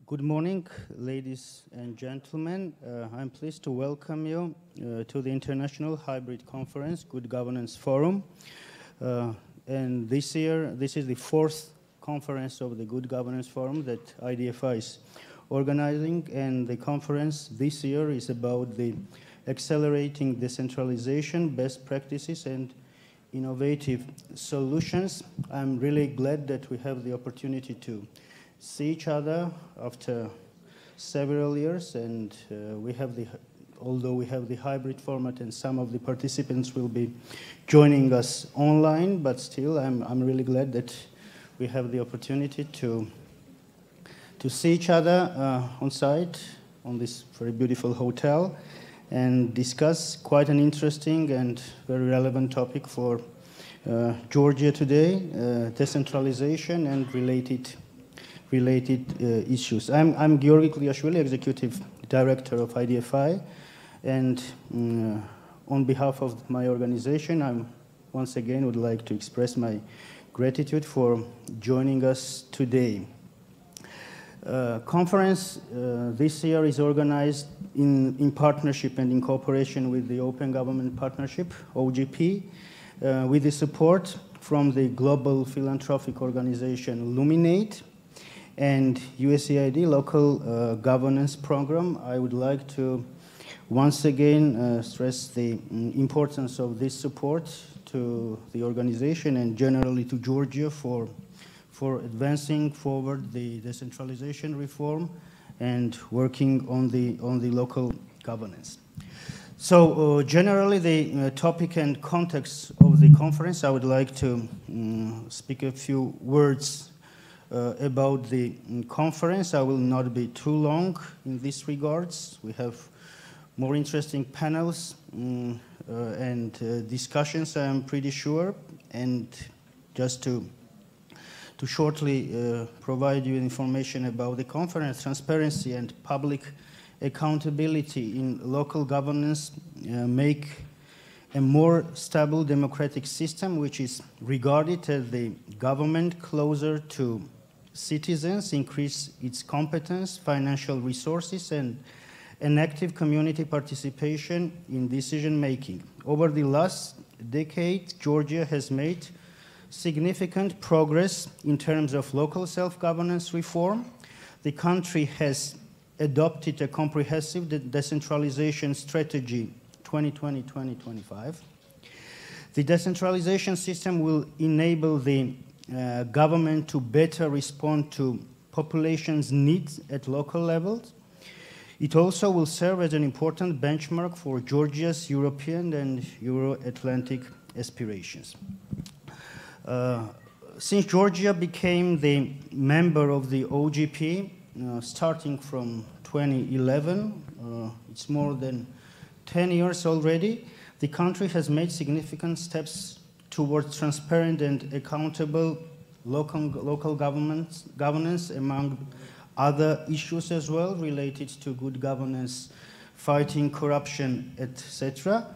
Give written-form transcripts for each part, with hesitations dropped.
Good morning, ladies and gentlemen. I'm pleased to welcome you to the International Hybrid Conference, Good Governance Forum. And this year, this is the fourth conference of the Good Governance Forum that IDFI is organizing. And the conference this year is about the accelerating decentralization, best practices, and innovative solutions. I'm really glad that we have the opportunity to see each other after several years, and although we have the hybrid format and some of the participants will be joining us online, but still I'm really glad that we have the opportunity to see each other on site on this very beautiful hotel and discuss quite an interesting and very relevant topic for Georgia today, decentralization and related issues. I'm Georgi Kliashvili, Executive Director of IDFI, and on behalf of my organization, I once again would like to express my gratitude for joining us today. Conference this year is organized in partnership and in cooperation with the Open Government Partnership, OGP, with the support from the global philanthropic organization Luminate and USAID local governance program. I would like to once again stress the importance of this support to the organization and generally to Georgia for advancing forward the decentralization reform and working on the local governance. So generally the topic and context of the conference, I would like to speak a few words about the conference. I will not be too long in this regards. We have more interesting panels and discussions, I'm pretty sure. And just to shortly provide you information about the conference, transparency and public accountability in local governance make a more stable democratic system which is regarded as the government closer to citizens, increase its competence, financial resources, and an active community participation in decision-making. Over the last decade, Georgia has made significant progress in terms of local self-governance reform. The country has adopted a comprehensive decentralization strategy 2020-2025. The decentralization system will enable the government to better respond to population's needs at local levels. It also will serve as an important benchmark for Georgia's European and Euro-Atlantic aspirations. Since Georgia became the member of the OGP starting from 2011, it's more than 10 years already, the country has made significant steps towards transparent and accountable local governance, among other issues as well related to good governance, fighting corruption, etc.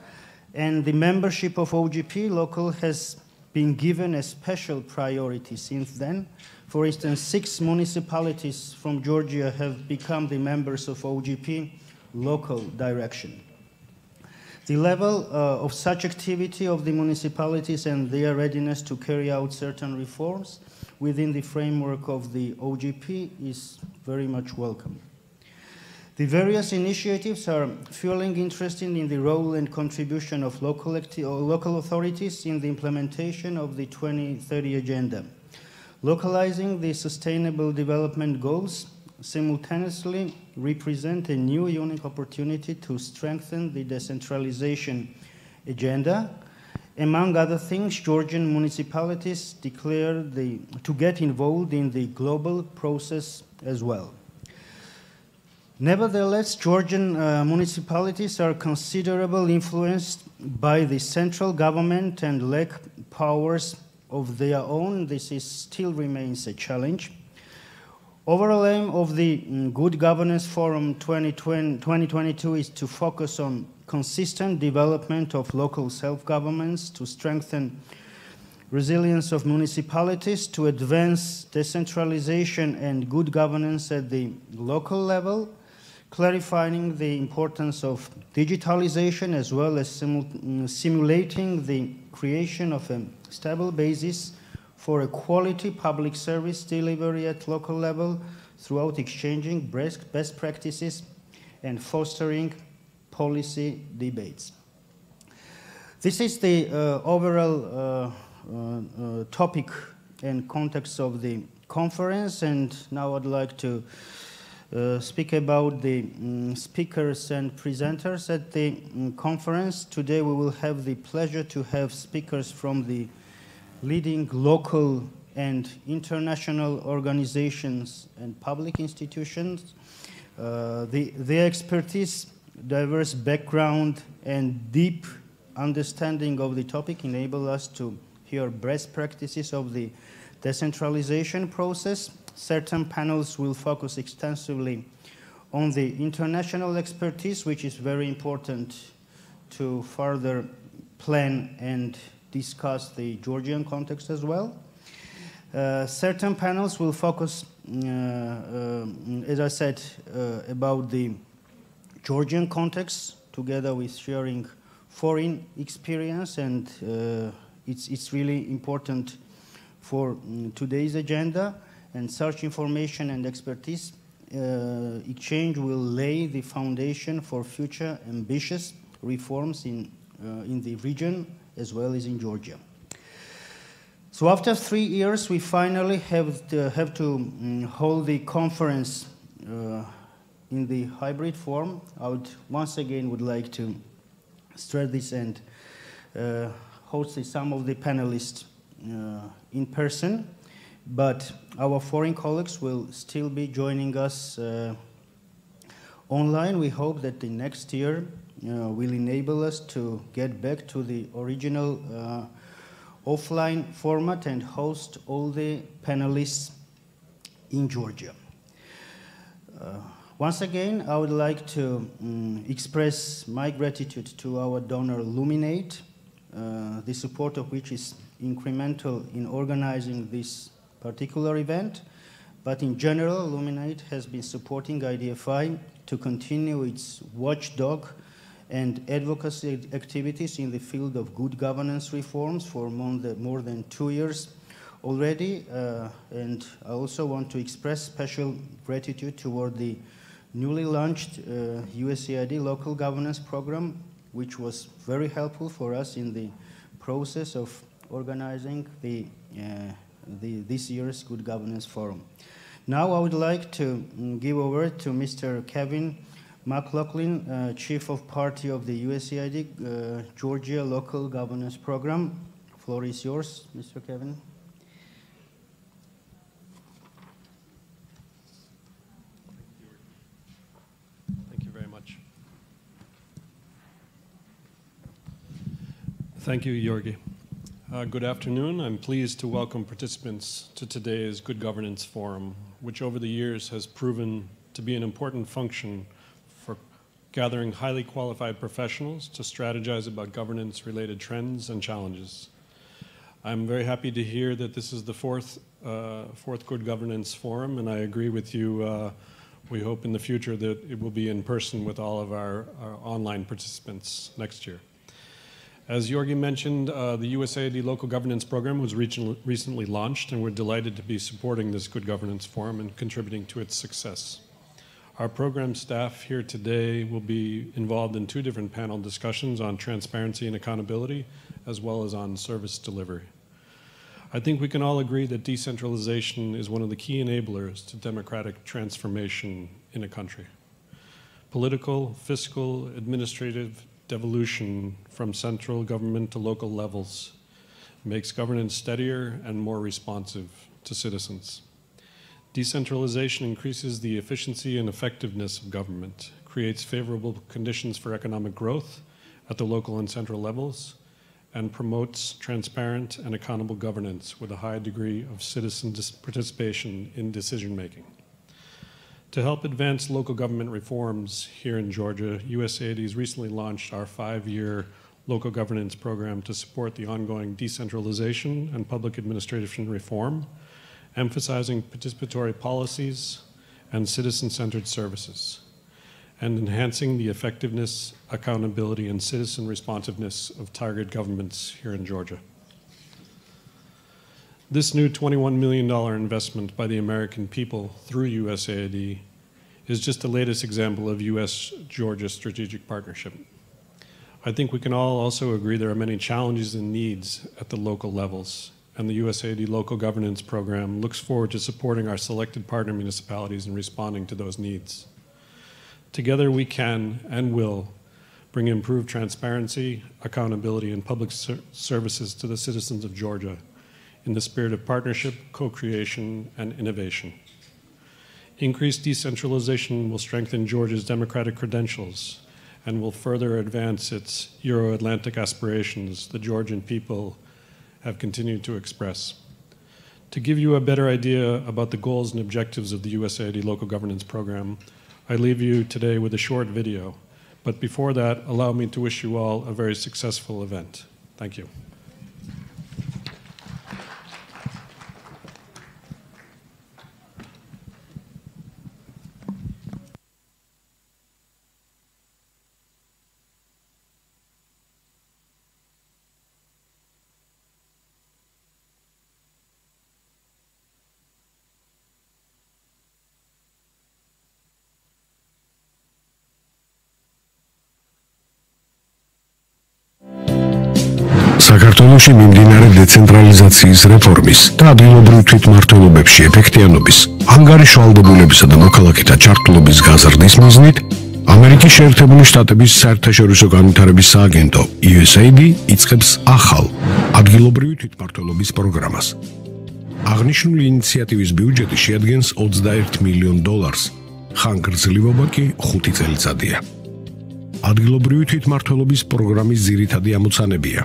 And the membership of OGP local has been given a special priority since then. For instance, 6 municipalities from Georgia have become the members of OGP local direction. The level of such activity of the municipalities and their readiness to carry out certain reforms within the framework of the OGP is very much welcome. The various initiatives are fueling interest in the role and contribution of local authorities in the implementation of the 2030 Agenda. Localizing the Sustainable Development Goals simultaneously represent a new unique opportunity to strengthen the decentralization agenda. Among other things, Georgian municipalities declare to get involved in the global process as well. Nevertheless, Georgian municipalities are considerably influenced by the central government and lack powers of their own. This still remains a challenge. Overall aim of the Good Governance Forum 2022 is to focus on consistent development of local self-governments, to strengthen resilience of municipalities to advance decentralization and good governance at the local level, clarifying the importance of digitalization as well as simulating the creation of a stable basis for a quality public service delivery at local level throughout exchanging best practices and fostering policy debates. This is the overall topic and context of the conference, and now I'd like to speak about the speakers and presenters at the conference. Today we will have the pleasure to have speakers from the leading local and international organizations and public institutions. Their expertise, diverse background, and deep understanding of the topic enable us to hear best practices of the decentralization process. Certain panels will focus extensively on the international expertise, which is very important to further plan and discuss the Georgian context as well. Certain panels will focus, as I said, about the Georgian context, together with sharing foreign experience, and it's really important for today's agenda. And such information and expertise exchange will lay the foundation for future ambitious reforms in the region as well as in Georgia. So after 3 years, we finally have to hold the conference in the hybrid form. I once again would like to stress this and host some of the panelists in person. But our foreign colleagues will still be joining us online. We hope that the next year will enable us to get back to the original offline format and host all the panelists in Georgia. Once again, I would like to express my gratitude to our donor Luminate, the support of which is incremental in organizing this particular event, but in general, Luminate has been supporting IDFI to continue its watchdog and advocacy activities in the field of good governance reforms for more than 2 years already. And I also want to express special gratitude toward the newly launched USAID local governance program, which was very helpful for us in the process of organizing this year's Good Governance Forum. Now I would like to give over to Mr. Kevin McLaughlin, Chief of Party of the USAID Georgia Local Governance Program. The floor is yours, Mr. Kevin. Thank you very much. Thank you, Georgi. Good afternoon. I'm pleased to welcome participants to today's Good Governance Forum, which over the years has proven to be an important function for gathering highly qualified professionals to strategize about governance-related trends and challenges. I'm very happy to hear that this is the fourth Good Governance Forum, and I agree with you. We hope in the future that it will be in person with all of our online participants next year. As Georgi mentioned, the USAID Local Governance Program was recently launched, and we're delighted to be supporting this Good Governance Forum and contributing to its success. Our program staff here today will be involved in 2 different panel discussions on transparency and accountability, as well as on service delivery. I think we can all agree that decentralization is one of the key enablers to democratic transformation in a country. Political, fiscal, administrative devolution from central government to local levels makes governance steadier and more responsive to citizens. Decentralization increases the efficiency and effectiveness of government, creates favorable conditions for economic growth at the local and central levels, and promotes transparent and accountable governance with a high degree of citizen participation in decision-making. To help advance local government reforms here in Georgia, USAID has recently launched our 5-year local governance program to support the ongoing decentralization and public administration reform, emphasizing participatory policies and citizen-centered services, and enhancing the effectiveness, accountability, and citizen responsiveness of target governments here in Georgia. This new $21 million investment by the American people through USAID is just the latest example of US-Georgia strategic partnership. I think we can all also agree there are many challenges and needs at the local levels, and the USAID local governance program looks forward to supporting our selected partner municipalities in responding to those needs. Together we can and will bring improved transparency, accountability, and public services to the citizens of Georgia in the spirit of partnership, co-creation, and innovation. Increased decentralization will strengthen Georgia's democratic credentials and will further advance its Euro-Atlantic aspirations the Georgian people have continued to express. To give you a better idea about the goals and objectives of the USAID local governance program, I leave you today with a short video. But before that, allow me to wish you all a very successful event. Thank you. საქართველოში მიმდინარე დეცენტრალიზაციის რეფორმის და ადგილობრივ თვითმმართველობებში ეფექტიანობის, ანგარიშვალდებულებისა და მოქალაქეთა ჩართულობის გაზრდის მიზნით ამერიკის შეერთებული შტატების საერთაშორისო განვითარების სააგენტო USAID იწყებს ახალ ადგილობრივი თვითმმართველობის პროგრამას. აღნიშნული ინიციატივის ბიუჯეტი შეადგენს $21 მილიონ, ხანგრძლივობა კი 5 წელიწადია. ადგილობრივი თვითმმართველობის პროგრამის ძირითადი ამოცანებია: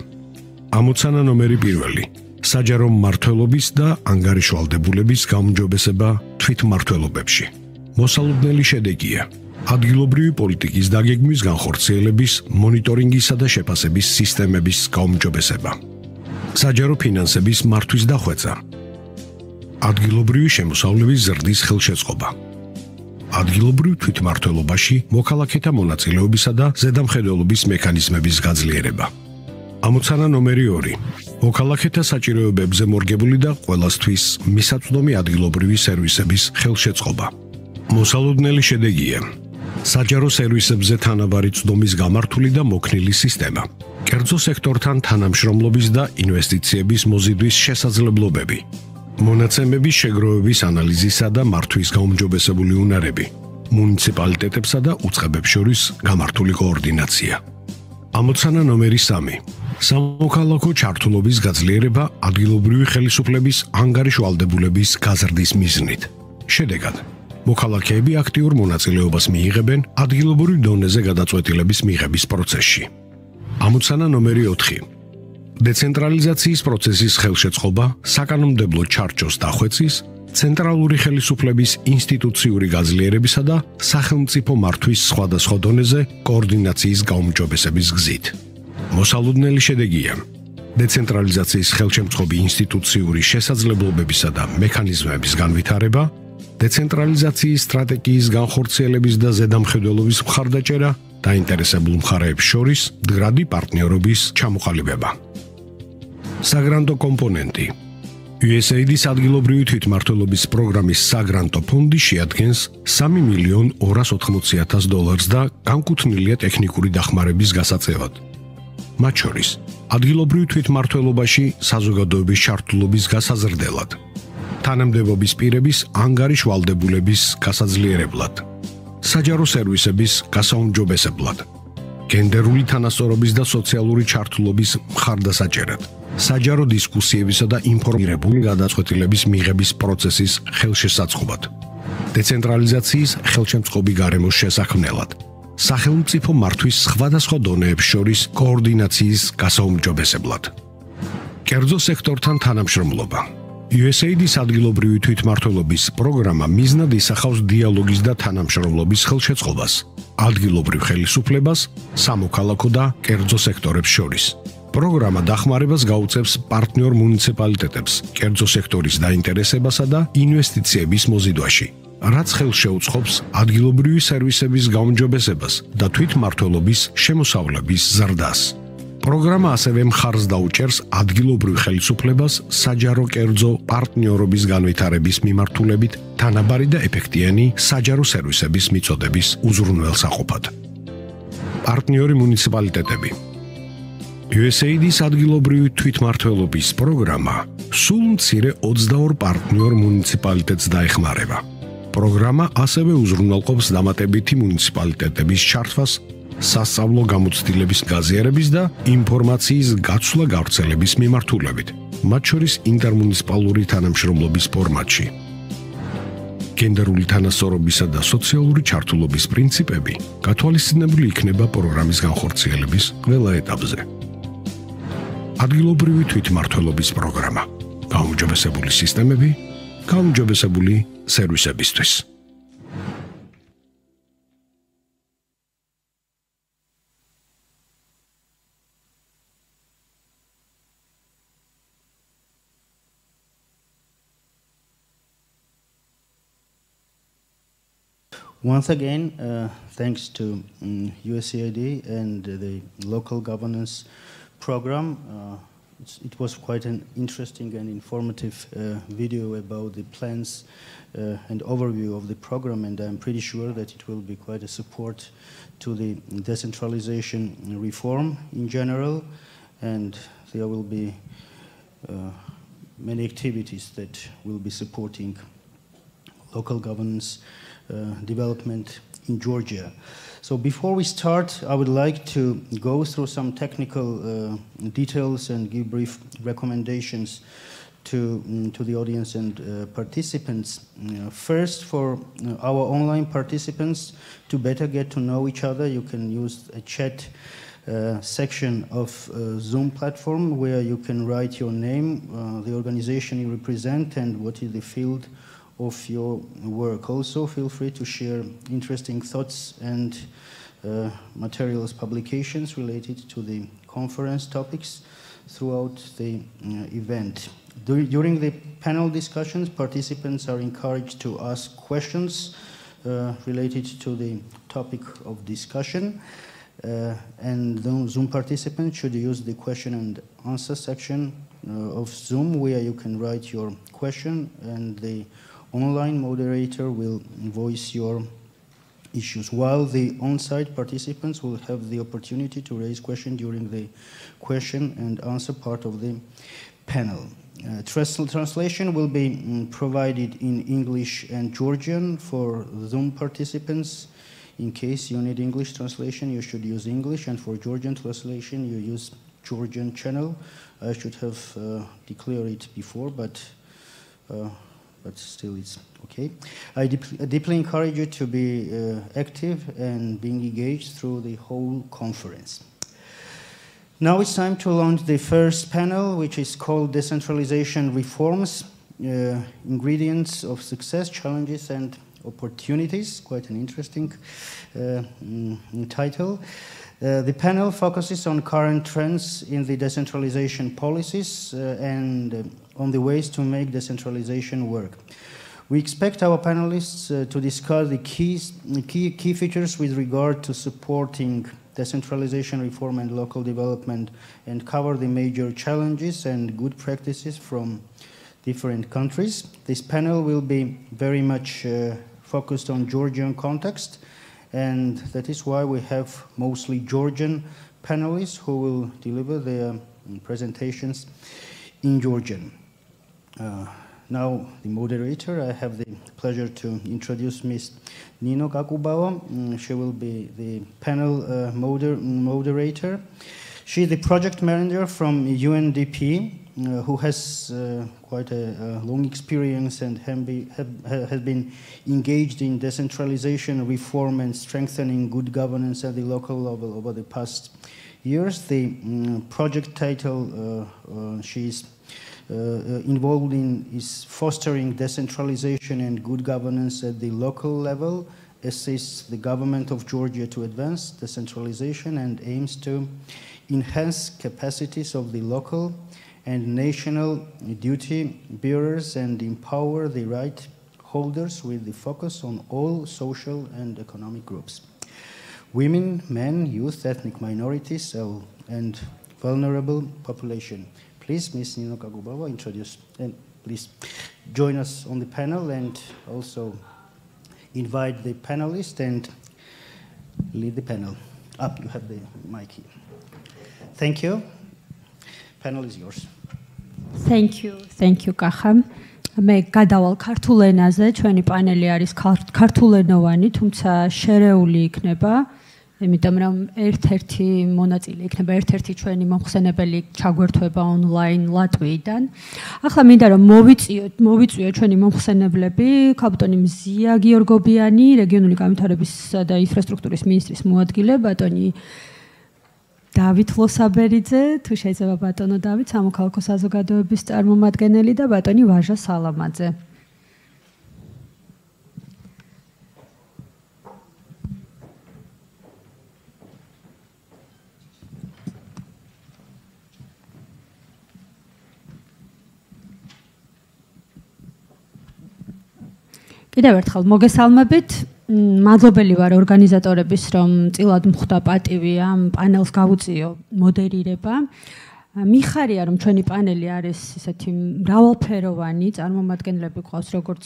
ამოცანა ნომერი 1, საჯარო მმართველობის და ანგარიშვალდებულების გაუმჯობესება თვითმმართველობებში. მოსალოდნელი შედეგია: ადგილობრივი პოლიტიკის დაგეგმვის განხორციელების, მონიტორინგისა და შეფასების სისტემების გაუმჯობესება. საჯარო ფინანსების მართვის დახვეწა. ადგილობრივი შემოსავლების ზრდის ხელშეწყობა. ადგილობრივ თვითმმართველობაში მოქალაქეთა მონაწილეობისა და ზედამხედველობის მექანიზმების გაძლიერება. ამოცანა ნომერი 2, მოქალაქეთა საჭიროებებზე მორგებული და ყველასთვის მისაწვდომი ადგილობრივი სერვისების ხელშეწყობა. მოსალოდნელი შედეგია: საჯარო სერვისებზე თანაბარი წვდომის გამართული და მოქნილი სისტემა, კერძო სექტორთან თანამშრომლობის და ინვესტიციების მოზიდვის შესაძლებლობები, მონაცემების შეგროვების ანალიზისა და მართვის გაუმჯობესებული უნარები, მუნიციპალიტეტებსა და უწყებებს შორის გამართული კოორდინაცია. ამოცანა ნომერი 3, სამოქალაქო ჩართულობის გაძლიერება ადგილობრივი ხელისუფლების ანგარიშვალდებულების გაზრდის მიზნით. შედეგად, მოქალაქეები აქტიურ მონაწილეობას მიიღებენ ადგილობრივ დონეზე გადაწყვეტილების მიღების პროცესში. ამოცანა ნომერი 4, დეცენტრალიზაციის პროცესის ხელშეწყობა, საკანონმდებლო ჩარჩოს დახვეწის, ცენტრალური ხელისუფლების ინსტიტუციური გაძლიერებისა და სახელმწიფო მართვის სხვადასხვა დონეზე კოორდინაციის გაუმჯობესების გზით. მოსალოდნელი შედეგია: დეცენტრალიზაციის ხელშემწყობი ინსტიტუციური შესაძლებლობებისა და მექანიზმების განვითარება, დეცენტრალიზაციის სტრატეგიის განხორციელების და ზედამხედველობის მხარდაჭერა, დაინტერესებულ მხარეებს შორის მდგრადი პარტნიორობის ჩამოყალიბება. საგრანტო კომპონენტი. USAID-ის ადგილობრივი თვითმმართველობის პროგრამის საგრანტო ფონდი შეადგენს $3,280,000 და განკუთვნილია ტექნიკური დახმარების გასაწევად. მათ შორის ადგილობრივ თვითმმართველობაში საზოგადოების ჩართულობის გასაზრდელად, თანამდებობის პირების ანგარიშვალდებულების გასაძლიერებლად, საჯარო სერვისების გასაუმჯობესებლად, გენდერული თანასწორობის და სოციალური ჩართულობის მხარდასაჭერად, საჯარო დისკუსიებისა და ინფორმირებული გადაწყვეტილების მიღების პროცესის ხელშესაწყობად, დეცენტრალიზაციის ხელშემწყობი გარემოს შესაქმნელად, სახელმწიფო მართვის სხვადასხვა დონეებს შორის კოორდინაციის გასაუმჯობესებლად. კერძო სექტორთან თანამშრომლობა, USAID-ის ადგილობრივი თვითმმართველობის პროგრამა მიზნად ისახავს დიალოგის და თანამშრომლობის ხელშეწყობას, ადგილობრივ ხელისუფლებას, სამოქალაქო და კერძო სექტორებს შორის. პროგრამა დახმარებას გაუწევს პარტნიორ მუნიციპალიტეტებს, კერძო სექტორის დაინტერესებასა და ინვესტიციების მოზიდვაში, რაც ხელს შეუწყობს ადგილობრივი სერვისების გაუმჯობესებას და თვითმმართველობის შემოსავლების ზრდას. პროგრამა ასევე მხარს დაუჭერს ადგილობრივ ხელისუფლებას საჯარო კერძო პარტნიორობის განვითარების მიმართულებით თანაბარი და ეფექტიანი საჯარო სერვისების მიწოდების უზრუნველსაყოფად. პარტნიორი მუნიციპალიტეტები. USAID-ის ადგილობრივი თვითმმართველობის პროგრამა სულ მცირე 22 პარტნიორ მუნიციპალიტეტს დაეხმარება. პროგრამა ასევე უზრუნველყოფს დამატებითი მუნიციპალიტეტების ჩართვას სასწავლო გამოცდილების გაზიარების და ინფორმაციის გაცვლა-გავრცელების მიმართულებით, მათ შორის ინტერმუნიციპალური თანამშრომლობის ფორმატში. გენდერული თანასწორობისა და სოციალური ჩართულობის პრინციპები გათვალისწინებული იქნება პროგრამის განხორციელების ყველა ეტაპზე. ადგილობრივი თვითმმართველობის პროგრამა, გაუმჯობესებული სისტემები, გაუმჯობესებული სერვისებისთვის. Once again, thanks to USAID and the local governance program. It was quite an interesting and informative video about the plans and overview of the program, and I'm pretty sure that it will be quite a support to the decentralization reform in general, and there will be many activities that will be supporting local governance development in Georgia. So before we start, I would like to go through some technical details and give brief recommendations to the audience and participants. First, for our online participants, to better get to know each other, you can use a chat section of Zoom platform where you can write your name, the organization you represent, and what is the field of your work. Also, feel free to share interesting thoughts and materials, publications related to the conference topics throughout the event. During the panel discussions, participants are encouraged to ask questions related to the topic of discussion, and those Zoom participants should use the question and answer section of Zoom where you can write your question, and the online moderator will voice your issues, while the on-site participants will have the opportunity to raise questions during the question and answer part of the panel. Translation will be provided in English and Georgian for Zoom participants. In case you need English translation, you should use English, and for Georgian translation, you use Georgian channel. I should have declared it before, but still it's okay. I deeply encourage you to be active and being engaged through the whole conference. Now it's time to launch the first panel, which is called Decentralization Reforms, Ingredients of Success, Challenges and Opportunities. Quite an interesting title. The panel focuses on current trends in the decentralization policies and on the ways to make decentralization work. We expect our panelists to discuss the key features with regard to supporting decentralization reform and local development, and cover the major challenges and good practices from different countries. This panel will be very much focused on Georgian context, and that is why we have mostly Georgian panelists who will deliver their presentations in Georgian. Now, the moderator, I have the pleasure to introduce Ms. Nino Kakubava. She will be the panel moderator. She is the project manager from UNDP, who has quite a long experience and has been engaged in decentralization, reform, and strengthening good governance at the local level over the past years. The project title she's involved in is fostering decentralization and good governance at the local level, assists the government of Georgia to advance decentralization, and aims to enhance capacities of the local and national duty bearers and empower the right holders with the focus on all social and economic groups. Women, men, youth, ethnic minorities, and vulnerable population. Please, Ms. Nino Kagubava, introduce and please join us on the panel and also invite the panelists and lead the panel. Up, you have the mic here. Thank you. Panel is yours. Thank you, Kaha. მე გადავალ ქართულ ენაზე, ჩვენი პანელი არის ქართულენოვანი, თუმცა შერეული იქნება, იმიტომ რომ ერთ-ერთი მონაწილე იქნება, ერთ-ერთი ჩვენი მომხსენებელი ჩაგვერთვება ონლაინ ლატვიიდან. ახლა მინდა რომ მოვიწვიოთ ჩვენი მომხსენებლები, ქალბატონი მზია გიორგობიანი, რეგიონული განვითარებისა და ინფრასტრუქტურის მინისტრის მოადგილე, ბატონი დავით ლოსაბერიძე, თუ შეიძლება ბატონო დავით, სამოქალაქო საზოგადოების წარმომადგენელი და ბატონი ვაჟა სალამაძე. კიდევ ერთხელ მოგესალმებით. მადლობელი ვარ ორგანიზატორების, რომ წილად მხდა პატივი ამ პანელს გავუწიო მოდერირება. მიხარია, რომ ჩვენი პანელი არის ისეთი მრავალფეროვანი, წარმომადგენლები გვყავს როგორც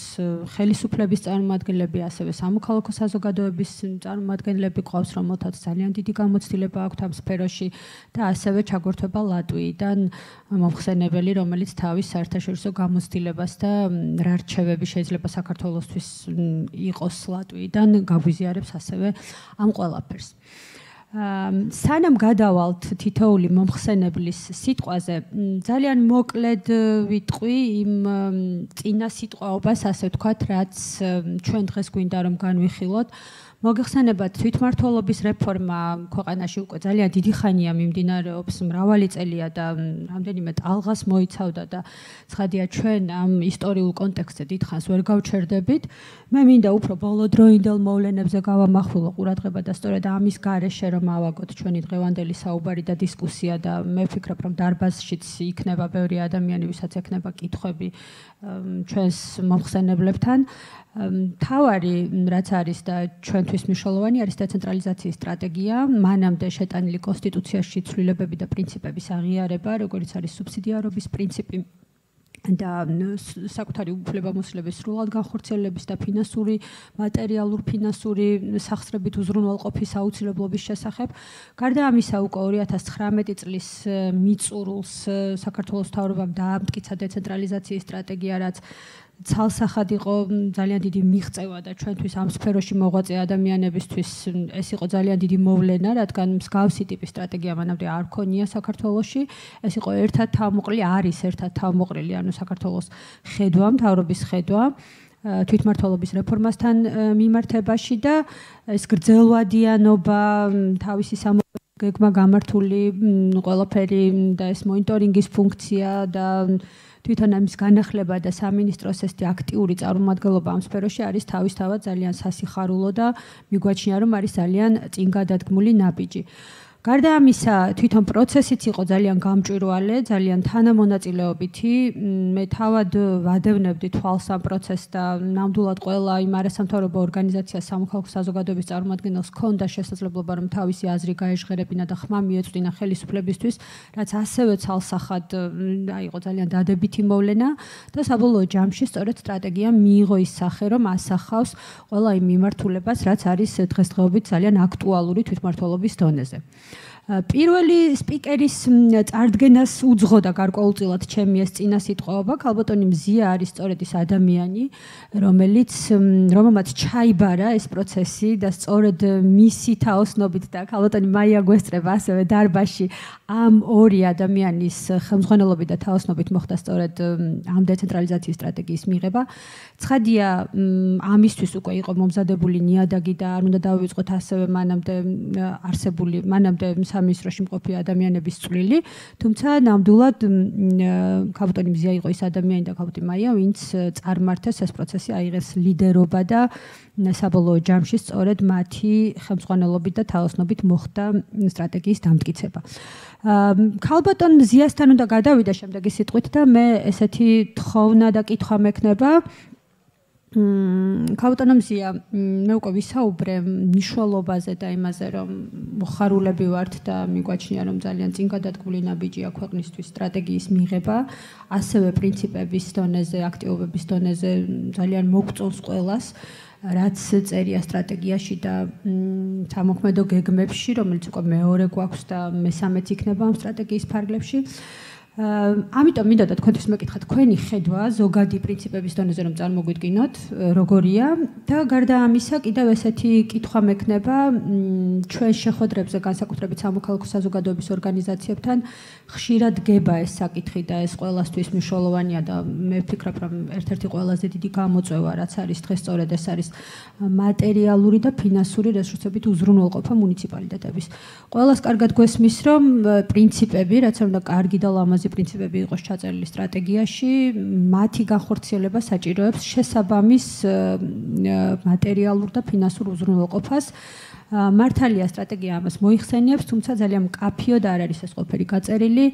ხელისუფლების წარმომადგენლები, ასევე სამოქალაქო საზოგადოების წარმომადგენლები გვყავს, რომელთაც ძალიან დიდი გამოცდილება აქვთ ამ სფეროში და ასევე ჩაგვერთვება ლატვიიდან მომხსენებელი, რომელიც თავის საერთაშორისო გამოცდილებას და რა რჩევები შეიძლება საქართველოსთვის იყოს ლატვიიდან, გაგვიზიარებს ასევე ამ ყველაფერს. სანამ გადავალთ თითოეული მომხსენებლის სიტყვაზე, ძალიან მოკლედ ვიტყვი იმ წინა სიტყვაობას, ასე ვთქვათ, რაც ჩვენ დღეს გვინდა რომ განვიხილოთ. მოგეხსენებათ, თვითმმართველობის რეფორმა ქვეყანაში უკვე ძალიან დიდი ხანია მიმდინარეობს, მრავალი წელია და რამდენიმე ტალღას მოიცავდა და ცხადია ჩვენ ამ ისტორიულ კონტექსტზე დიდხანს ვერ გავჩერდებით. მე მინდა უფრო ბოლოდროინდელ მოვლენებზე გავამახვილო ყურადღება და სწორედ ამის გარეშე რომ ავაგოთ ჩვენი დღევანდელი საუბარი და დისკუსია და მე ვფიქრობ, რომ დარბაზშიც იქნება ბევრი ადამიანი, ვისაც ექნება კითხვები ჩვენს მომხსენებლებთან. თავარი რაც არის და ჩვენთვის მნიშვნელოვანი არის დეცენტრალიზაციის სტრატეგია, მანამდე შეტანილი კონსტიტუციაში ცვლილებები და პრინციპების აღიარება, როგორც არის სუბსიდიარობის პრინციპი და საკუთარი უფლებამოსილების სრულად განხორციელების და ფინანსური, მატერიალურ ფინანსური სახსრებით უზრუნველყოფის აუცილებლობის შესახებ. გარდა ამისა, უკვე 2019 წლის მიწურულს საქართველოს მთავრობამ დაამტკიცა დეცენტრალიზაციის სტრატეგია, რაც ცალსახად იყო ძალიან დიდი მიღწევა და ჩვენთვის ამ სფეროში მოღვაწე ადამიანებისთვის ეს იყო ძალიან დიდი მოვლენა, რადგან მსგავსი ტიპის სტრატეგია მანამდე არ ქონია საქართველოში. ეს იყო ერთად თავმოყრილი, არის ერთად თავმოყრილი, ანუ საქართველოს ხედვა, მთავრობის ხედვა თვითმმართველობის რეფორმასთან მიმართებაში და ეს გრძელვადიანობა, თავისი გეგმა გამართული ყველაფერი და ეს მონიტორინგის ფუნქცია და თვითონ ამის განახლება და სამინისტროს ესეთი აქტიური წარმომადგენლობა ამ სფეროში არის თავისთავად ძალიან სასიხარულო და მიგვაჩნია, რომ არის ძალიან წინ გადადგმული ნაბიჯი. გარდა ამისა, თვითონ პროცესიც იყო ძალიან გამჭვირვალე, ძალიან თანამონაწილეობითი. მე თავად ვადევნებდი თვალს ამ პროცესს და ნამდვილად ყველა იმ არასამთავრობო ორგანიზაციას, სამოქალაქო საზოგადოების წარმომადგენელს ჰქონდა შესაძლებლობა, რომ თავისი აზრი გაეჟღერებინა და ხმა მიეწვდინა ხელისუფლებისთვის, რაც ასევე ცალსახად იყო ძალიან დადებითი მოვლენა და საბოლოო ჯამში სწორედ სტრატეგიამ მიიღო ის სახე, რომ ასახავს ყველა იმ მიმართულებას, რაც არის დღესდღეობით ძალიან აქტუალური თვითმმართველობის დონეზე. პირველი სპიკერის წარდგენას უძღოდა გარკვეულწილად ჩემი ეს წინა სიტყვაობა. ქალბატონი მზია არის სწორედ ის ადამიანი, რომელმაც ჩაიბარა ეს პროცესი და სწორედ მისი თაოსნობით და ქალბატონი მაია გვესწრება ასევე დარბაზში ამ ორი ადამიანის ხელმძღვანელობით და თაოსნობით მოხდა სწორედ ამ დეცენტრალიზაციის სტრატეგიის მიღება. ცხადია, ამისთვის უკვე იყო მომზადებული ნიადაგი და არ უნდა დავივიწყოთ ასევე მანამდე არსებული სამინისტროში მყოფი ადამიანების წვლილი, თუმცა ნამდვილად ქაბუტონი მზია იყო ის ადამიანი და ქაბუტი მაია, ვინც წარმართეს ეს პროცესი, აიღეს ლიდერობა და საბოლოო ჯამში სწორედ მათი ხელმძღვანელობით და თაოსნობით მოხდა სტრატეგიის დამტკიცება. ქალბატონ მზიასთან უნდა გადავიდა შემდეგი სიტყვით და მე ესეთი თხოვნა და კითხვა მექნება ქალბატონ მზია, მე უკვე ვისაუბრე მნიშვნელობაზე და იმაზე, რომ მოხარულები ვართ და მიგვაჩნია, რომ ძალიან წინ გადადგმული ნაბიჯია ქვეყნისთვის სტრატეგიის მიღება, ასევე პრინციპების დონეზე, აქტივობების დონეზე ძალიან მოგწონს ყველას, რაც წერია სტრატეგიაში და სამოქმედო გეგმებში, რომელიც უკვე მეორე გვაქვს და მესამეც იქნება ამ სტრატეგიის ფარგლებში. ამიტომ მინდა და თქვენთვის მეკითხა თქვენი ხედვა ზოგადი პრინციპების დონეზე რომ წარმოგვიდგინოთ როგორია და გარდა ამისა კიდევ ესეთი კითხვა მექნება ჩვენ შეხვედრებზე განსაკუთრებით სამოქალაქო საზოგადოების ორგანიზაციებთან ხშირად გება ეს საკითხი და ეს ყველასთვის მნიშვნელოვანია და მე ვფიქრობ რომ ერთ-ერთი ყველაზე დიდი გამოწვევა რაც არის დღეს სწორედ ეს არის მატერიალური და ფინანსური რესურსებით უზრუნველყოფა მუნიციპალიტეტების. ყველას კარგად გვესმის რომ პრინციპები რაც უნდა კარგი და ლამაზი პრინციპები იყოს ჩაწერილი სტრატეგიაში, მათი განხორციელება საჭიროებს შესაბამის მატერიალურ და ფინანსურ უზრუნველყოფას. მართალია სტრატეგია ამას მოიხსენიებს, თუმცა ძალიან მკაფიოდ არ არის ეს ყველაფერი გაწერილი.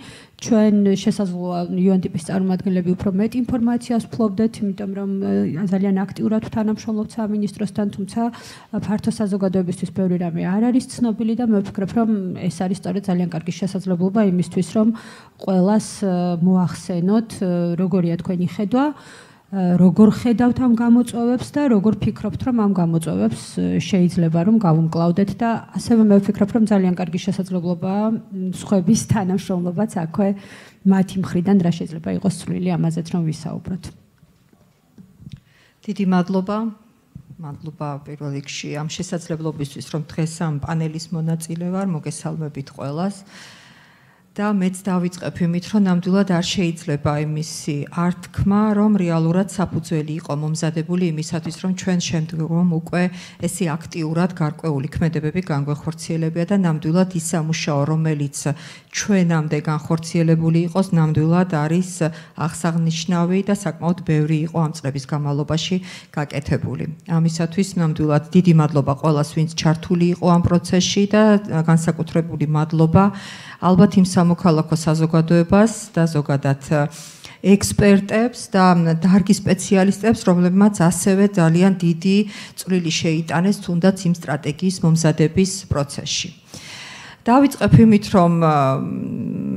ჩვენ შესაძლოა UNDP-ის წარმომადგენლები უფრო მეტ ინფორმაციას ვფლობდეთ, იმიტომ რომ ძალიან აქტიურად ვთანამშრომლობთ სამინისტროსთან, თუმცა ფართო საზოგადოებისთვის ბევრი რამე არ არის ცნობილი და მე ვფიქრობ, რომ ეს არის სწორედ ძალიან კარგი შესაძლებლობა იმისთვის, რომ ყველას მოახსენოთ, როგორია თქვენი ხედვა. როგორ ხედავთ ამ გამოწვევებს და როგორ ფიქრობთ რომ ამ გამოწვევებს შეიძლება რომ გავუმკლავდეთ და ასევე მე ვფიქრობ რომ ძალიან კარგი შესაძლებლობაა სხვების თანამშრომლობაც აქვე მათი მხრიდან რა შეიძლება იყოს წვლილი ამაზეც რომ ვისაუბროთ. დიდი მადლობა. მადლობა პირველ რიგში ამ შესაძლებლობისთვის რომ დღეს ამ პანელის მონაწილე ვარ, მოგესალმებით ყველას. და მეც დავიწყებ იმით, რომ ნამდვილად არ შეიძლება იმისი ართქმა, რომ რეალურად საფუძველი იყო მომზადებული იმისათვის, რომ ჩვენ შემდგომ უკვე ესე აქტიურად გარკვეული ქმედებები განგვეხორციელებია და ნამდვილად ის სამუშაო, რომელიც ჩვენამდე განხორციელებული იყოს, ნამდვილად არის აღსანიშნავი და საკმაოდ ბევრი იყო ამ წლების განმავლობაში გაკეთებული. ამისათვის ნამდვილად დიდი მადლობა ყველას, ვინც ჩართული იყო ამ პროცესში და განსაკუთრებული მადლობა ალბათ იმ სამოქალაქო საზოგადოებას და ზოგადად ექსპერტებს და დარგის სპეციალისტებს, რომლებმაც ასევე ძალიან დიდი წვლილი შეიტანეს თუნდაც იმ სტრატეგიის მომზადების პროცესში. დავიწყებ იმით, რომ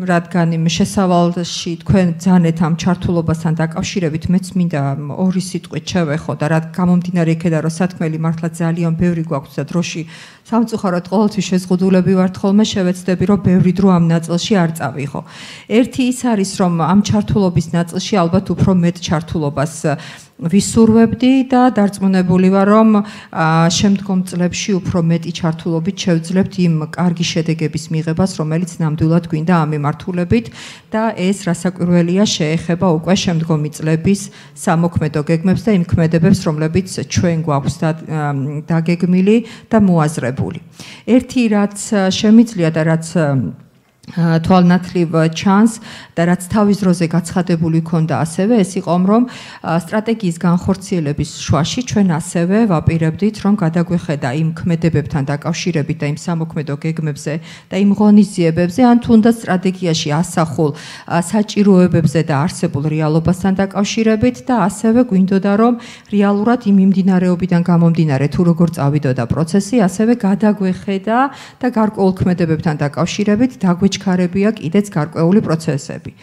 რადგან იმ შესავალში თქვენ ძანეთ ამ ჩართულობასთან დაკავშირებით, მეც მინდა ორი სიტყვით შევეხო და რა გამომდინარე იქედან, რომ სათქმელი მართლა ძალიან ბევრი გვაქვს და დროში სამწუხაროდ ყოველთვის შეზღუდულები ვართ ხოლმე, შევეცდები, რომ ბევრი დრო ამ ნაწილში არ წავიღო. ერთი ის არის, რომ ამ ჩართულობის ნაწილში ალბათ უფრო მეტ ჩართულობას ვისურვებდი და დარწმუნებული ვარ, რომ შემდგომ წლებში უფრო მეტი ჩართულობით შევძლებთ იმ კარგი შედეგების მიღებას, რომელიც ნამდვილად გვინდა ამ მიმართულებით და ეს რასაკვირველია შეეხება უკვე შემდგომი წლების სამოქმედო გეგმებს და იმ ქმედებებს, რომლებიც ჩვენ გვაქვს დაგეგმილი და მოაზრებული. ერთი რაც შემიძლია და რაც თვალნათლივ ჩანს და რაც თავის დროზე გაცხადებული ქონდა ასევე ეს იყო რომ სტრატეგიის განხორციელების შუაში ჩვენ ასევე ვაპირებდით რომ გადაგვეხედა იმ ქმედებებთან დაკავშირებით და იმ სამოქმედო გეგმებზე და იმ ღონისძიებებზე ან თუნდაც სტრატეგიაში ასახულ საჭიროებებზე და არსებულ რეალობასთან დაკავშირებით და ასევე გვინდოდა რომ რეალურად იმ მიმდინარეობიდან გამომდინარე თუ როგორ წავიდოდა პროცესი ასევე გადაგვეხედა და გარკვეულ ქმედებებთან დაკავშირებით ჩქარებია კიდეც გარკვეული პროცესები.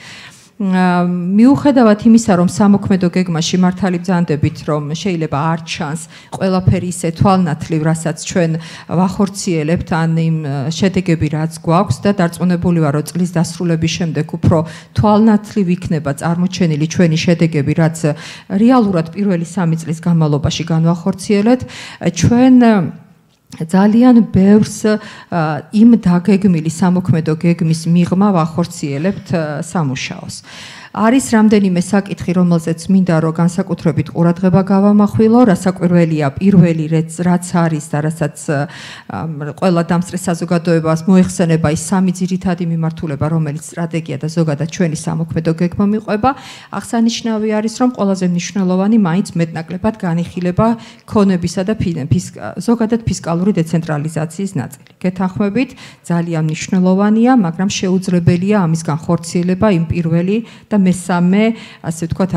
მიუხედავად იმისა, რომ სამოქმედო გეგმაში მართალი ბრძანდებით, რომ შეიძლება არ ჩანს ყველაფერი ისე თვალნათლივ, რასაც ჩვენ ვახორციელებთ, ან იმ შედეგები რაც გვაქვს და დარწმუნებული ვარ, რომ წლის დასრულების შემდეგ უფრო თვალნათლივ იქნება წარმოჩენილი ჩვენი შედეგები, რაც რეალურად პირველი 3 წლის განმავლობაში განვახორციელეთ, ჩვენ ძალიან ბევრს იმ დაგეგმილი სამოქმედო გეგმის მიღმა ვახორციელებთ სამუშაოს. არის რამდენიმე საკითხი, რომელზეც მინდა რომ განსაკუთრებით ყურადღება გავამახვილო, რასაკვირველია პირველი რაც არის და რასაც ყველა დამსწრე საზოგადოებას მოეხსენება ის სამი ძირითადი მიმართულება, რომელიც სტრატეგია და ზოგადად ჩვენი სამოქმედო გეგმა მიყვება. აღსანიშნავი არის, რომ ყველაზე მნიშვნელოვანი მაინც მეტნაკლებად განიხილება ქონებისა და ზოგადად ფისკალური დეცენტრალიზაციის ნაწილი. გეთანხმებით, ძალიან მნიშვნელოვანია, მაგრამ შეუძლებელია ამის განხორციელება იმ პირველი და მესამე, ასე ვთქვათ,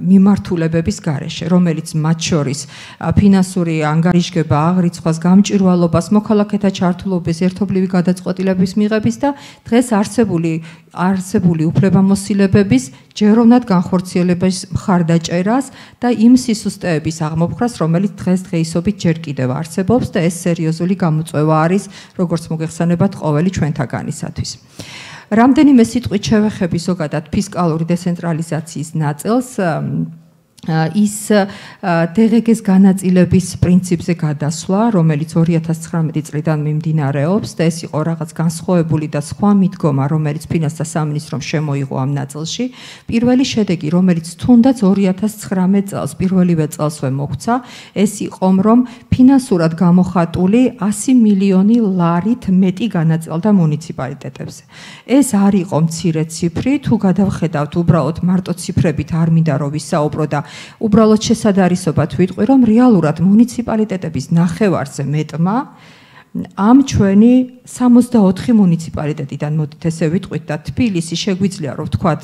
მიმართულებების გარეშე, რომელიც მათ შორის ფინანსური ანგარიშგება, აღრიცხვას, გამჭვირვალობას, მოქალაქეთა ჩართულობის, ერთობლივი გადაწყვეტილების მიღების და დღეს არსებული უფლებამოსილებების ჯეროვნად განხორციელების მხარდაჭერას და იმ სისუსტეების აღმოფხრას, რომელიც დღესდღეობით ჯერ კიდევ არსებობს და ეს სერიოზული გამოწვევა არის, როგორც მოგეხსენებათ, ყოველი ჩვენთაგანისათვის. რამდენიმე სიტყვით შევეხები ზოგადად ფისკალური დეცენტრალიზაციის ნაწილს. ის DGG-ს განაწილების პრინციპზე გადასვლა, რომელიც 2019 წლიდან მიმდინარეობს და ეს იყო რაღაც განსხვავებული და სხვა მიდგომა, რომელიც ფინანსთა სამინისტრომ შემოიღო ამ ნაწილში. პირველი შედეგი, რომელიც თუნდაც 2019 წელს პირველივე წელსვე მოგვცა, ეს იყო, რომ ფინანსურად გამოხატული 100 მილიონი ლარით მეტი განაწილდა მუნიციპალიტეტებზე. ეს არ იყო მცირე ციფრი, თუ გადავხედავთ უბრალოდ მარტო ციფრებით არ მინდა რომ ვისაუბრო და უბრალოდ შესადარისობად ვიტყვი, რომ რეალურად მუნიციპალიტეტების ნახევარზე მეტმა ამ ჩვენი 64 მუნიციპალიტეტიდან მოდით ესე ვიტყვით და თბილისი შეგვიძლია რომ ვთქვათ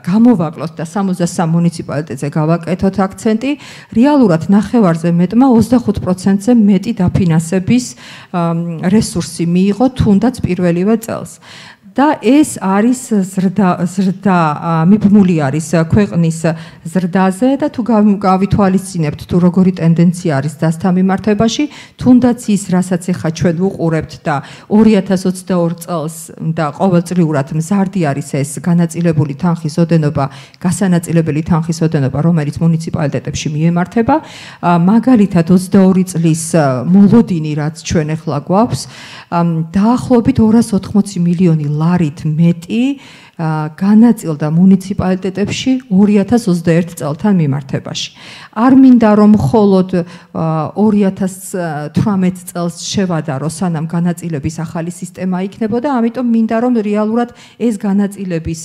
გამოვაკლოთ და 63 მუნიციპალიტეტზე გავაკეთოთ აქცენტი, რეალურად ნახევარზე მეტმა 25%-ზე მეტი დაფინანსების რესურსი მიიღო თუნდაც პირველივე წელს. და ეს არის ზრდა მიბმული არის ქვეყნის ზრდაზე და თუ გავითვალისწინებთ თუ როგორი ტენდენცია არის დასთან მიმართებაში, თუნდაც ის, რასაც ახლა ჩვენ ვუყურებთ და 2022 წელს და ყოველწლიურად მზარდი არის ეს განაწილებული თანხის ოდენობა, გასანაწილებელი თანხის ოდენობა, რომელიც მუნიციპალიტეტებში მიემართება, მაგალითად 22 წლის მოლოდინი, რაც ჩვენ ახლა გვაქვს, დაახლოებით 280 მილიონი ლარით მეტი განაწილდა მუნიციპალიტეტებში 2021 წელთან მიმართებაში. არ მინდა რომ მხოლოდ 2018 წელს შევადარო, სანამ განაწილების ახალი სისტემა იქნებოდა, ამიტომ მინდა რომ რეალურად ეს განაწილების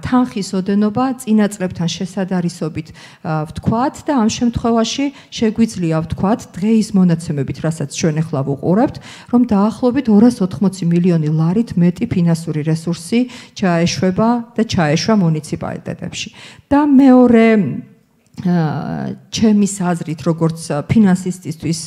თანხის ოდენობა წინა წლებთან შესადარისობით ვთქვათ და ამ შემთხვევაში შეგვიძლია ვთქვათ დღეის მონაცემებით, რასაც ჩვენ ახლა ვუყურებთ, რომ დაახლოებით 280 მილიონი ლარით მეტი ფინანსური რესურსი ჩაეშვა მუნიციპალიტეტებში. და მეორე ჩემის აზრით, როგორც ფინანსისტისთვის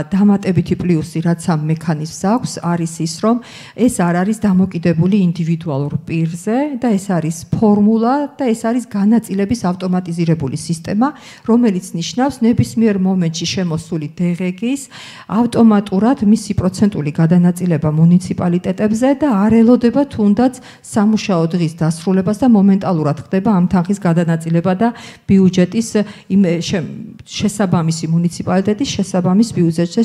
დამატებითი პლუსი, რაც ამ მექანიზმს აქვს, არის ის, რომ ეს არ არის დამოკიდებული ინდივიდუალურ პირზე და ეს არის ფორმულა და ეს არის განაწილების ავტომატიზირებული სისტემა, რომელიც ნიშნავს ნებისმიერ მომენტში შემოსული DGG-ის ავტომატურად მისი პროცენტული გადანაწილება მუნიციპალიტეტებზე და არ ელოდება თუნდაც სამუშაო დღის დასრულებას და მომენტალურად ხდება ამ თანხის გადანაწილება და ბიუჯეტის შესაბამისი მუნიციპალიტეტის შესაბამის ბიუჯეტზე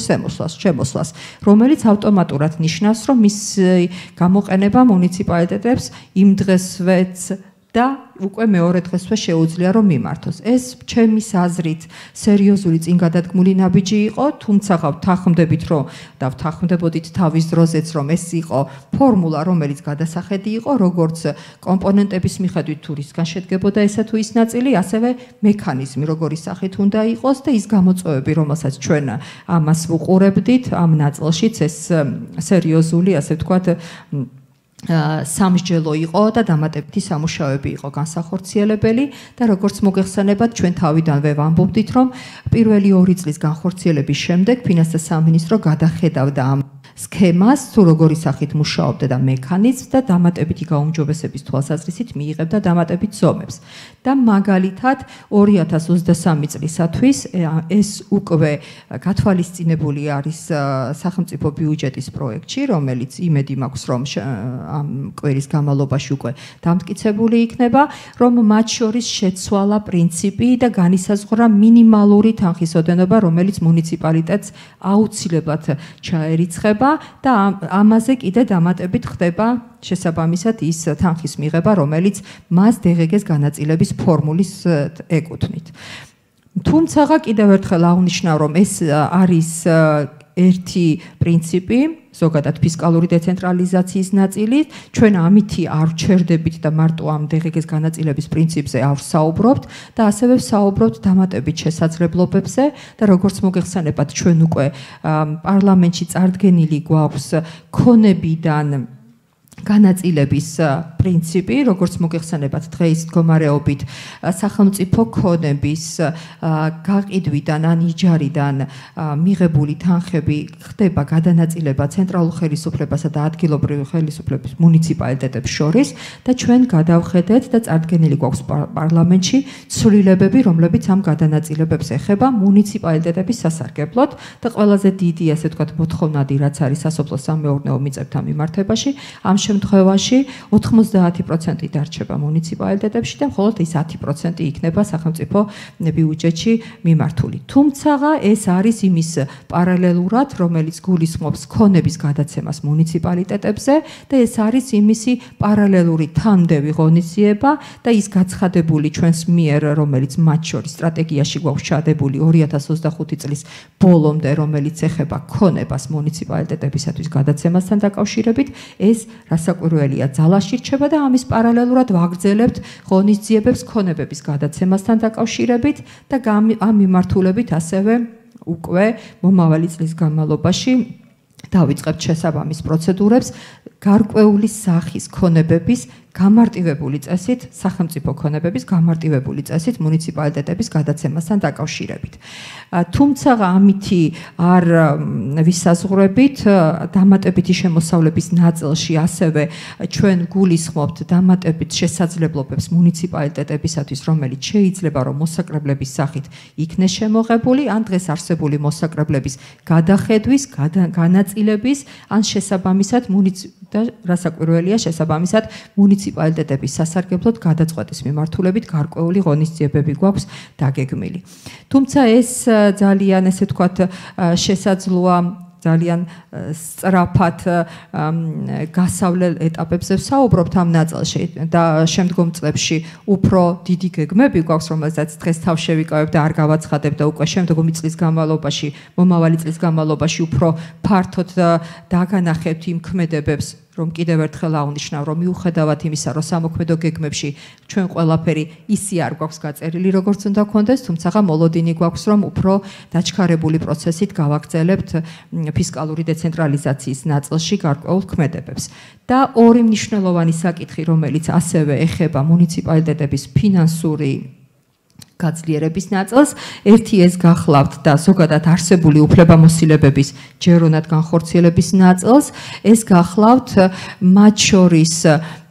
შემოსვლას, რომელიც ავტომატურად ნიშნავს, რომ მის გამოყენება მუნიციპალიტეტებს იმ დღესვეც და უკვე მეორე დღესვე შეუძლია რომ მიმართოს. ეს ჩემის აზრით სერიოზული წინგადადგმული ნაბიჯი იყო, თუმცა ვთანხმდებით რომ და ვთანხმდებოდით თავის დროზეც რომ ეს იყო ფორმულა, რომელიც გადასახედი იყო, როგორც კომპონენტების მიხედვით თუ რისგან შედგებოდა ესა თუ ის ნაწილი, ასევე მექანიზმი როგორი სახით უნდა იყოს და ის გამოწვევები, რომელსაც ჩვენ ამას ვუყურებდით, ამ ნაწილშიც ეს სერიოზული, ასე ვთქვათ, სამსჯელო იყო და დამატებითი სამუშაოები იყო განსახორციელებელი და როგორც მოგეხსენებათ, ჩვენ თავიდანვე ვამბობდით, რომ პირველი 2 წლის განხორციელების შემდეგ ფინანსთა სამინისტრო გადახედავდა ამ სქემას, თუ როგორი სახით მუშაობდა და მექანიზმს და დამატებითი გაუმჯობესების თვალსაზრისით მიიღებდა დამატებით ზომებს. და მაგალითად 2023 წლისათვის ეს უკვე გათვალისწინებული არის სახელმწიფო ბიუჯეტის პროექტში, რომელიც იმედი მაქვს, რომ ამ კვირის განმავლობაში უკვე დამტკიცებული იქნება, რომ მათ შორის შეცვალა პრინციპი და განისაზღვრა მინიმალური თანხის ოდენობა, რომელიც მუნიციპალიტეტს აუცილებლად ჩაერიცხება და ამაზე კიდე დამატებით ხდება შესაბამისად ის თანხის მიღება, რომელიც მას DGG-ს განაწილების ფორმულის ეკუთვნით. თუმცა კიდევ ერთხელ აღნიშნავ, რომ ეს არის ერთი პრინციპი, ზოგადად ფისკალური დეცენტრალიზაციის ნაწილი, ჩვენ ამითი არ ვჩერდებით და მარტო ამ DGG-ს განაწილების პრინციპზე არ ვსაუბრობთ და ასევე ვსაუბრობთ დამატებით შესაძლებლობებზე და როგორც მოგეხსენებათ, ჩვენ უკვე პარლამენტში წარდგენილი გვაქვს ქონებიდან განაწილების პრინციპი, როგორც მოგეხსენებათ, დღეის მდგომარეობით სახელმწიფო ქონების გაყიდვიდან ან იჯარიდან მიღებული თანხები ხდება გადანაწილება ცენტრალურ ხელისუფლებასა და ადგილობრივი ხელისუფლების მუნიციპალიტეტებს შორის და ჩვენ გადავხედეთ და წარდგენილი გვაქვს პარლამენტში ცვლილებები, რომლებიც ამ გადანაწილებებს ეხება მუნიციპალიტეტების სასარგებლოდ და ყველაზე დიდი, ასე ვთქვათ, მოთხოვნადი, რაც არის სასოფლო-სამეურნეო მიწებთან მიმართებაში, ამ შემთხვევაში 90% დარჩება მუნიციპალიტეტებში და მხოლოდ ის 10% იქნება სახელმწიფო ბიუჯეტში მიმართული. თუმცა ეს არის იმის პარალელურად, რომელიც გულისხმობს ქონების გადაცემას მუნიციპალიტეტებზე და ეს არის იმისი პარალელური თანმდევი ღონისძიება და ის გაცხადებული ჩვენს მიერ, რომელიც მათ შორის სტრატეგიაში გვაქვს ჩადებული 2025 წლის ბოლომდე, რომელიც ეხება ქონებას მუნიციპალიტეტებისათვის გადაცემასთან დაკავშირებით, ეს რასაკვირველია ძალაში რჩება და ამის პარალელურად ვაგრძელებთ ღონისძიებებს ქონებების გადაცემასთან დაკავშირებით და ამ მიმართულებით ასევე უკვე მომავალი წლის განმავლობაში დავიწყებთ შესაბამის პროცედურებს გარკვეული სახის ქონებების გამარტივებული წესით, სახელმწიფო ქონებების გამარტივებული წესით მუნიციპალიტეტების გადაცემასთან დაკავშირებით. თუმცა ამითი არ ვისაზღვრებით დამატებითი შემოსავლების ნაწილში ასევე ჩვენ გულისხმობთ დამატებით შესაძლებლობებს მუნიციპალიტეტებისათვის, რომელიც შეიძლება რომ მოსაკრებლების სახით იქნეს შემოღებული, ან დღეს არსებული მოსაკრებლების გადახედვის, განაწილების, ან შესაბამისად და რასაკვირველია შესაბამისად მუნიციპალიტეტების სასარგებლოდ გადაწყვეტის მიმართულებით გარკვეული ღონისძიებები გვაქვს დაგეგმილი. თუმცა ეს ძალიან, ესე ვთქვათ, შესაძლოა ძალიან სწრაფად გასავლელ ეტაპებზე ვსაუბრობთ ამ ნაწილში და შემდგომ წლებში უფრო დიდი გეგმები გვაქვს, რომელსაც დღეს თავ შევიკავებ და არ გავაცხადებ და უკვე შემდგომი წლის განმავლობაში, მომავალი წლის განმავლობაში უფრო ფართოდ დაგანახებთ იმ ქმედებებს, რომ კიდევ ერთხელ აღნიშნავ, რომ მიუხედავად იმისა, რომ სამოქმედო გეგმებში ჩვენ ყველაფერი ისე არ გვაქვს გაწერილი, როგორც უნდა გქონდეს, თუმცა მოლოდინი გვაქვს, რომ უფრო დაჩქარებული პროცესით გავაგრძელებთ ფისკალური დეცენტრალიზაციის ნაწილში გარკვეულ ქმედებებს. და ორი მნიშვნელოვანი საკითხი, რომელიც ასევე ეხება მუნიციპალიტეტების ფინანსური გაძლიერების ნაწილს, ერთი ეს გახლავთ და ზოგადად არსებული უფლებამოსილებების ჯერონად განხორციელების ნაწილს, ეს გახლავთ მათ შორის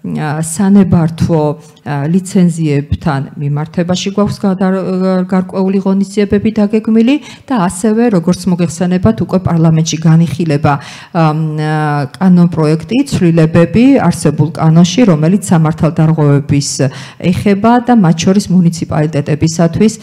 სანებართვო ლიცენზიებთან მიმართებაში გვაქვს გარკვეული ღონისძიებები დაგეგმილი და ასევე როგორც მოგეხსენებათ უკვე პარლამენტში განიხილება კანონპროექტი ცვლილებები არსებულ კანონში, რომელიც სამართალდარღვევების ეხება და მათ შორის მუნიციპალიტეტებისათვის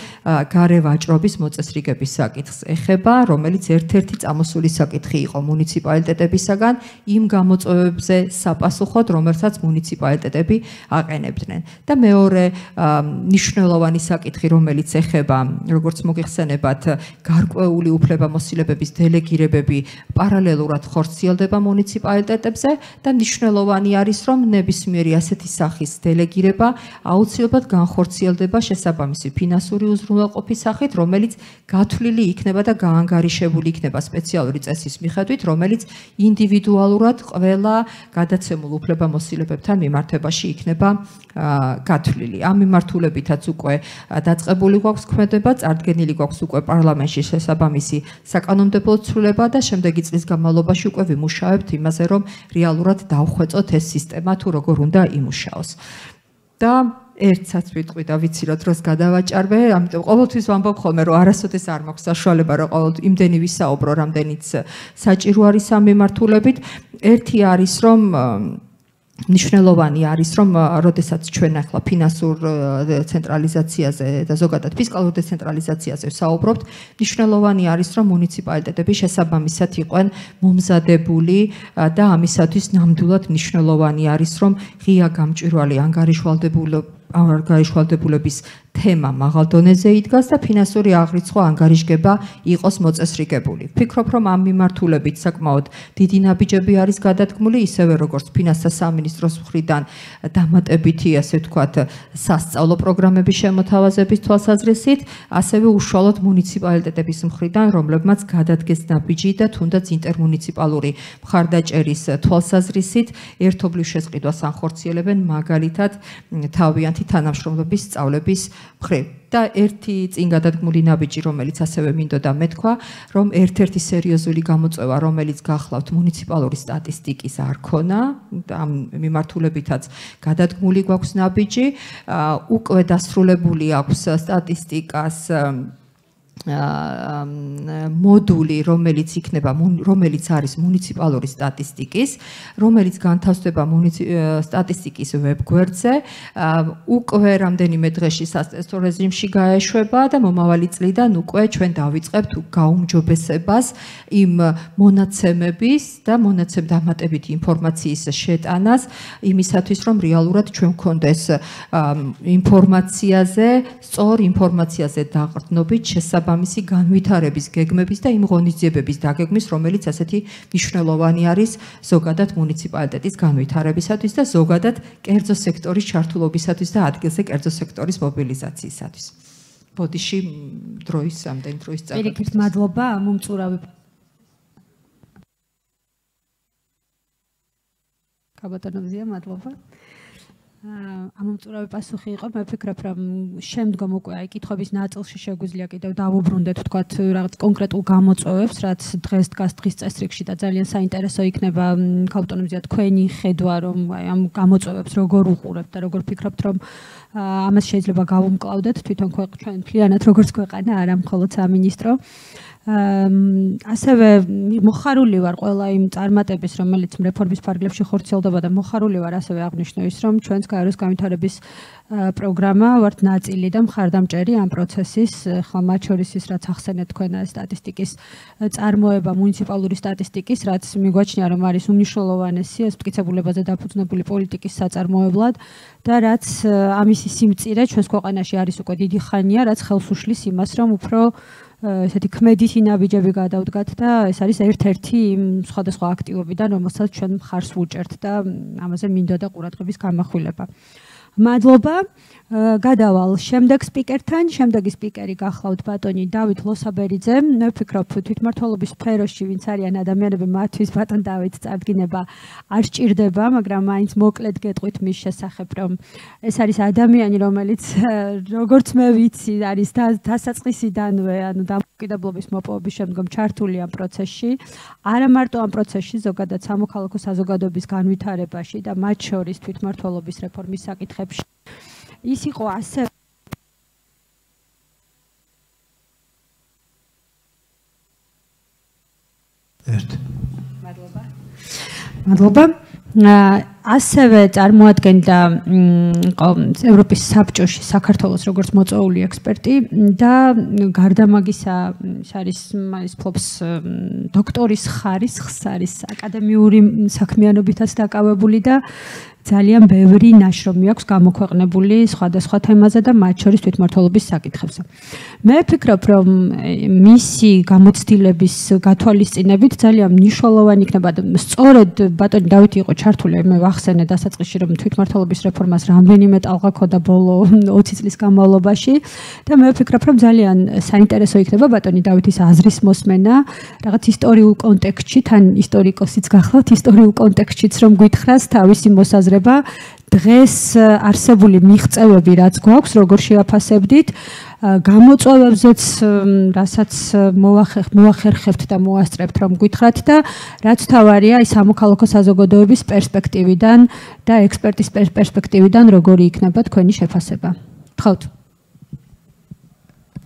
გარე ვაჭრობის მოწესრიგების საკითხს ეხება, რომელიც ერთ-ერთი წამოსული საკითხი იყო მუნიციპალიტეტებისაგან იმ გამოწვევებზე საპასუხოდ, რომელსაც მუნიციპალიტეტები აყენებდნენ. და მეორე მნიშვნელოვანი საკითხი, რომელიც ეხება, როგორც მოგეხსენებათ, გარკვეული უფლებამოსილებების დელეგირებები პარალელურად ხორციელდება მუნიციპალიტეტებზე და მნიშვნელოვანი არის, რომ ნებისმიერი ასეთი სახის დელეგირება აუცილებლად განხორციელდება შესაბამისი ფინანსური უზრუნველყოფის სახით, რომელიც გათვლილი იქნება და გაანგარიშებული იქნება სპეციალური წესის მიხედვით, რომელიც ინდივიდუალურად ყველა გადაცემულ უფლებამოსილებებთან მიმართებაში იქნება გათვლილი. ამ მიმართულებითაც უკვე დაწყებული გვაქვს ქმედება, წარდგენილი გვაქვს უკვე პარლამენტში შესაბამისი საკანონმდებლო ცვლილება და შემდეგი წლის განმავლობაში უკვე ვიმუშავებთ იმაზე, რომ რეალურად დავხვეწოთ ეს სისტემა თუ როგორ უნდა იმუშაოს. და ერთსაც ვიტყვი და ვიცი რომ დროს გადავაჭარბე, ამიტომ ყოველთვის ვამბობ ხოლმე, რომ არასოდეს არ მაქვს საშუალება, რომ ყოველთვის იმდენი ვისაუბრო, რამდენიც საჭირო არის ამ მიმართულებით. ერთი არის, რომ მნიშვნელოვანი არის, რომ როდესაც ჩვენ ახლა ფინანსურ ცენტრალიზაციაზე და ზოგადად ფისკალურ დეცენტრალიზაციაზე ვსაუბრობთ, მნიშვნელოვანი არის, რომ მუნიციპალიტეტები შესაბამისად იყვნენ მომზადებული და ამისათვის ნამდვილად მნიშვნელოვანი არის, რომ ღია გამჭვირვალე ანგარიშვალდებულების თემა მაღალ დონეზე იდგას და ფინანსური აღრიცხვა ანგარიშგება იყოს მოწესრიგებული. Ვფიქრობ, რომ ამ მიმართულებით საკმაოდ დიდი ნაბიჯები არის გადადგმული, ისევე როგორც ფინანსთა სამინისტროს მხრიდან დამატებითი, ასე ვთქვათ, სასწავლო პროგრამების შემოთავაზების თვალსაზრისით, ასევე უშუალოდ მუნიციპალიტეტების მხრიდან, რომლებმაც გადადგეს ნაბიჯი და თუნდაც ინტერმუნიციპალური მხარდაჭერის თვალსაზრისით ერთობლივ შესყიდვას ანხორციელებენ, მაგალითად თავიანთი თანამშრომლობის სწავლების მხრივ. და ერთი წინ გადადგმული ნაბიჯი, რომელიც ასევე მინდოდა მეთქვა, რომ ერთ-ერთი სერიოზული გამოწვევა, რომელიც გახლავთ მუნიციპალური სტატისტიკის არ ქონა, ამ მიმართულებითაც გადადგმული გვაქვს ნაბიჯი, უკვე დასრულებული აქვს სტატისტიკას მოდული, რომელიც არის მუნიციპალური სტატისტიკის, რომელიც განთავსდება სტატისტიკის ვებგვერდზე, უკვე რამდენიმე დღეში სასტესო რეჟიმში გაეშვება და მომავალი წლიდან უკვე ჩვენ დავიწყებთ გაუმჯობესებას იმ მონაცემების და დამატებითი ინფორმაციის შეტანას იმისათვის, რომ რეალურად ჩვენ გვქონდეს სწორ ინფორმაციაზე დაყრდნობით შესაბამისი განვითარების გეგმების და იმ ღონისძიებების დაგეგმვის, რომელიც ასეთი მნიშვნელოვანი არის ზოგადად მუნიციპალიტეტის განვითარებისათვის და ზოგადად კერძო სექტორის ჩართულობისათვის და ადგილზე კერძო სექტორის მობილიზაციისათვის. ბოდიში ამდენი დროის წაგებისთვის. პირიქით მადლობა, მომწურავი. კაბატონობზია, მადლობა. ამომწურავი პასუხი იყო, მე ვფიქრობ, რომ შემდგომ უკვე აი კითხების ნაწილში შეგვიძლია კიდევ დავუბრუნდეთ, ვთქვათ, რაღაც კონკრეტულ გამოწვევებს, რაც დღეს დგას დღის წესრიგში და ძალიან საინტერესო იქნება კაბატონობზია თქვენი ხედვა, რომ აი ამ გამოწვევებს როგორ უყურებთ და როგორ ფიქრობთ, რომ ამას შეიძლება გავუმკლავდეთ თვითონ ჩვენ მთლიანად როგორც ქვეყანა, არა მხოლოდ სამინისტრო. ასევე მოხარული ვარ ყველა იმ წარმატების, რომელიც რეფორმის ფარგლებში ხორციელდება და მოხარული ვარ ასევე აღნიშნო ის, რომ ჩვენს გაეროს განვითარების პროგრამა ვართ ნაწილი და მხარდამჭერი ამ პროცესის, ხლა მათ შორის ის, რაც ახსენეთ თქვენ სტატისტიკის წარმოება, მუნიციპალური სტატისტიკის, რაც მიგვაჩნია, რომ არის უმნიშვნელოვანესი ეს მტკიცებულებაზე დაფუძნებული პოლიტიკის საწარმოებლად და რაც ამისი სიმწირე ჩვენს ქვეყანაში არის უკვე დიდი ხანია, რაც ხელს უშლის იმას, რომ უფრო ესეთი ქმედითი ნაბიჯები გადავდგათ და ეს არის ერთ-ერთი იმ სხვადასხვა აქტივობიდან, რომელსაც ჩვენ მხარს ვუჭერთ და ამაზე მინდოდა ყურადღების გამახვილება. მადლობა. გადავალ შემდეგ სპიკერთან. შემდეგი სპიკერი გახლავთ ბატონი დავით ლოსაბერიძე. მე ვფიქრობ, თვითმმართველობის სფეროში ვინც არიან ადამიანები, მათთვის ბატონ დავით წარდგინება არ სჭირდება, მაგრამ მაინც მოკლედ გეტყვით მის შესახებ, რომ ეს არის ადამიანი, რომელიც როგორც მე ვიცი, არის დასაწყისიდანვე, ანუ დამოუკიდებლობის მოპოვების შემდგომ ჩართული ამ პროცესში. არა მარტო ამ პროცესში, ზოგადად სამოქალაქო საზოგადოების განვითარებაში და მათ შორის თვითმმართველობის რეფორმის საკითხებში. ის იყო ასე მადლობა. ასევე წარმოადგენდა ევროპის საბჭოში საქართველოს როგორც მოწვეული ექსპერტი და გარდა მაგისა არის ფლობს დოქტორის ხარისხს, არის აკადემიური საქმიანობითაც დაკავებული და ძალიან ბევრი ნაშრომი აქვს გამოქვეყნებული სხვადასხვა თემაზე და მათ შორის თვითმმართველობის საკითხებზე. მე ვფიქრობ, რომ მისი გამოცდილების გათვალისწინებით ძალიან მნიშვნელოვანი იქნება და სწორედ ბატონი დავითი იყო ჩართული, მე ვახსენე დასაწყისში, რომ თვითმმართველობის რეფორმას რამდენიმე ტალღა ქონდა ბოლო 20 წლის განმავლობაში და მე ვფიქრობ, რომ ძალიან საინტერესო იქნება ბატონი დავითის აზრის მოსმენა, რაღაც ისტორიულ კონტექსტში, თან ისტორიკოსიც გახლავთ, ისტორიულ კონტექსტშიც რომ გითხრას თავისი მოსაზრება დღეს არსებული მიღწევები რაც გვაქვს, როგორ შეაფასებდით, გამოწვევებზეც რასაც მოახერხებთ და მოასწრებთ რომ გითხრათ და რაც თავარია ის სამოქალაქო საზოგადოების პერსპექტივიდან და ექსპერტის პერსპექტივიდან როგორი იქნება თქვენი შეფასება. გთხოვთ.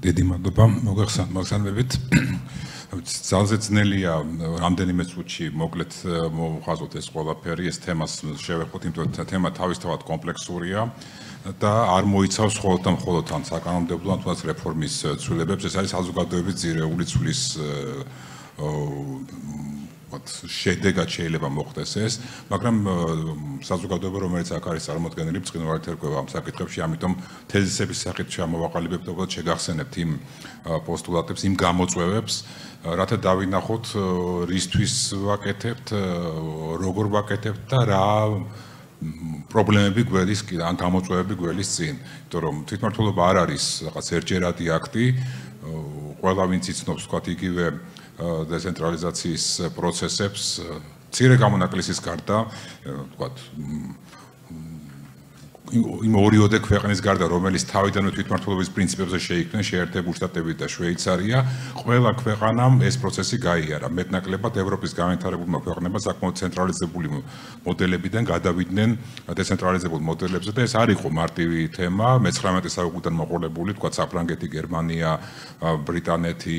დიდი მადლობა, მოგახსენებთ. ძალზე ძნელია რამდენიმე წუთში მოკლედ მოვხაზოთ ეს ყველაფერი, ეს თემას შევეხოთ, იმიტომ რომ თემა თავისთავად კომპლექსურია და არ მოიცავს მხოლოდ ამ საკანონმდებლო ან თუნდაც რეფორმის ცვლილებებს, ეს არის საზოგადოების ძირეული ცვლის შედეგად შეიძლება მოხდეს ეს, მაგრამ საზოგადოება, რომელიც აქ არის წარმოდგენილი, ბრწყინვალედ ერკვევა ამ საკითხებში, ამიტომ თეზისების სახით ჩამოვაყალიბებთ, როგორც შეგახსენებთ იმ პოსტულატებს, იმ გამოწვევებს, რათა დავინახოთ რისთვის ვაკეთებთ, როგორ ვაკეთებთ და რა პრობლემები გველის ან გამოწვევები გველის წინ, იმიტომ რომ თვითმმართველობა არ არის რაღაც ერთჯერადი აქტი, ყველა ვინც იცნობს თქვათ იგივე დეცენტრალიზაციის პროცესებს, მცირე გამონაკლისის გარდა, თქვათ იმ ორიოდე ქვეყნის გარდა, რომელიც თავიდანვე თვითმმართველობის პრინციპებზე შეიქმნა, შეერთებული შტატები და შვეიცარია, ყველა ქვეყანამ ეს პროცესი გაიარა. მეტნაკლებად ევროპის განვითარებულმა ქვეყნებმა საკმაოდ ცენტრალიზებული მოდელებიდან გადავიდნენ დეცენტრალიზებულ მოდელებზე და ეს არ იყო მარტივი თემა, მე-19 საუკუნიდან მოყოლებული, თქვათ საფრანგეთი, გერმანია, ბრიტანეთი,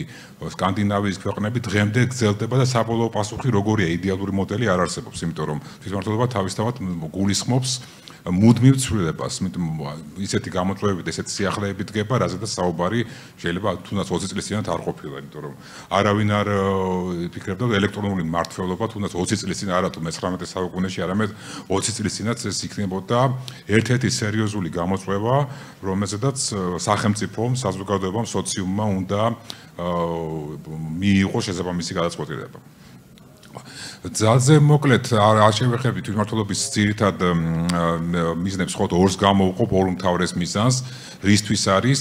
სკანდინავიის ქვეყნები დღემდე გრძელდება და საბოლოო პასუხი როგორია იდეალური მოდელი არ არსებობს, იმიტომ რომ თვითმმართველობა თავისთავად გულისხმობს მუდმივ ცვლილებას, ისეთი გამოწვევებით, ესეთი სიახლეებით დგება, რაზედაც საუბარი შეიძლება თუნდაც 20 წლის წინათ არ ყოფილა, იმიტომ რომ არავინ არ ფიქრობდა ელექტრონული მმართველობა თუნდაც 20 წლის წინ არა თუ მე-19 საუკუნეში, არამედ 20 წლის წინაც ეს იქნებოდა ერთ-ერთი სერიოზული გამოწვევა, რომელზედაც სახელმწიფომ, საზოგადოებამ, სოციუმმა უნდა მიიღოს შესაბამისი გადაწყვეტილება. ძალზე მოკლედ არ შევეხებთ თვითმმართველობის ძირითად მიზნებს, ხოთ ორს გამოვყობ ორ უმთავრეს მიზანს, რისთვის არის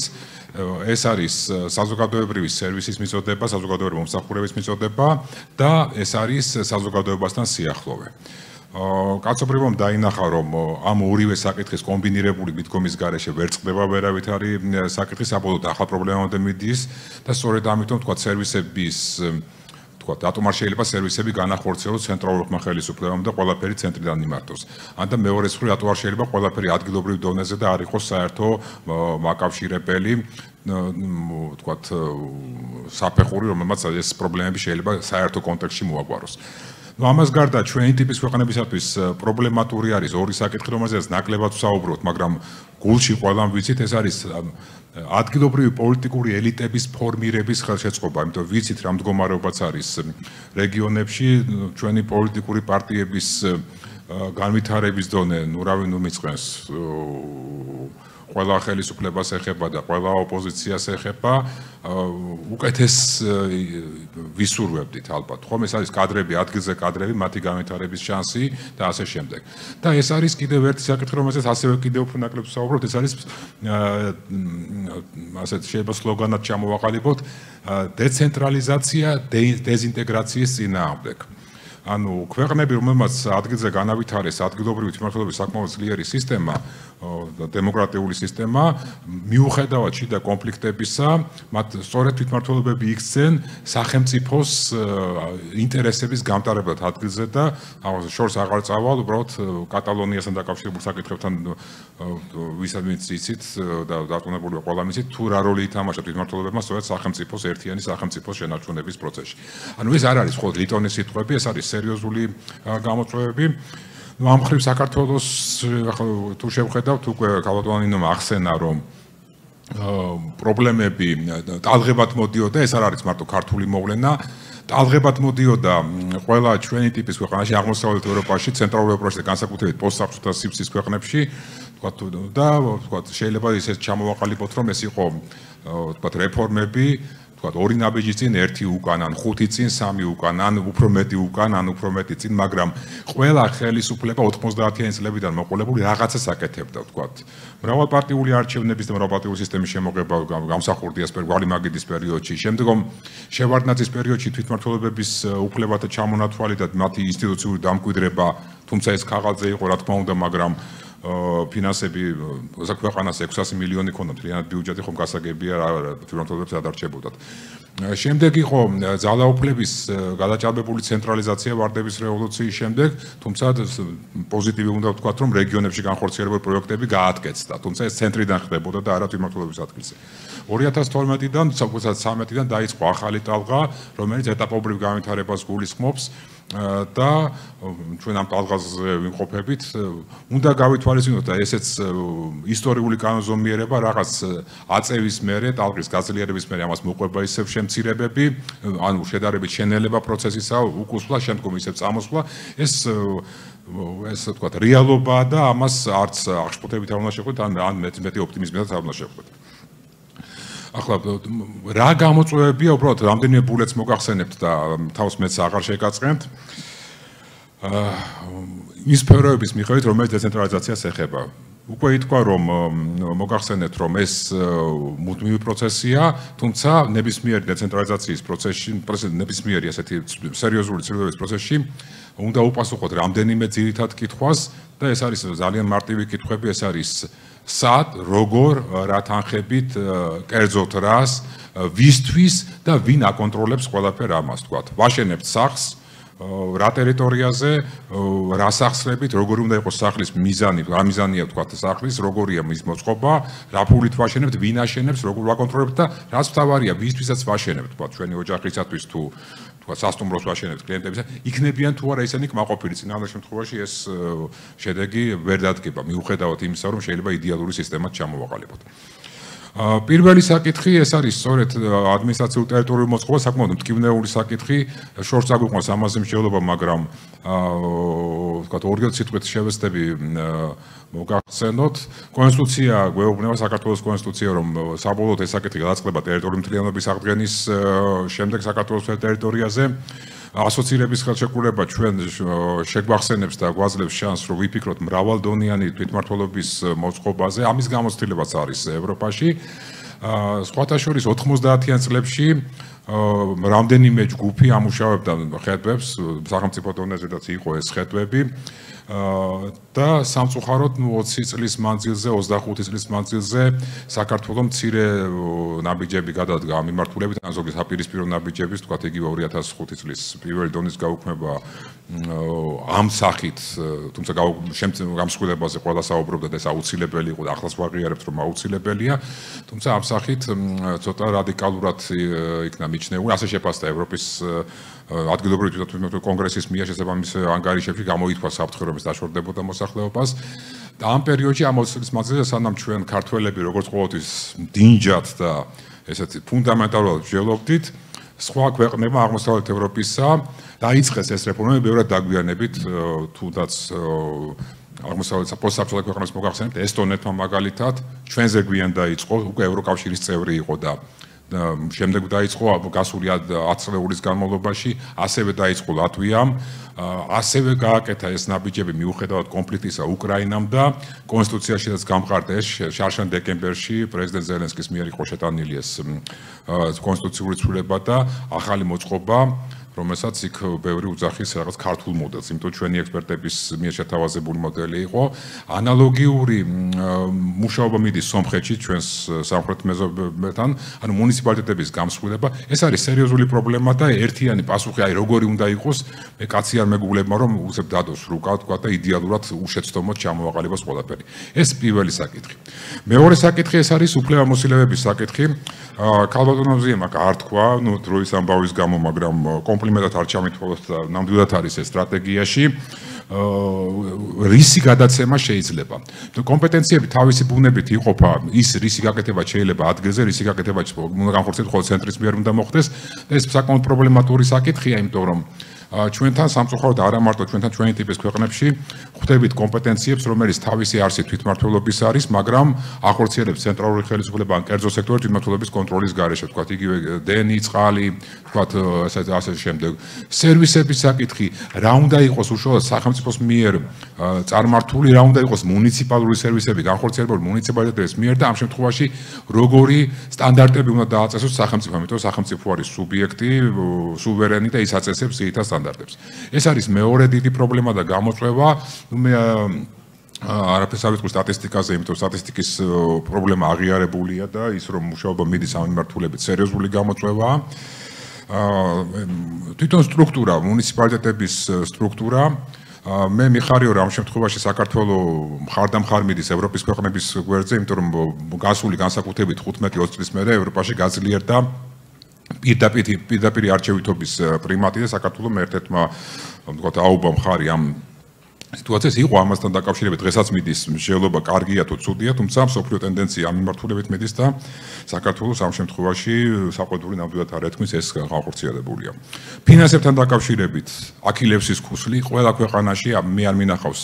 ეს არის საზოგადოებრივი სერვისის მიწოდება, საზოგადოებრივი მომსახურების მიწოდება და ეს არის საზოგადოებასთან სიახლოვე. კაცობრიობამ დაინახა, რომ ამ ორივე საკითხის კომბინირებული მიდგომის გარეშე ვერ წყდება ვერავითარი საკითხი, საბოლოოდ ახალ პრობლემამდე მიდის და სწორედ ამიტომ თქვა სერვისების რატომ არ შეიძლება სერვისები განახორციელოს ცენტრალურმა ხელისუფლებამ და ყველაფერი ცენტრიდან მიმართოს. ან და მეორე მხრივ რატომ არ შეიძლება ყველაფერი ადგილობრივ დონეზე და არ იყოს საერთო მაკავშირებელი, თქვათ საფეხური, რომელმაც ეს პრობლემები შეიძლება საერთო კონტექსტში მოაგვაროს. ამას გარდა ჩვენი ტიპის ქვეყნებისათვის პრობლემატური არის ორი საკითხი, რომელზეც ნაკლებად ვსაუბრობთ, მაგრამ გულში ყველამ ვიცით, ეს არის ადგილობრივი პოლიტიკური ელიტების ფორმირების ხელშეწყობა, იმიტომ რომ ვიცით რა მდგომარეობაც არის რეგიონებში, ჩვენი პოლიტიკური პარტიების განვითარების დონე, რავი მიწყენს ყველა ხელისუფლებას ეხება და ყველა ოპოზიციას ეხება, უკეთეს ვისურვებდით ალბათ. ხომ ეს არის კადრები, ადგილზე კადრები, მათი განვითარების შანსი და ასე შემდეგ. და ეს არის კიდევ ერთი საკითხი, რომელზეც ასევე კიდევ უფრო ნაკლებ ვსაუბრობთ, ეს არის ასეთ შეიძლება სლოგანად ჩამოვაყალიბოთ, დეცენტრალიზაცია დეზინტეგრაციის წინააღმდეგ. ანუ ქვეყნები, რომელმაც ადგილზე განავითარეს ადგილობრივი თვითმმართველობის საკმაოდ ძლიერი სისტემა, დემოკრატიული სისტემა, მიუხედავად შიდა კონფლიქტებისა, მათ სწორედ თვითმმართველობები იქცენ სახელმწიფოს ინტერესების გამტარებლად ადგილზე და შორს აღარ წავალ, უბრალოდ კატალონიასთან დაკავშირებულ საკითხებთან ვისაც იცით და დარწმუნებული ყველა მიცით, თუ რა როლი ითამაშა თვითმმართველობებმა სწორედ სახელმწიფოს ერთიანი სახელმწიფოს შენარჩუნების პროცესში. ანუ ეს არ არის მხოლოდ ლიტონის სიტყვები, ეს არის სერიოზული გამოწვევები. ამ მხრივ საქართველოს თუ შევხედავთ, უკვე კალატონინომ ახსენა, რომ პრობლემები ტალღებად მოდიოდა, ეს არ არის მარტო ქართული მოვლენა, ტალღებად მოდიოდა ყველა ჩვენი ტიპის ქვეყანაში, აღმოსავლეთ ევროპაში, ცენტრალურ ევროპაში და განსაკუთრებით პოსტსაბჭოთა სივრცის ქვეყნებში, და შეიძლება ისე ჩამოვაყალიბოთ, რომ ეს იყო რეფორმები, ორი ნაბიჯი წინ, ერთი უკან, ან ხუთი წინ, სამი უკან, ან უფრო მეტი უკან, ან უფრო მეტი წინ, მაგრამ ყველა ხელისუფლება 90-იანი წლებიდან მოყოლებული რაღაცას აკეთებდა, ვთქვათ. მრავალპარტიული არჩევნების და მრავალპარტიული სისტემის შემოღება გამსახურდია გვალი მაგიდის პერიოდში. შემდგომ შევარდნაძის პერიოდში თვითმმართველობების უფლებათა ჩამონათვალი და მათი ინსტიტუციური დამკვიდრება, თუმცა ეს ქაღალდზე იყო, რა თქმა უნდა, მაგრამ ფინანსები ქვეყანას 600 მილიონი ქონდა მთლიანად ბიუჯეტი, ხომ გასაგებია თვითმმართველობებს ადარჩებოდათ. შემდეგ იყო ძალაუფლების გადაჭარბებული ცენტრალიზაცია ვარდების რევოლუციის შემდეგ, თუმცა პოზიტივი უნდა ვთქვათ, რომ რეგიონებში განხორციელებული პროექტები გააკეცდა, თუმცა ეს ცენტრიდან ხდებოდა და არა თვითმმართველობის ადგილზე. 2012-დან, 2013-დან დაიწყო ახალი ტალღა, რომელიც ეტაპობრივ განვითარებას გულისხმობს და ჩვენ ამ ტალღაზე ვიმყოფებით, უნდა გავითვალისწინოთ და ესეც ისტორიული კანონზომიერება რაღაც აწევის მერე, ტალღის გაძლიერების მერე ამას მოყვება ისევ შემცირებები, ანუ შედარებით შენელება პროცესისა, უკუსვლა, შემდგომ ისევ წამოსვლა, ეს თქვა რეალობაა და ამას არც აღშფოთებით არ უნდა შევხვდეთ, ან მეტი ოპტიმიზმით არ უნდა შევხვდეთ. ახლა რა გამოწვევებია უბრალოდ რამდენიმე ბულეტს მოგახსენებთ და თავს მეც აღარ შეგაწყენთ. ის სფეროების მიხედვით, რომელიც დეცენტრალიზაციას ეხება. უკვე ითქვა, რომ მოგახსენებთ, რომ ეს მუდმივი პროცესია, თუმცა ნებისმიერი დეცენტრალიზაციის პროცესში, ნებისმიერი ასეთი სერიოზული ცვლილებების პროცესში უნდა უპასუხოთ რამდენიმე ძირითად კითხვას და ეს არის ძალიან მარტივი კითხვები, ეს არის სად, როგორ, რა თანხებით, კერძოდ რას, ვისთვის და ვინ აკონტროლებს ყველაფერ ამას, თქვათ. ვაშენებთ სახლს, რა ტერიტორიაზე, რა სახსრებით, როგორი უნდა იყოს სახლის მიზანი, რა მიზანია თქვათ სახლის, როგორია მის მოწყობა, რა ფულით ვაშენებთ, ვინ აშენებს, როგორ ვაკონტროლებთ და რაც მთავარია, ვისთვისაც ვაშენებთ, თქვათ, ჩვენი ოჯახისათვის თუ თქვათ სასტუმროს ვაშენებთ კლიენტებისა, იქნებიან თუ არა ისინი კმაყოფილი, წინააღმდეგ შემთხვევაში ეს შედეგი ვერ დადგება, მიუხედავად იმისა, რომ შეიძლება იდეალური სისტემად ჩამოვაყალიბოთ. პირველი საკითხი ეს არის სწორედ ადმინისტრაციულ ტერიტორიულ მოწყობა, საკმაოდ მტკივნეული საკითხი, შორს აგვიყვანს ამაზე მსჯელობა, მაგრამ ვთქვათ, ორი სიტყვით შევეცდები მოგახსენოთ. კონსტიტუცია გვეუბნება, საქართველოს კონსტიტუცია, რომ საბოლოოდ ეს საკითხი გადაწყდება ტერიტორიული მთლიანობის აღდგენის შემდეგ საქართველოს ტერიტორიაზე. ასოცირების ხელშეკრულება ჩვენ შეგვახსენებს და გვაძლევს შანსს, რომ ვიფიქროთ მრავალდონიანი თვითმმართველობის მოწყობაზე. ამის გამოცდილებაც არის ევროპაში. სხვათა შორის 90-იან წლებში რამდენიმე ჯგუფი ამუშავებდა ხედვებს, სახელმწიფო დონეზედაც იყო ეს ხედვები. და სამწუხაროდ 20 წლის მანძილზე, 25 წლის მანძილზე საქართველოს მცირე ნაბიჯები გადადგა ამ მიმართულებით, ან ზოგი საპირისპირო ნაბიჯების, თქვათ იგივე 2005 წლის პირველი დონის გაუქმება ამ სახით, თუმცა გამსხვილებაზე ყველა საუბრობდა და ეს აუცილებელი იყო და ახლაც ვაღიარებთ, რომ აუცილებელია, თუმცა ამ სახით ცოტა რადიკალურად იქნა მიჩნეული, ასე შეფასდა ევროპის ადგილობრივი თვითმმართველობის კონგრესის მიერ შესაბამის ანგარიშებში გამოითქვა საფრთხე, რომ ეს დაშორდებოდა მოსახლეობას. და ამ პერიოდში ამ 20 წლის მანძილზე სანამ ჩვენ ქართველები როგორც ყოველთვის დინჯად და ესეთი ფუნდამენტალურად ვჯელობდით, სხვა ქვეყნებმა აღმოსავლეთ ევროპისა დაიწყეს ეს რეფორმები ბევრად დაგვიანებით, თუნდაც აღმოსავლეთ პოსტსაბჭოთა ქვეყნებს მოგახსენებთ, ესტონეთმა მაგალითად, ჩვენზე გვიან დაიწყო, უკვე ევროკავშირის წევრი იყო და შემდეგ დაიწყო გასული 10 წლების განმავლობაში, ასევე დაიწყო ლატვიამ, ასევე გააკეთა ეს ნაბიჯები მიუხედავად კონფლიქტისა უკრაინამ და კონსტიტუციაშიც გამყარდა ეს შარშან დეკემბერში პრეზიდენტ ზელენსკის მიერ იყო შეტანილი ეს კონსტიტუციური ცვლილება და ახალი მოწყობა, რომელსაც იქ ბევრი უძახის რაღაც ქართულ მოდელს, იმიტომ ჩვენი ექსპერტების მიერ შეთავაზებული მოდელი იყო. ანალოგიური მუშაობა მიდის სომხეთში ჩვენს სამხრეთ მეზობლებთან, ანუ მუნიციპალიტეტების გამსხვილება. ეს არის სერიოზული პრობლემა და ერთიანი პასუხი, აი როგორი უნდა იყოს, მე კაცი არ მეგულებმა რომ უცებ დადოს რუკა, თქვა და იდეალურად უშეცდომოდ ჩამოვაყალიბოს ყველაფერი. ეს პირველი საკითხი. მეორე საკითხი ეს არის უფლებამოსილების საკითხი. ქალბატონოზიემა გაართქვა, დროის ამბავის გამო, მაგრამ კომპლიმენტად არ ჩამითვალოთ და ნამდვილად არის ეს სტრატეგიაში. რისი გადაცემა შეიძლება. კომპეტენციები თავისი ბუნებით იყოფა, ის რისი გაკეთება შეიძლება ადგილზე, რისი გაკეთება უნდა განხორციელდეს ხოლმე ცენტრის მიერ უნდა მოხდეს და ეს საკმაოდ პრობლემატური საკითხია, იმიტომ რომ ჩვენთან სამწუხაროდ არა მარტო ჩვენთან ჩვენი ტიპის ქვეყნებში ხვდებით კომპეტენციებს, რომელიც თავისი არსით თვითმმართველობის არის, მაგრამ ახორციელებს ცენტრალური ხელისუფლება ან კერძო სექტორის თვითმმართველობის კონტროლის გარეშე, თქვათ იგივე დენი, წყალი, თქვათ ასე შემდეგ. სერვისების საკითხი, რა უნდა იყოს უშუალოდ სახელმწიფოს მიერ წარმართული, რა უნდა იყოს მუნიციპალური სერვისები, განხორციელებული მუნიციპალიტეტების მიერ და ამ შემთხვევაში როგორი სტანდარტები უნდა დააწესოს სახელმწიფომ, იმიტომ სახელმწიფო არის სუბიექტი, სუვერენი და ის აწესებს ძირითად სტანდარტებს. ეს არის მეორე დიდი პრობლემა და გამოწვევა. არაფერს არ ვიტყვი სტატისტიკაზე, იმიტომ რომ სტატისტიკის პრობლემა აღიარებულია და ის რომ მუშაობა მიდის ამ მიმართულებით სერიოზული გამოწვევაა. თვითონ სტრუქტურა, მუნიციპალიტეტების სტრუქტურა მე მიხარიო რომ ამ შემთხვევაში საქართველოს მხარდამხარ მიდის ევროპის ქვეყნების გვერდზე, იმიტომ რომ გასული განსაკუთრებით 15-20 წლის მერე ევროპაში გაძლიერდა პირდაპირი არჩევითობის პრიმატი და საქართველოს ერთ-ერთმა ვთქვათ აუბა მხარი ამ სიტუაციას იყო ამასთან დაკავშირებით დღესაც მიდის მსჯელობა კარგია თუ ცუდია, თუმცა მსოფლიო ტენდენცია ამ მიმართულებით მიდის და საქართველოს ამ შემთხვევაში საყვედური ნამდვილად არ ეთქმის ეს განხორციელებულია. ფინანსებთან დაკავშირებით აქილევსის ქუსლი ყველა ქვეყანაში მე არ მინახავს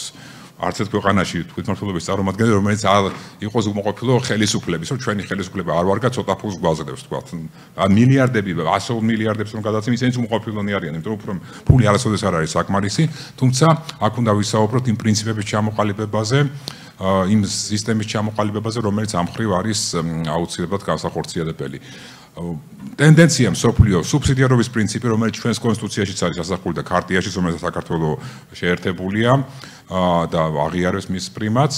არც ერთ ქვეყანაში თვითმმართველობის წარმომადგენელი, რომელიც იყოს უმოყოფილო ხელისუფლების, რომ ჩვენი ხელისუფლება არ ვარგა ცოტა ფულს გვაძლევს, თქვათ. ან მილიარდები, 100 მილიარდებს რომ გადაცემ, ისინიც უმოყოფილონი არიან, იმიტომ რომ ფული არასოდეს არ არის საკმარისი, თუმცა აქ უნდა ვისაუბროთ იმ პრინციპების ჩამოყალიბებაზე, იმ სისტემის ჩამოყალიბებაზე, რომელიც ამ მხრივ არის აუცილებლად განსახორციელებელი. ტენდენცია მსოფლიო სუბსიდიარობის პრინციპი, რომელიც ჩვენს კონსტიტუციაშიც არის ასახული და ქარტიაში, რომელიც საქართველოს შეერთებულია და აღიარებს მის პრიმატს,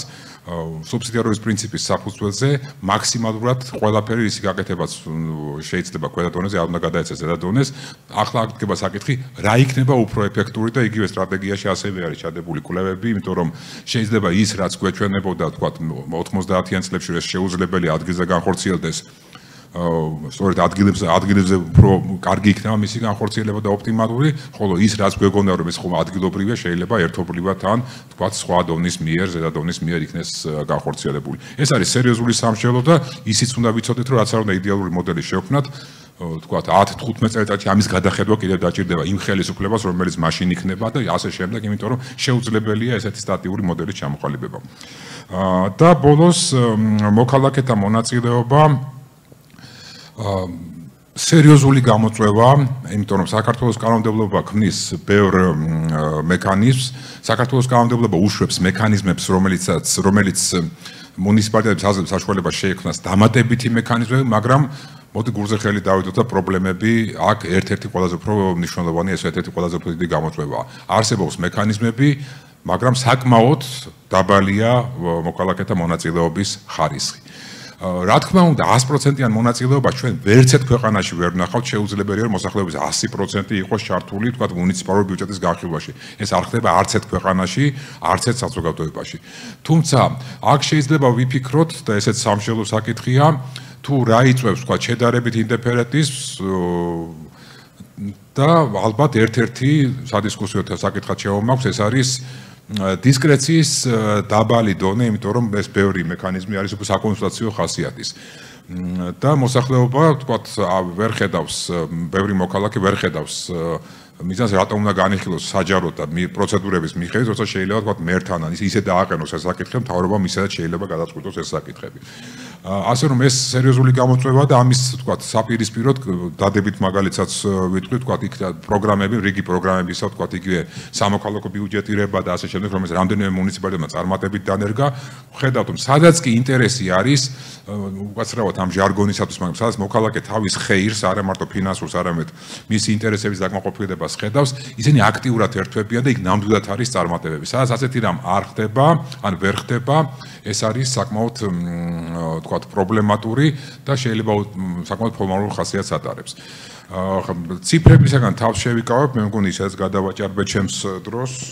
სუბსიდიარობის პრინციპის საფუძველზე მაქსიმალურად ყველაფერი ისი გაკეთებაც შეიძლება ქვედა დონეზე, არ უნდა გადაეცეს ზედა დონეს. ახლა აღდგება საკითხი, რა იქნება უფრო ეფექტური და იგივე სტრატეგიაში ასევე არის ჩადებული კვლევები, იმიტომ რომ შეიძლება ის რაც გვეჩვენებოდა, თქვათ 90-იან წლებში ეს შეუძლებელი ადგილზე განხორციელდეს სწორედ ადგილებზე უფრო კარგი იქნება მისი განხორციელება და ოპტიმალური, ხოლო ის რაც გვეგონა რომ ეს ხომ ადგილობრივია შეიძლება ერთობლივად ან თქვათ სხვა დონის მიერ, ზედა დონის მიერ იქნეს განხორციელებული. ეს არის სერიოზული სამშველო და ისიც უნდა ვიცოდეთ რომ რაც არ უნდა იდეალური მოდელი შევქმნათ, თქვათ 10-15 წელიწადში ამის გადახედვა კიდევ დაჭირდება იმ ხელისუფლებას, რომელიც მაშინ იქნება და ასე შემდეგ, იმიტომ რომ შეუძლებელია ესეთი სტატიური მოდელის ჩამოყალიბება. და ბოლოს მოქალაქეთა მონაწილეობა სერიოზული გამოწვევა, იმიტომ რომ საქართველოს კანონმდებლობა ქმნის ბევრ მექანიზმს, საქართველოს კანონმდებლობა უშვებს მექანიზმებს, რომელიც მუნიციპალიტეტებს აძლევს საშუალებას შეექმნას დამატებითი მექანიზმები, მაგრამ მოდი გულზე ხელი დავიდოთ და პრობლემები აქ ერთ-ერთი ყველაზე უფრო მნიშვნელოვანი, ეს ერთ-ერთი ყველაზე უფრო დიდი გამოწვევაა. არსებობს მექანიზმები, მაგრამ საკმაოდ დაბალია მოქალაქეთა მონაწილეობის ხარისხი. რა თქმა უნდა 100%-იან მონაწილეობას ჩვენ ვერც ერთ ქვეყანაში ვერ ვნახავთ, შეუძლებელია რომ მოსახლეობის 100% იყოს ჩართული, თქვათ, მუნიციპალური ბიუჯეტის განხილვაში. ეს არ ხდება არც ერთ ქვეყანაში, არც ერთ საზოგადოებაში. თუმცა აქ შეიძლება ვიფიქროთ და ესეც სამშელო საკითხია, თუ რა იწვევს, თქვათ, შედარებით ინდიფერენტიზმს და ალბათ ერთ-ერთი სადისკუსიო საკითხად შევამაქვს, ეს არის დისკრეციის დაბალი დონე, იმიტომ რომ ეს ბევრი მექანიზმი არის უფრო საკონსულტაციო ხასიათის. და მოსახლეობა, თქვათ, ვერ ხედავს, ბევრი მოქალაქე ვერ ხედავს მიზანს რატომ უნდა განიხილოს საჯაროდ და პროცედურების მიხედვით, როცა შეიძლება თქვათ მერთან ისე დააყენოს ეს საკითხი, მთავრობამ ისედაც შეიძლება გადაწყვიტოს ეს საკითხები. ასე რომ ეს სერიოზული გამოწვევა და ამის თქვათ საპირისპიროდ დადებით მაგალითსაც ვიტყვი, თქვათ იქ პროგრამები, რიგი პროგრამებისა, თქვათ იგივე სამოქალაქო ბიუჯეტირება და ასე შემდეგ, რომელიც რამდენიმე მუნიციპალიტეტმა წარმატებით დანერგა, ხედავთ, რომ სადაც კი ინტერესი არის, უკაცრავად ამ ჟარგონისათვის, მაგრამ სადაც მოქალაქე თავის ხეირს, არა მარტო ფინანსურს, არამედ მისი ინტერესების დაკმაყოფილებას ხედავს, ისინი აქტიურად ერთვებიან და იქ ნამდვილად არის წარმატებები. სადაც ასეთი რამ არ ხდება, ან ვერ ხდება, ეს არის საკმაოდ თქვათ პრობლემატური და შეიძლება საკმაოდ ფორმალურ ხასიათს ატარებს. ციფრებისაგან თავს შევიკავებ, მე მგონი ისაც გადავაჭარბე ჩემს დროს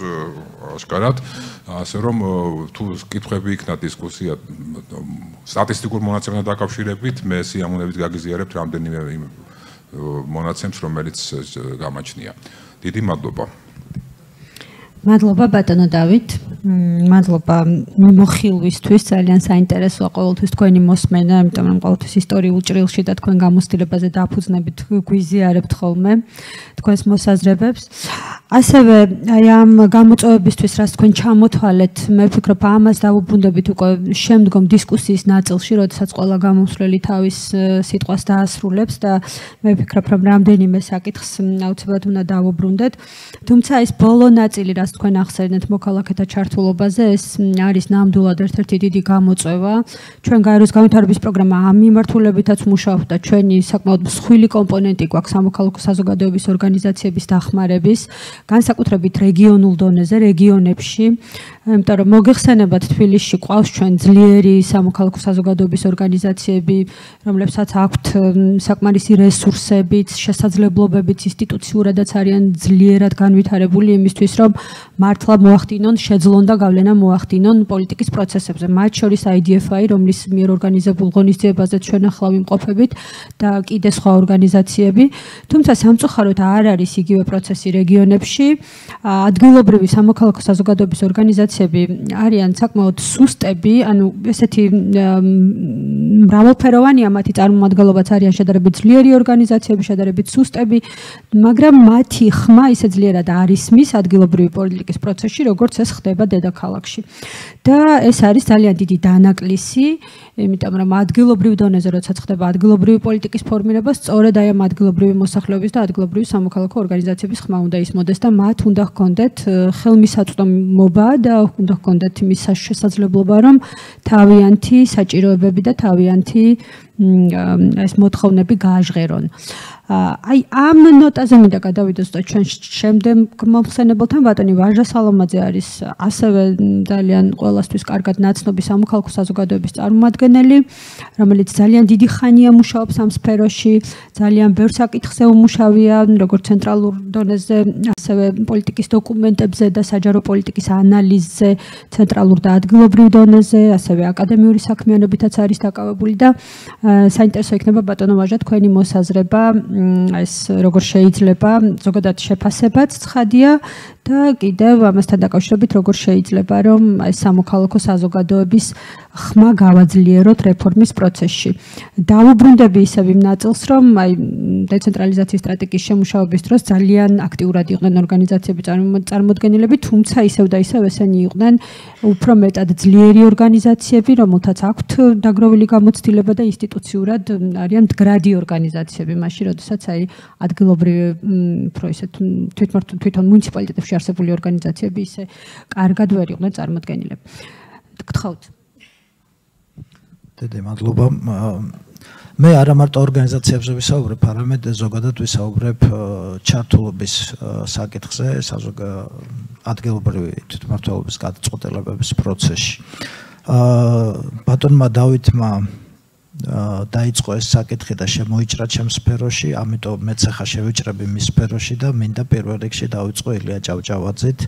აშკარად, ასე რომ თუ კითხვები იქნა დისკუსია სტატისტიკურ მონაცემთან დაკავშირებით, მე სიამოვნებით გაგიზიარებთ რამდენიმე მონაცემს, რომელიც გამაჩნია. დიდი მადლობა. მადლობა ბატონო დავით. მადლობა მიმოხილვისთვის, ძალიან საინტერესოა ყოველთვის თქვენი მოსმენა, იმიტომ რომ ყოველთვის ისტორიულ ჭრილში და თქვენ გამოცდილებაზე დაფუძნებით გვიზიარებთ ხოლმე თქვენს მოსაზრებებს. ასევე აი ამ გამოწვევებისთვის, რაც თქვენ ჩამოთვალეთ, მე ვფიქრობ, ამას დავუბრუნდებით უკვე შემდგომ დისკუსიის ნაწილში, როდესაც ყველა გამომსვლელი თავის სიტყვას დაასრულებს და მე ვფიქრობ, რომ რამდენიმე საკითხს აუცილებლად უნდა დავუბრუნდეთ. თუმცა ეს ბოლო ნაწილი, რაც თქვენ ახსენეთ მოქალაქეთა ჩართულობაზე, ეს არის ნამდვილად ერთ-ერთი დიდი გამოწვევა. ჩვენ გაეროს განვითარების პროგრამა ამ მიმართულებითაც მუშაობთ და ჩვენი საკმაოდ მსხვილი კომპონენტი გვაქვს სამოქალაქო საზოგადოების ორგანიზაციების დახმარების, განსაკუთრებით რეგიონულ დონეზე, რეგიონებში. იმიტომ რომ მოგეხსენებათ თბილისში ყავს ჩვენ ძლიერი სამოქალაქო საზოგადოების ორგანიზაციები, რომლებსაც აქვთ საკმარისი რესურსებიც, შესაძლებლობებიც, ინსტიტუციურადაც არიან ძლიერად განვითარებული იმისთვის, რომ მართლა მოახდინონ, შეძლონ და გავლენა მოახდინონ პოლიტიკის პროცესებზე. მათ შორის IDFI, რომლის მიერ ორგანიზებულ ღონისძიებაზე ჩვენ ახლა ვიმყოფებით და კიდე სხვა ორგანიზაციები. თუმცა სამწუხაროდ არ არის იგივე პროცესი რეგიონებში. ადგილობრივი სამოქალაქო საზოგადოების ორგანიზაციები არიან საკმაოდ სუსტები, ანუ ესეთი მრავალფეროვანია მათი წარმომადგენლობაც არიან შედარებით ძლიერი ორგანიზაციები, შედარებით სუსტები, მაგრამ მათი ხმა ისე ძლიერად არ ისმის ადგილობრივი პოლიტიკის პროცესში, როგორც ეს ხდება დედაქალაქში. და ეს არის ძალიან დიდი დანაკლისი, იმიტომ რომ ადგილობრივ დონეზე როცა ხდება ადგილობრივი პოლიტიკის ფორმირება, სწორედ აი ამ ადგილობრივი მოსახლეობის და ადგილობრივი სამოქალაქო ორგანიზაციების ხმა უნდა ისმოდეს და მათ უნდა ჰქონდეთ ხელმისაწვდომობა და უნდა ჰქონდეთ იმის შესაძლებლობა, რომ თავიანთი საჭიროებები და თავიანთი ეს მოთხოვნები გააჟღერონ. აი ამ ნოტაზე მინდა გადავიდოს და ჩვენ შემდეგ მომხსენებელთან ბატონი ვაჟა სალომაძე არის ასევე ძალიან ყველასთვის კარგად ნაცნობი სამოქალაქო საზოგადოების წარმომადგენელი, რომელიც ძალიან დიდი ხანია მუშაობს ამ სფეროში, ძალიან ბევრ საკითხზე უმუშავია, როგორც ცენტრალურ დონეზე, ასევე პოლიტიკის დოკუმენტებზე და საჯარო პოლიტიკის ანალიზზე, ცენტრალურ და ადგილობრივ დონეზე, ასევე აკადემიური საქმიანობითაც არის დაკავებული და საინტერესო იქნება ბატონო ვაჟა თქვენი მოსაზრება ეს როგორ შეიძლება ზოგადად შეფასებაც ცხადია და კიდევ ამასთან დაკავშირებით როგორ შეიძლება რომ ეს სამოქალაქო საზოგადოების ხმა გავაძლიეროთ რეფორმის პროცესში. დავუბრუნდები ისევ იმ ნაწილს, რომ აი დეცენტრალიზაციის სტრატეგიის შემუშავების დროს ძალიან აქტიურად იყვნენ ორგანიზაციები წარმოდგენილები, თუმცა ისევ და ისევ ესენი იყვნენ უფრო მეტად ძლიერი ორგანიზაციები, რომელთაც აქვთ დაგროვილი გამოცდილება და ინსტიტუციურად არიან მდგრადი ორგანიზაციები, მაშინ როდესაც აი ადგილობრივი უფრო ისეთ თვითონ მუნიციპალიტეტებში არსებული ორგანიზაციები ისე კარგად ვერ იყვნენ წარმოდგენილები. გთხოვთ. დედა, მადლობა. მე არა მარტო ორგანიზაციებზე ვისაუბრებ, არამედ ზოგადად ვისაუბრებ ჩართულობის საკითხზე, ადგილობრივი თვითმმართველობის გადაწყვეტილებების პროცესში. ბატონმა დავითმა დაიწყო ეს საკითხი და შემოიჭრა ჩემს სფეროში, ამიტომ მეც ახლა შევიჭრები მის სფეროში და მინდა პირველ რიგში დავიწყო ილია ჭავჭავაძით.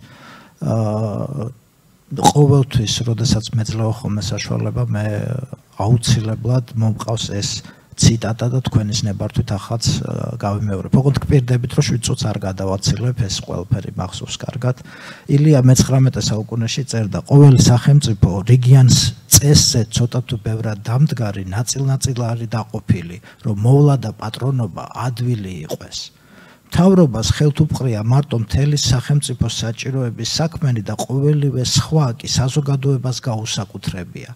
ყოველთვის, როდესაც მეძლევა ხოლმე საშუალება, მე აუცილებლად მომყავს ეს ციტატა და თქვენის ნებართვით ახაც გავიმეორებ. ოღონდ გპირდებით, რომ 7 წუთს არ გადავაცილებ, ეს ყველაფერი მახსოვს კარგად. ილია მე-19 საუკუნეში წერდა: ყოველი სახელმწიფო რეგიონს წესზე ცოტა თუ ბევრად დამდგარი ნაწილ-ნაწილ არის დაყოფილი, რომ მოვლა და პატრონობა ადვილი იყვეს. მთავრობას ხელთ უპყრია მარტო მთელი სახელმწიფოს საჭიროების საქმენი და ყოველივე სხვა კი საზოგადოებას გაუსაკუთრებია.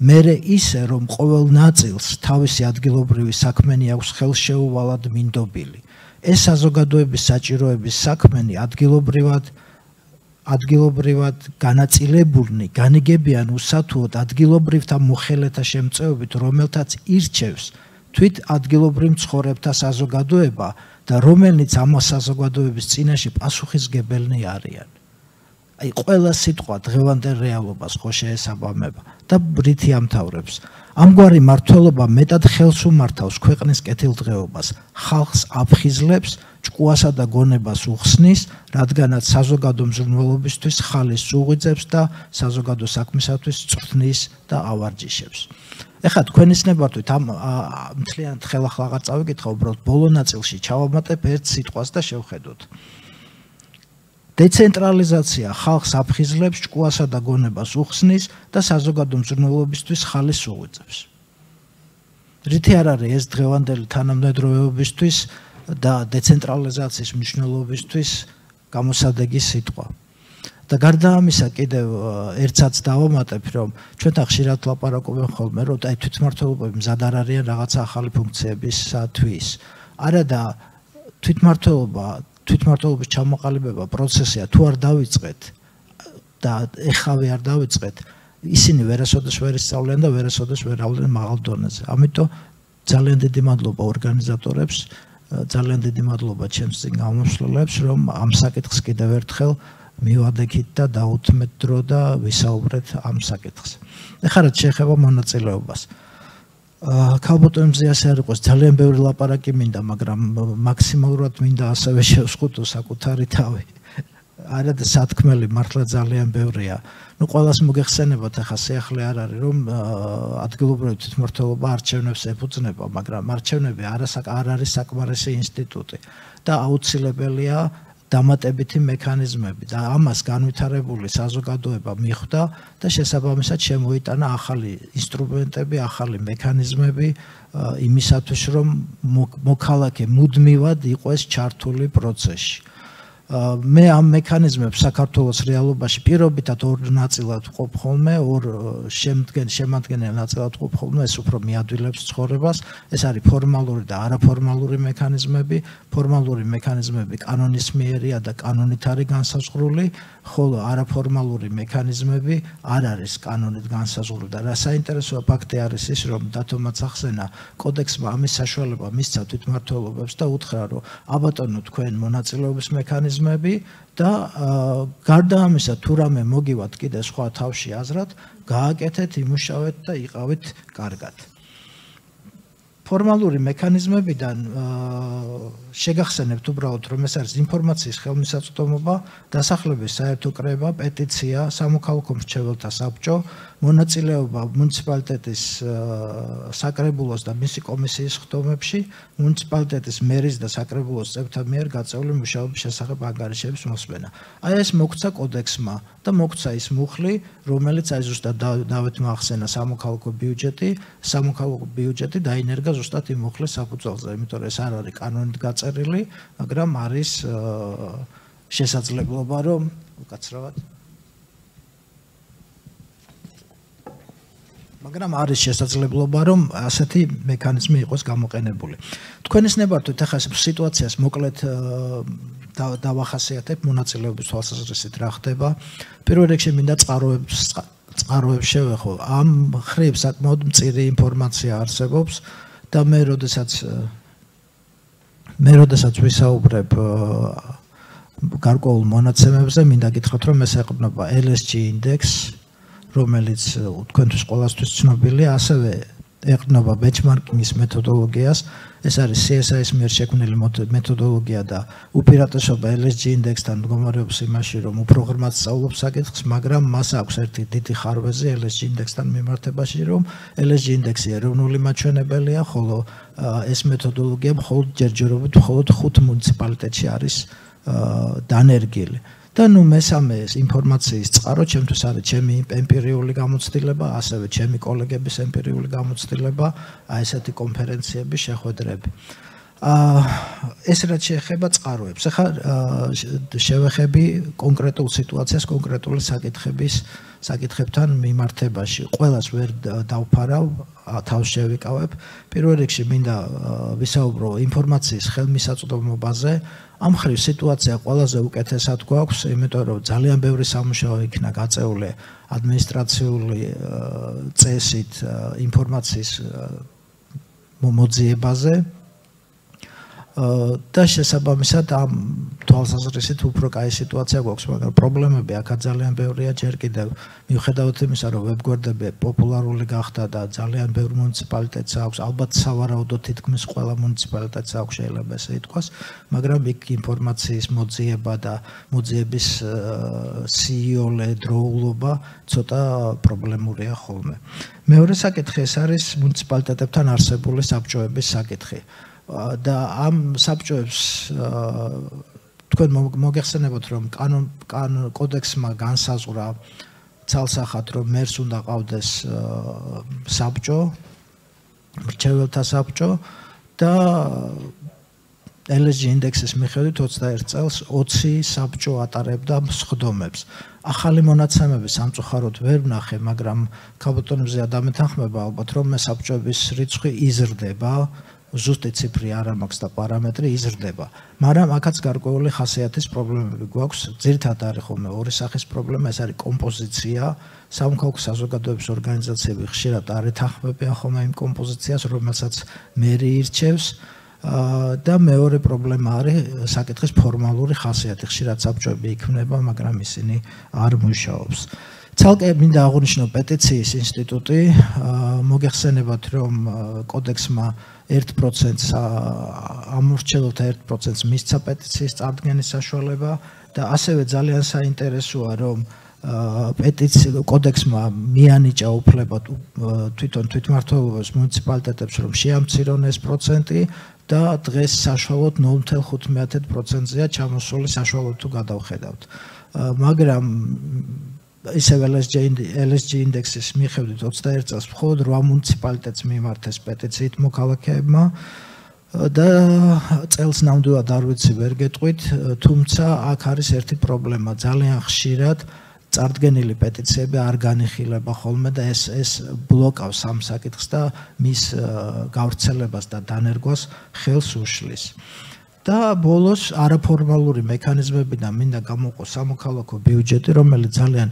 მერე ისე, რომ ყოველ ნაწილს თავისი ადგილობრივი საქმენი აქვს ხელშეუვალად მინდობილი. ეს საზოგადოების საჭიროების საქმენი ადგილობრივად განაწილებულნი განიგებიან უსათუოდ ადგილობრივთა მოხელეთა შემწეობით, რომელთაც ირჩევს თვით ადგილობრივ მცხოვრებთა საზოგადოება და რომელნიც ამ საზოგადოების წინაშე პასუხისმგებელნი არიან. აი ყველა სიტყვა დღევანდელ რეალობას ხო შეესაბამება და რითი ამთავრებს. ამგვარი მართლობა მეტად ხელს უმართავს ქვეყნის კეთილდღეობას, ხალხს აფხიზლებს, ჭკუასა და გონებას უხსნის, რადგანაც საზოგადო მზრუნველობისთვის ხალის უღვიძებს და საზოგადო საქმისათვის წვრთნის და ავარჯიშებს. ეხლა თქვენის ნებართვით ამ მთლიანად ხელახლა აღარ წავიკითხა, უბრალოდ ბოლო ნაწილში ჩავამატებ ერთ სიტყვას და შევხედოთ. დეცენტრალიზაცია ხალხს აფხიზლებს, ჭკუასა და გონებას უხსნის და საზოგადო მზრუნველობისთვის ხალის უღვიძებს. რითი არ არის ეს დღევანდელი თანამედროვეობისთვის და დეცენტრალიზაციის მნიშვნელობისთვის გამოსადეგი სიტყვა. და გარდა ამისა კიდევ ერთსაც დავამატებ, რომ ჩვენთან ხშირად ლაპარაკობენ ხოლმე, რომ აი თვითმმართველობები მზად არ არიან რაღაცა ახალი ფუნქციებისათვის. არა და თვითმმართველობის ჩამოყალიბება პროცესია, თუ არ დავიწყეთ და ეხავე არ დავიწყეთ, ისინი ვერასოდეს ვერ ისწავლიან და ვერასოდეს ვერავლენ მაღალ დონეზე. ამიტომ ძალიან დიდი მადლობა ორგანიზატორებს, ძალიან დიდი მადლობა ჩემს წინ გამოსვლელებს, რომ ამ საკითხს კიდევ ერთხელ მივადექით და დაუთმეთ დრო და ვისაუბრეთ ამ საკითხზე. ეხლა რაც შეეხება მონაწილეობას. ქალბატონებზე ასე არ იყოს ძალიან ბევრი ლაპარაკი მინდა, მაგრამ მაქსიმალურად მინდა ასევე შევსყუდო საკუთარი თავი. არადა სათქმელი მართლა ძალიან ბევრია. ნუ ყველას მოგეხსენებათ, ახლა სიახლე არ არის, რომ ადგილობრივი თვითმმართველობა არჩევნებს ეფუძნება, მაგრამ არჩევნები არ არის საკმარისი ინსტიტუტი და აუცილებელია დამატებითი მექანიზმები და ამას განვითარებული საზოგადოება მიხვდა და შესაბამისად შემოიტანა ახალი ინსტრუმენტები, ახალი მექანიზმები იმისათვის, რომ მოქალაქე მუდმივად იყოს ჩართული პროცესში. მე ამ მექანიზმებს საქართველოს რეალობაში პირობითად ორ ნაწილად ვყოფ ხოლმე, ორ შემადგენელ ნაწილად ვყოფ ხოლმე, ეს უფრო მიადვილებს ცხოვრებას. ეს არის ფორმალური და არაფორმალური მექანიზმები. ფორმალური მექანიზმები კანონისმიერია და კანონით არის განსაზღვრული, ხოლო არაფორმალური მექანიზმები არ არის კანონით განსაზღვრული და რა საინტერესოა ფაქტი არის ის, რომ დათომაც ახსენა, კოდექსმა ამის საშუალება მისცა თვითმმართველობებს და უთხრა, რომ აბატონო თქვენ მონაწილეობის მექანიზმები და გარდა ამისა თუ რამე მოგივათ კიდე სხვა თავში აზრად, გააკეთეთ, იმუშავეთ და იყავით კარგად. ფორმალური მექანიზმებიდან შეგახსენებთ უბრალოდ, რომ ეს არის ინფორმაციის ხელმისაწვდომობა, დასახლების საერთო კრება, პეტიცია, სამოქალაქო მრჩეველთა საბჭო, მონაწილეობა მუნიციპალიტეტის საკრებულოს და მისი კომისიის ხდომებში, მუნიციპალიტეტის მერის და საკრებულოს წევრთა მიერ გაწეული მუშაობის შესახებ ანგარიშების მოსმენა. აი ეს მოგცა კოდექსმა და მოგცა ის მუხლი, რომელიც აი ზუსტად დავით მოახსენა სამოქალაქო ბიუჯეტი დაინერგა ზუსტად იმ მუხლის საფუძველზე, იმიტომ რომ ეს არ არის კანონით გაწერილი, მაგრამ არის შესაძლებლობა, რომ უკაცრავად მაგრამ არის შესაძლებლობა, რომ ასეთი მექანიზმი იყოს გამოყენებული. თქვენის ნებართვით ახლა სიტუაციას მოკლედ დავახასიათებ მონაწილეობის თვალსაზრისით რა ხდება. პირველ რიგში მინდა წყაროებს შევეხო. ამ ხრივ საკმაოდ მწირი ინფორმაცია არსებობს და მე როდესაც ვისაუბრებ გარკვეულ მონაცემებზე, მინდა გითხრათ, რომ ეს ეყრდნობა LSG ინდექსს, რომელიც თქვენთვის ყველასთვის ცნობილია, ასევე ეყრდნობა ბენჩმარკინგის მეთოდოლოგიას. ეს არის CSI-ის მიერ შექმნილი მეთოდოლოგია და უპირატესობა LSG ინდექსთან მდგომარეობს იმაში, რომ უფრო ღრმად სწავლობს საკითხს, მაგრამ მას აქვს ერთი დიდი ხარვეზი LSG ინდექსთან მიმართებაში, რომ LSG ინდექსი ეროვნული მაჩვენებელია, ხოლო ეს მეთოდოლოგია ჯერჯერობით მხოლოდ 5 მუნიციპალიტეტში არის დანერგილი. და ნუ მესამე ინფორმაციის წყარო ჩემთვის არის ჩემი ემპირიული გამოცდილება, ასევე ჩემი კოლეგების ემპირიული გამოცდილება, აი ესეთი კონფერენციების შეხვედრები. ეს რაც შეეხება წყაროებს, ახლა შევეხები კონკრეტულ სიტუაციას, კონკრეტული საკითხებთან მიმართებაში. ყველას ვერ დავფარავ, თავს შევიკავებ. პირველ რიგში მინდა ვისაუბრო ინფორმაციის ხელმისაწვდომობაზე. ამ ხრივ სიტუაცია ყველაზე უკეთესად გვაქვს, იმიტომ რომ ძალიან ბევრი სამუშაო იქნა გაწეული ადმინისტრაციული წესით ინფორმაციის მოძიებაზე და შესაბამისად ამ თვალსაზრისით უფრო კაი სიტუაცია გვაქვს, მაგრამ პრობლემები აქ ძალიან ბევრია ჯერ კიდევ. მიუხედავად იმისა, რომ ვებგვერდები პოპულარული გახდა და ძალიან ბევრ მუნიციპალიტეტს აქვს, ალბათ სავარაუდო თითქმის ყველა მუნიციპალიტეტს აქვს, შეიძლება ესე ითქვას, მაგრამ იქ ინფორმაციის მოძიება და მოძიების სიოლე, დროულობა ცოტა პრობლემურია ხოლმე. მეორე საკითხი ეს არის მუნიციპალიტეტებთან არსებული საბჭოების საკითხი. და ამ საბჭოებს თქვენ მოგეხსენებათ, რომ კოდექსმა განსაზღვრა ცალსახად, რომ მერს უნდა ყავდეს საბჭო, მრჩეველთა საბჭო და LSG ინდექსის მიხედვით 21 წელს 20 საბჭო ატარებდა სხდომებს. ახალი მონაცემები სამწუხაროდ ვერ ვნახე, მაგრამ ქალბატონებზე ადამიანთანხმება ალბათ, რომ საბჭოების რიცხვი იზრდება. ზუსტი ციფრი არ მაქვს და პარამეტრი იზრდება, მაგრამ აქაც გარკვეული ხასიათის პრობლემები გვაქვს. ძირითადად არის ხოლმე ორი სახის პრობლემა, ეს არის კომპოზიცია. სამოქალაქო საზოგადოების ორგანიზაციები ხშირად არ ეთანხმებიან ხოლმე იმ კომპოზიციას, რომელსაც მერი ირჩევს და მეორე პრობლემა არის საკითხის ფორმალური ხასიათი. ხშირად საბჭოები იქმნება, მაგრამ ისინი არ მუშაობს. ცალკე მინდა აღვნიშნო პეტიციის ინსტიტუტი, მოგეხსენებათ, რომ კოდექსმა 1%-ს ამორჩეულთა 1%-ს მისცა პეტიციის წარდგენის საშუალება და ასევე ძალიან საინტერესოა, რომ პეტიციის კოდექსმა მიანიჭა უფლება თვითონ თვითმმართველობის მუნიციპალიტეტებს, რომ შეამცირონ ეს პროცენტი და დღეს საშუალოდ 0.15%-ზეა ჩამოსული საშუალოდ თუ გადავხედავთ. მაგრამ ისევ LSG ინდექსის მიხედვით 21 წელს მხოლოდ 8 მუნიციპალიტეტს მიმართეს პეტიციით მოქალაქეებმა და წელს ნამდვილად არ ვიცი ვერ გეტყვით, თუმცა აქ არის ერთი პრობლემა. ძალიან ხშირად წარდგენილი პეტიციები არ განიხილება ხოლმე და ეს ბლოკავს ამ საკითხს და მის გავრცელებას და დანერგვას ხელს უშლის. და ბოლოს არაფორმალური მექანიზმებიდან მინდა გამოვყო სამოქალაქო ბიუჯეტი, რომელიც ძალიან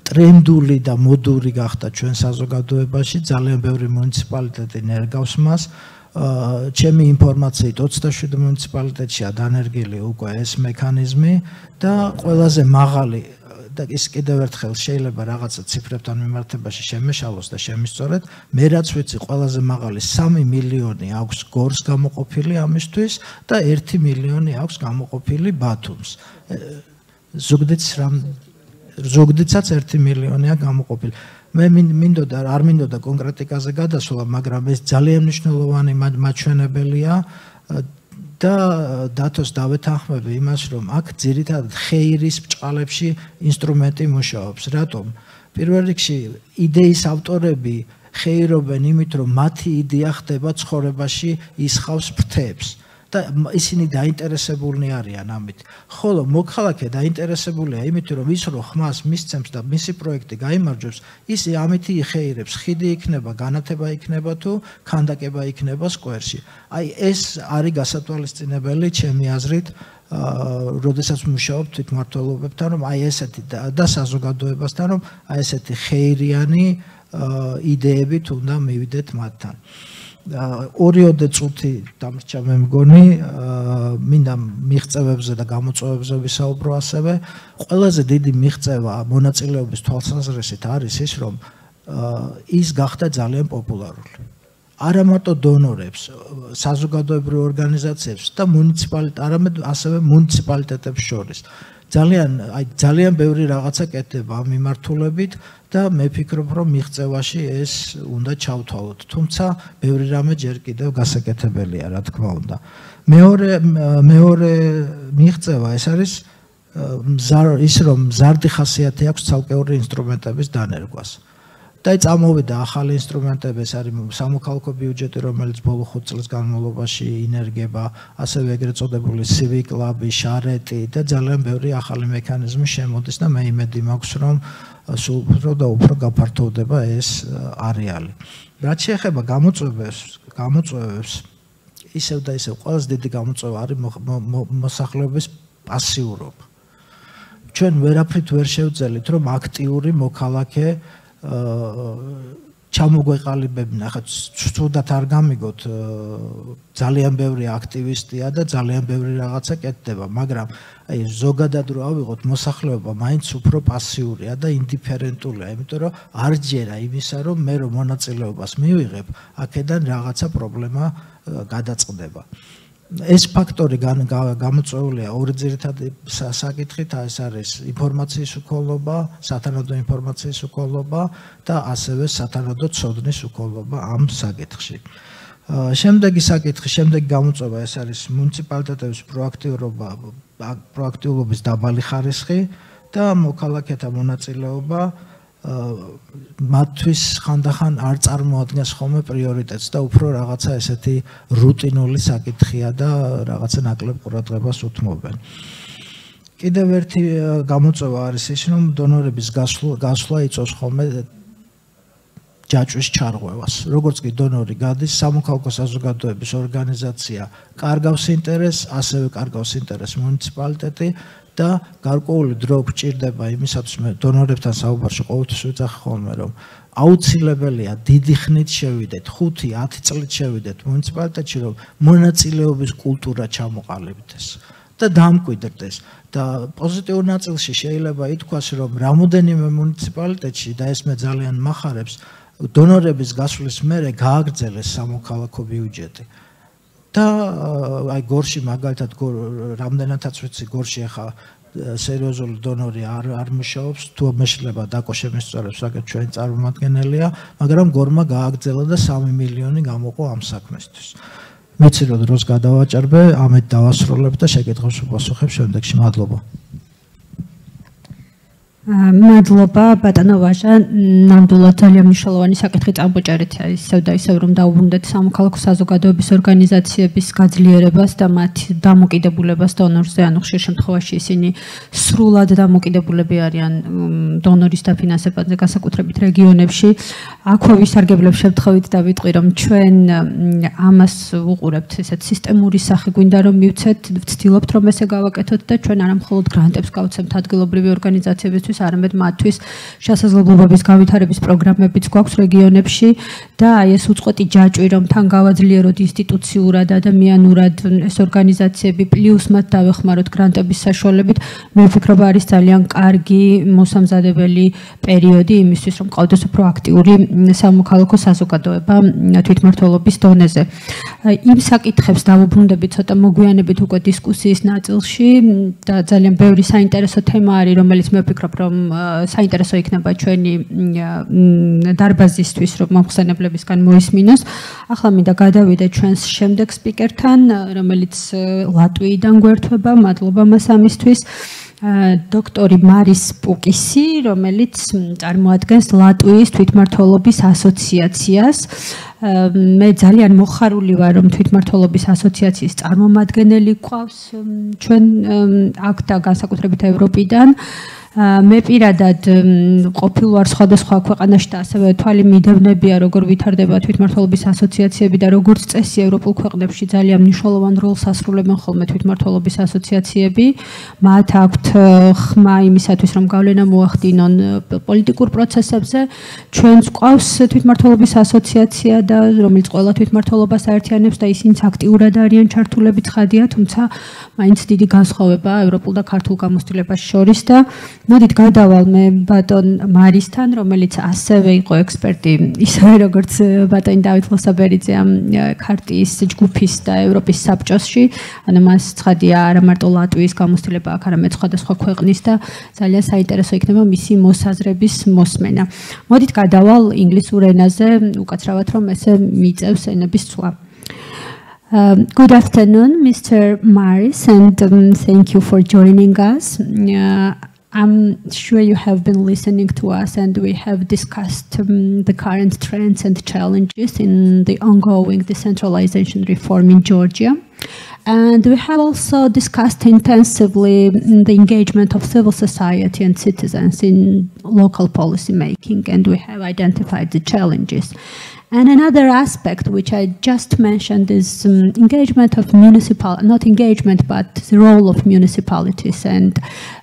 ტრენდული და მოდური გახდა ჩვენ საზოგადოებაში, ძალიან ბევრი მუნიციპალიტეტი ნერგავს მას. ჩემი ინფორმაციით 27 მუნიციპალიტეტშია დანერგილი უკვე ეს მექანიზმი და ყველაზე მაღალი და ის კიდევ ერთხელ შეიძლება რაღაცა ციფრებთან მიმართებაში შემეშალოს და შემისწორეთ. მე რაც ვიცი, ყველაზე მაღალი 3 მილიონი აქვს გორს გამოყოფილი ამისთვის და 1 მილიონი აქვს გამოყოფილი ბათუმს. ზუგდიდსაც 1 მილიონია გამოყოფილი. მე არ მინდოდა კონკრეტიკაზე გადასვლა, მაგრამ ეს ძალიან მნიშვნელოვანი მაჩვენებელია და დათოს დავეთანხმები იმას, რომ აქ ძირითადად ხეირის ბჭყალებში ინსტრუმენტი მუშაობს. რატომ? პირველ რიგში იდეის ავტორები ხეირობენ იმით, რომ მათი იდეა ხდება ცხოვრებაში ისხავს ფრთებს და ისინი დაინტერესებულნი არიან ამით. ხოლო მოქალაქე დაინტერესებულია იმით, რომ ის რო ხმას მისცემს და მისი პროექტი გაიმარჯვებს, ის ამითი იხეირებს, ხიდი იქნება, განათება იქნება თუ ქანდაკება იქნება სკვერში. აი ეს არის გასათვალისწინებელი ჩემი აზრით, როდესაც მუშაობ თვითმმართველობებთან, რომ აი ესეთი და საზოგადოებასთან, რომ აი ესეთი ხეირიანი იდეებით უნდა მივიდეთ მათთან. 2-3 წუთი დამრჩა მე მგონი, მინდა მიღწევებზე და გამოწვევებზე ვისაუბრო ასევე. ყველაზე დიდი მიღწევა მონაწილეობის თვალსაზრისით არის ის, რომ ის გახდა ძალიან პოპულარული. არა მარტო დონორებს, საზოგადოებრივ ორგანიზაციებს და არამედ ასევე მუნიციპალიტეტებს შორის. ძალიან ბევრი რაღაცა კეთდება ამ მიმართულებით და მე ვფიქრობ, რომ მიღწევაში ეს უნდა ჩავთვალოთ. თუმცა ბევრი რამე ჯერ კიდევ გასაკეთებელია, რა თქმა უნდა. მეორე მიღწევა ეს არის ის, რომ მზარდი ხასიათი აქვს ცალკეული ინსტრუმენტების დანერგვას. და წამოვიდა ახალი ინსტრუმენტები, ეს არის სამოქალაქო ბიუჯეტი, რომელიც ბოლო 5 წლის განმავლობაში ინერგება, ასევე ეგრეთ წოდებული civic club-ი, შარეტი და ძალიან ბევრი ახალი მექანიზმი შემოდის და მე იმედი მაქვს, რომ სულ უფრო და უფრო გაფართოვდება ეს არეალი. რაც შეეხება გამოწვევებს, ისევ და ისევ ყველაზე დიდი გამოწვევა არის მოსახლეობის პასიურობა. ჩვენ ვერაფრით ვერ შევძელით, რომ აქტიური მოქალაქე ჩამოგვეყალიბებინა. ახლა ცუდად არ გამიგოთ, ძალიან ბევრი აქტივისტია და ძალიან ბევრი რაღაცა კეთდება, მაგრამ აი ზოგადად რო ავიღოთ, მოსახლეობა მაინც უფრო პასიურია და ინდიფერენტულია, იმიტომ რომ არ ჯერა იმისა, რომ მე რომ მონაწილეობას მივიღებ, აქედან რაღაცა პრობლემა გადაწყდება. ეს ფაქტორი გამოწვეულია ორი ძირითადი საკითხით, ეს არის ინფორმაციის უკოლობა, სათანადო ინფორმაციის უკოლობა და ასევე სათანადო ცოდნის უკოლობა ამ საკითხში. შემდეგი გამოწვევა ეს არის მუნიციპალიტეტების პროაქტიულობის დაბალი ხარისხი და მოქალაქეთა მონაწილეობა მათთვის ხანდახან არ წარმოადგენს ხოლმე პრიორიტეტს და უფრო რაღაცა ესეთი რუტინული საკითხია და რაღაცა ნაკლებ ყურადღებას უთმობენ. კიდევ ერთი გამოწვევა არის ის, რომ დონორების გასვლა იწვევს ხოლმე ჯაჭვის ჩარღვევას. როგორც კი დონორი გადის, სამოქალაქო საზოგადოების ორგანიზაცია კარგავს ინტერესს, ასევე კარგავს ინტერესს მუნიციპალიტეტი და გარკვეული დრო გჭირდება იმისათვის მე დონორებთან საუბარში ყოველთვის ვიძახი ხოლმე რომ აუცილებელია დიდი ხნით შევიდეთ 5-10 წლით შევიდეთ მუნიციპალიტეტში რომ მონაწილეობის კულტურა ჩამოყალიბდეს და დამკვიდრდეს და პოზიტიურ ნაწილში შეიძლება ითქვას რომ რამოდენიმე მუნიციპალიტეტში და ეს მე ძალიან მახარებს დონორების გასვლის მერე გააგრძელეს სამოქალაქო ბიუჯეტი და აი გორში მაგალითად რამდენადაც ვიცი გორში ახლა სერიოზული დონორი არ მუშაობს თუ მეშლება დაკო შემისწორებს საკეთ ჩვენი წარმომადგენელია მაგრამ გორმა გააგრძელა და 3 მილიონი გამოყო ამ საქმესთვის მეცი რომ დროს გადავაჭერბე ამით დავასრულებ და შეკითხვებს ვპასუხებ შემდეგში მადლობა მადლობა ბატონო ვაჟა ნამდვილად ძალიან მნიშვნელოვანი საკითხი წამოჭერეთ ისევ და ისევ რომ დაუბრუნდეთ სამოქალაქო საზოგადოების ორგანიზაციების გაძლიერებას და მათ დამოკიდებულებას დონორზე ანუ ხშირ შემთხვევაში ისინი სრულად დამოკიდებულები არიან დონორის დაფინანსებაზე განსაკუთრებით რეგიონებში აქვე ვისარგებლებ შევთხოვით და ვიტყვი რომ ჩვენ ამას ვუყურებთ ესეთ სისტემური სახე გვინდა რომ მივცეთ ვცდილობთ რომ ესე გავაკეთოთ და ჩვენ არა მხოლოდ გრანტებს გავცემთ ადგილობრივი ორგანიზაციებისთვის არამედ მათთვის შესაძლებლობების გავითარების პროგრამებიც გვაქვს რეგიონებში და აი ეს უწყვეტი ჯაჭვი რომ თან გავაძლიეროთ ინსტიტუციურად ადამიანურად ეს ორგანიზაციები პლუს მათ დავეხმაროთ გრანტების საშუალებით მე ვფიქრობ არის ძალიან კარგი მოსამზადებელი პერიოდი იმისთვის რომ ყავდეს უფრო აქტიური სამოქალაქო საზოგადოება თვითმმართველობის დონეზე იმ საკითხებს დავუბრუნდებით ცოტა მოგვიანებით უკვე დისკუსიის ნაწილში და ძალიან ბევრი საინტერესო თემა არის რომელიც მე ვფიქრობ რომ საინტერესო იქნება ჩვენი დარბაზისთვის რომ მომხსენებლებისგან მოისმინოს. ახლა მინდა გადავიდე ჩვენს შემდეგ სპიკერთან, რომელიც ლატვიიდან გვერდება. მადლობა მას ამისთვის. დოქტორი მარის პუკისი, რომელიც წარმოადგენს ლატვიის თვითმმართველობის ასოციაციას. მე ძალიან მოხარული ვარ, რომ თვითმმართველობის ასოციაციის წარმომადგენელი გვყავს ჩვენ აქ და განსაკუთრებით ევროპიდან. მე პირადად ყოფილ ვარ სხვადასხვა ქვეყანაში და ასევე თვალი მიდევნებია როგორ ვითარდება თვითმმართველობის ასოციაციები და როგორც წესი ევროპულ ქვეყნებში ძალიან მნიშვნელოვან როლს ასრულებენ ხოლმე თვითმმართველობის ასოციაციები. მათ აქვთ ხმა იმისათვის რომ გავლენა მოახდინონ პოლიტიკურ პროცესებზე. ჩვენს ყავს თვითმმართველობის ასოციაცია და რომელიც ყველა თვითმმართველობას აერთიანებს და ისინიც აქტიურად არიან ჩართულები ცხადია, თუმცა მაინც დიდი განსხვავებაა ევროპულ და ქართულ გამოცდილებას შორის და მოდით გადავალ მე ბატონ მარისთან, რომელიც ასევე იყო ექსპერტი, ისევე როგორც ბატონი დავით ლოსაბერიძე ამ ქარტიის ჯგუფის და ევროპის საბჭოსში. ანუ მას ცხადია არა მარტო ლატვიის გამოცდილება აქვს, არამედ სხვადასხვა ქვეყნის და ძალიან საინტერესო იქნება მისი მოსაზრების მოსმენა. მოდით გადავალ ინგლისურ ენაზე, უკაცრავად რომ ესე მიწევს ენების ცვლა. Good afternoon, Mr. Maris, and thank you for joining us. I'm sure you have been listening to us and we have discussed the current trends and challenges in the ongoing decentralization reform in Georgia. And we have also discussed intensively the engagement of civil society and citizens in local policy making, and we have identified the challenges. And another aspect which I just mentioned is engagement of not engagement, but the role of municipalities and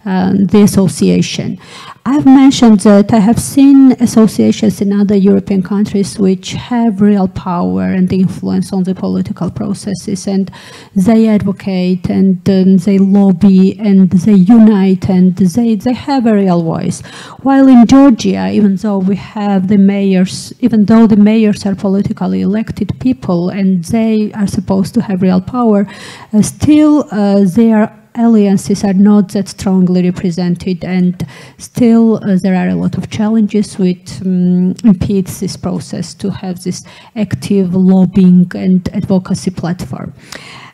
the association. I've mentioned that I have seen associations in other European countries which have real power and influence on the political processes, and they advocate and they lobby and they unite and they have a real voice. While in Georgia, even though the mayors are politically elected people and they are supposed to have real power, still their alliances are not that strongly represented, and still there are a lot of challenges which impedes this process to have this active lobbying and advocacy platform.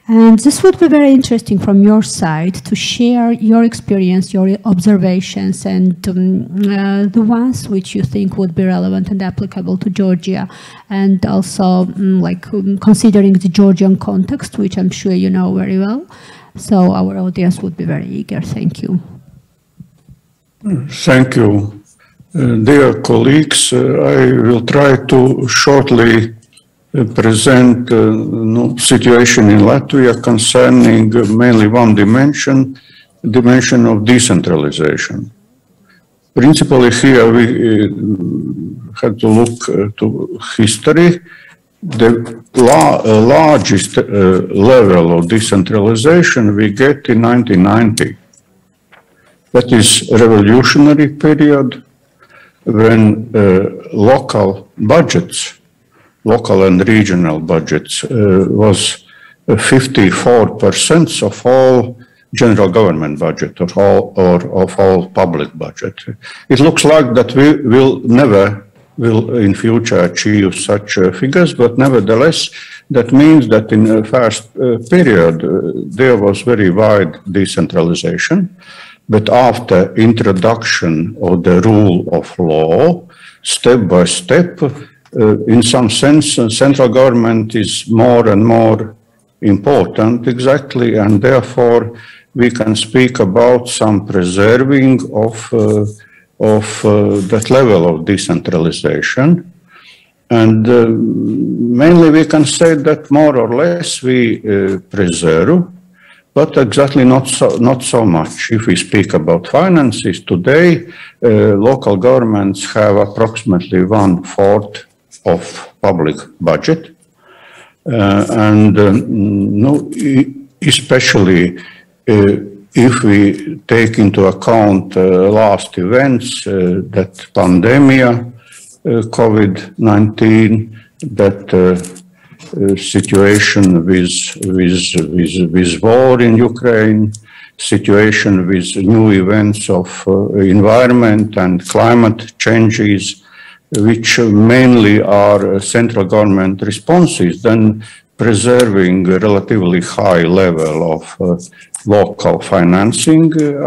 And this would be very interesting from your side to share your experience, your observations, and the ones which you think would be relevant and applicable to Georgia, and also considering the Georgian context, which I'm sure you know very well. So our audience would be very eager. Thank you. Thank you. Dear colleagues, I will try to shortly present the situation in Latvia concerning mainly one dimension, dimension of decentralization. Principally here we had to look to history. The largest level of decentralization we get in 1990. That is a revolutionary period when local budgets, local and regional budgets, was 54% of all general government budget or of all public budget. It looks like that we will never in future achieve such figures, but nevertheless, that means that in the first period there was very wide decentralization. But after introduction of the rule of law, step by step, in some sense, central government is more and more important, exactly, and therefore we can speak about some preserving of that level of decentralization. And mainly we can say that more or less we preserve, but exactly not so much. If we speak about finances today, local governments have approximately 1/4 of public budget. Especially if we take into account last events, that pandemic, COVID-19, that situation with war in Ukraine, situation with new events of environment and climate changes, which mainly are central government responses, then preserving a relatively high level of local financing,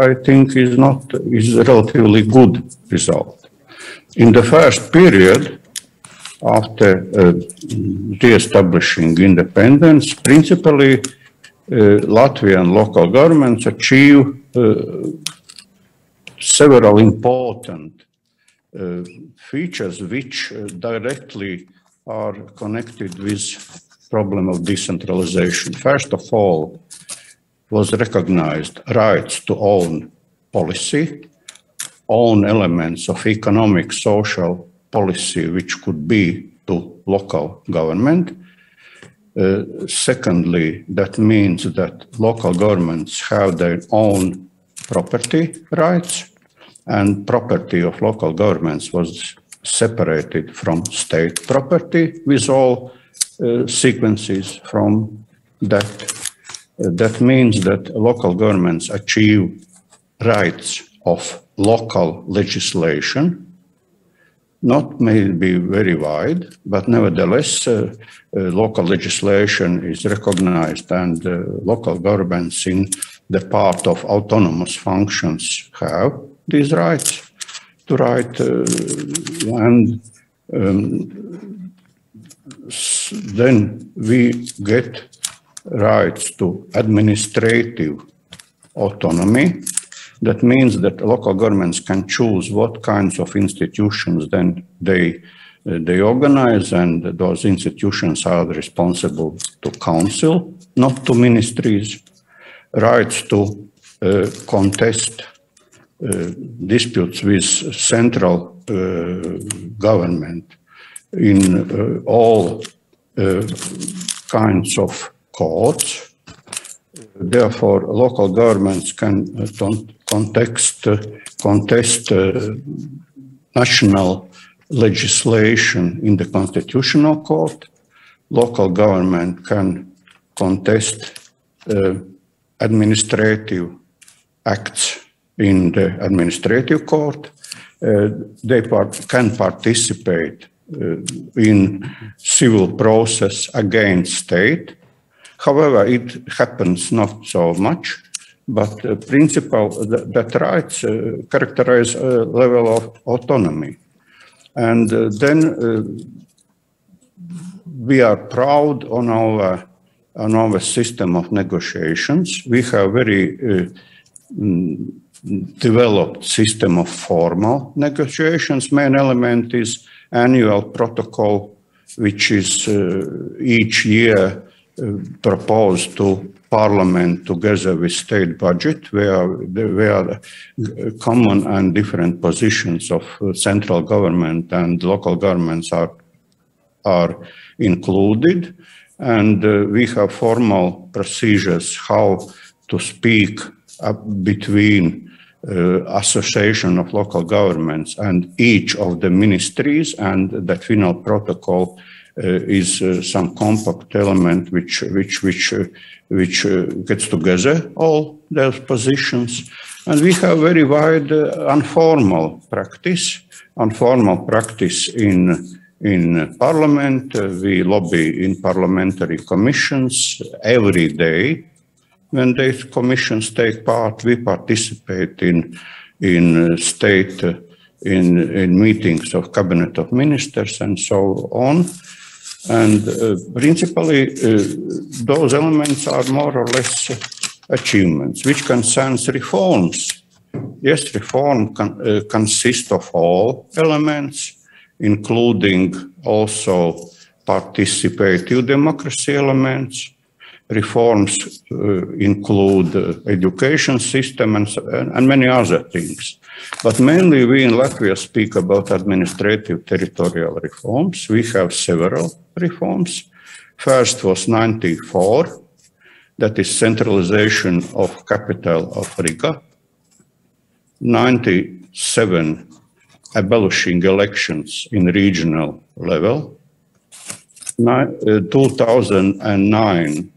I think is a relatively good result. In the first period, after re-establishing independence, principally Latvian local governments achieve several important features which directly are connected with problem of decentralization. First of all, was recognized rights to own policy, own elements of economic, social policy which could be to local government. Secondly, that means that local governments have their own property rights, and property of local governments was separated from state property with all sequences from that. That means that local governments achieve rights of local legislation, not maybe very wide, but nevertheless, local legislation is recognized, and local governments in the part of autonomous functions have these rights to write, and then we get rights to administrative autonomy. That means that local governments can choose what kinds of institutions then they organize, and those institutions are responsible to council, not to ministries. Rights to contest disputes with central government in all kinds of courts. Therefore, local governments can contest national legislation in the Constitutional Court. Local government can contest administrative acts in the Administrative Court. They can participate in civil process against state. However, it happens not so much, but principle that rights characterize a level of autonomy. And then we are proud on our system of negotiations. We have very developed system of formal negotiations. Main element is annual protocol, which is each year proposed to parliament together with state budget, where common and different positions of central government and local governments are included. And we have formal procedures how to speak between association of local governments and each of the ministries, and that final protocol is some compact element which gets together all those positions. And we have very wide informal practice in parliament. We lobby in parliamentary commissions every day. When these commissions take part, we participate in state in meetings of cabinet of ministers and so on. And principally, those elements are more or less achievements, which concerns reforms. Yes, reform consists of all elements, including also participative democracy elements. Reforms include education system and many other things. But mainly we in Latvia speak about administrative territorial reforms. We have several reforms. First was 94, that is centralization of capital of Riga. 97, abolishing elections in regional level. 2009,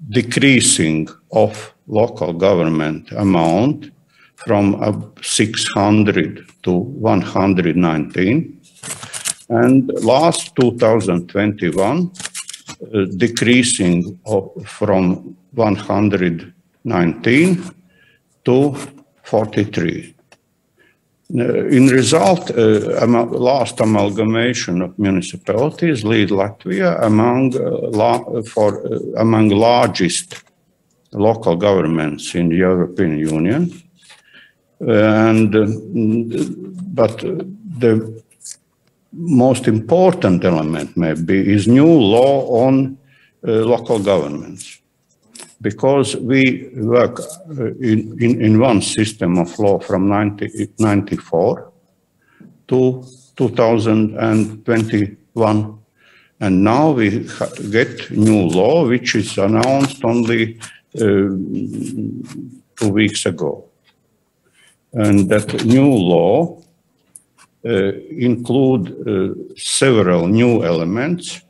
decreasing of local government amount from 600 to 119. And last 2021, decreasing from 119 to 43. In result, last amalgamation of municipalities lead Latvia among largest local governments in the European Union. But the most important element maybe is new law on local governments. Because we work in one system of law from 1994 to 2021, and now we get new law which is announced only 2 weeks ago. And that new law include several new elements.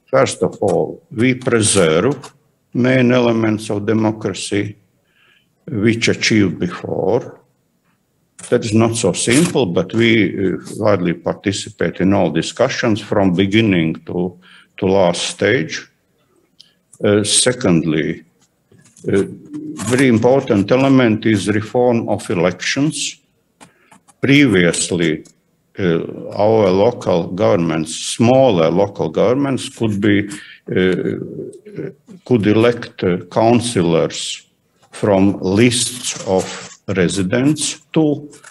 First of all, we preserve main elements of democracy which achieved before. That is not so simple, but we widely participate in all discussions from beginning to last stage. Secondly, very important element is reform of elections. Previously, our local governments, smaller local governments, could elect councillors from lists of residents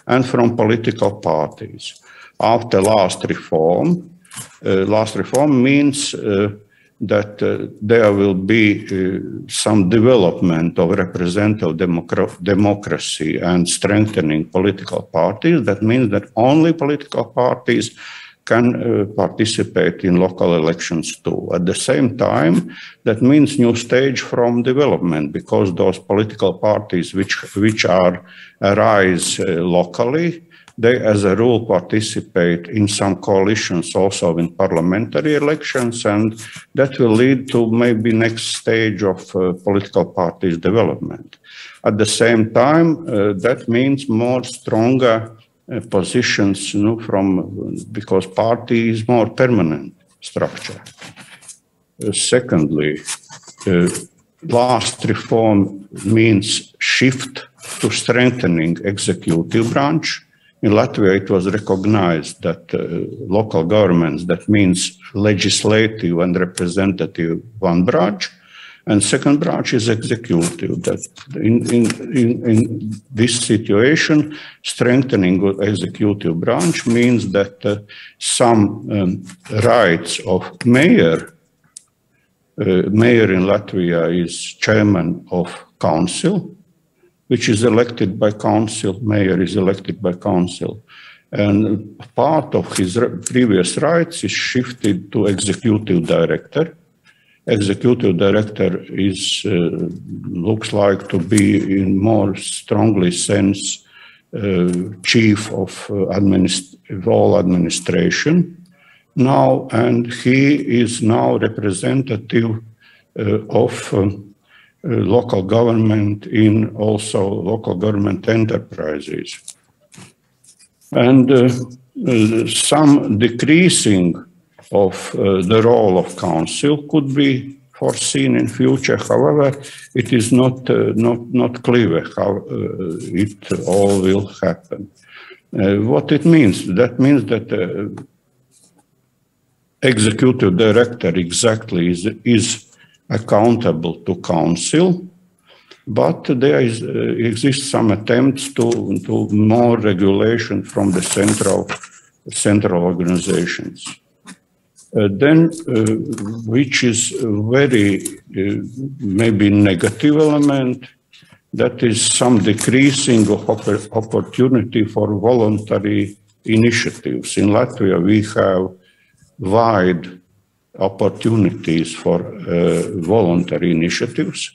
and from political parties. After last reform means that there will be some development of representative democracy and strengthening political parties. That means that only political parties can participate in local elections too. At the same time, that means new stage from development, because those political parties which arise locally, they as a rule participate in some coalitions also in parliamentary elections, and that will lead to maybe next stage of political parties development. At the same time, that means more stronger positions, because party is more permanent structure. Secondly, last reform means shift to strengthening executive branch. In Latvia, it was recognized that local governments, that means legislative and representative one branch, and second branch is executive. That in this situation, strengthening of executive branch means that some rights of mayor mayor in Latvia is chairman of council, which is elected by council. Mayor is elected by council. And part of his previous rights is shifted to executive director. Executive director is looks like to be in more strongly sense chief of all administration now, and he is now representative of local government in also local government enterprises. And some decreasing of the role of council could be foreseen in future. However, it is not clear how it all will happen. What it means? That means that executive director exactly is accountable to council, but there exists some attempts to more regulation from the central organizations. Then, which is very maybe negative element, that is some decreasing of opportunity for voluntary initiatives. In Latvia, we have wide opportunities for voluntary initiatives.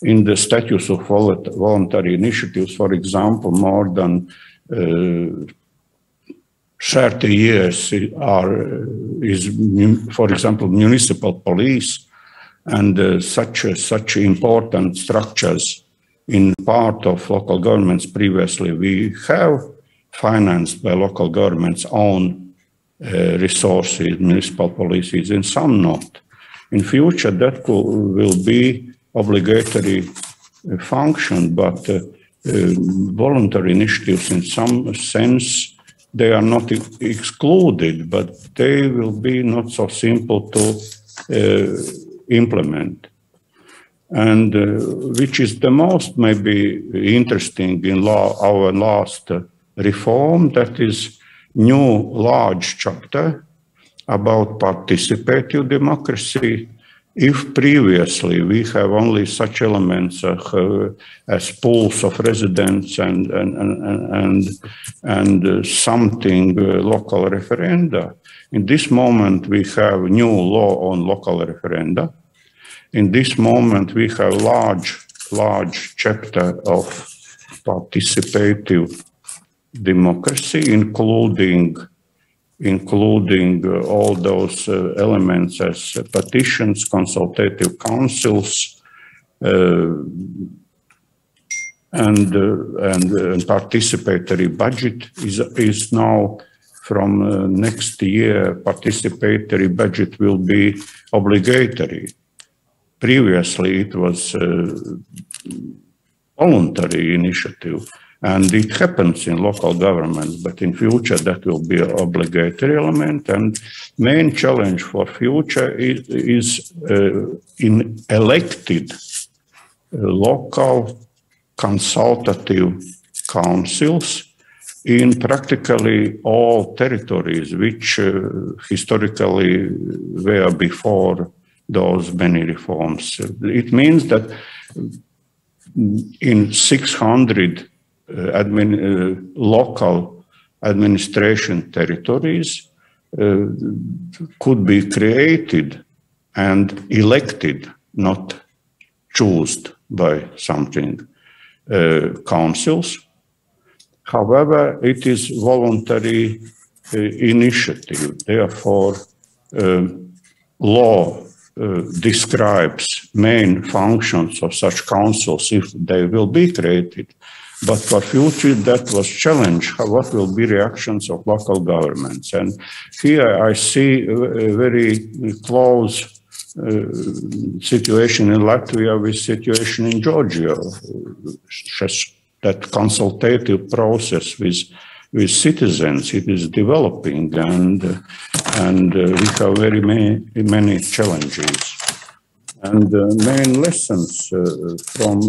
In the status of voluntary initiatives, for example, more than 30 years is, for example, municipal police and such important structures in part of local governments previously we have financed by local governments' own resources, municipal policies, and some not. In future, that will be obligatory function, but voluntary initiatives in some sense, they are not excluded, but they will be not so simple to implement. And which is the most maybe interesting in our last reform, that is new large chapter about participative democracy. If previously we have only such elements as pools of residents and something local referenda, in this moment we have new law on local referenda. In this moment we have large chapter of participative democracy, including all those elements as petitions, consultative councils, and participatory budget is now from next year. Participatory budget will be obligatory. Previously, it was voluntary initiative. And it happens in local governments, but in future that will be an obligatory element. And main challenge for future is in elected local consultative councils in practically all territories, which historically were before those many reforms. It means that in 600 local administration territories could be created and elected, not chosen by something, councils. However, it is voluntary initiative. Therefore, law describes main functions of such councils if they will be created. But for future, that was challenged. What will be reactions of local governments? And here I see a very close situation in Latvia with situation in Georgia. That consultative process with citizens, it is developing, and we have very many challenges. And main lessons from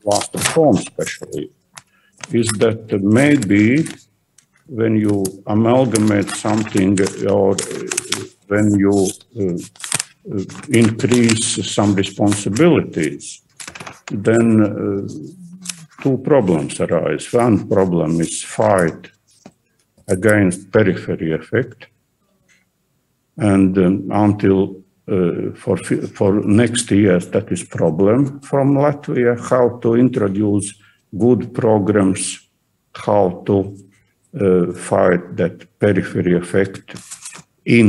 last reform especially, is that maybe when you amalgamate something or when you increase some responsibilities, then two problems arise. One problem is fight against periphery effect, and until for next year, that is problem from Latvia, how to introduce good programs, how to fight that periphery effect in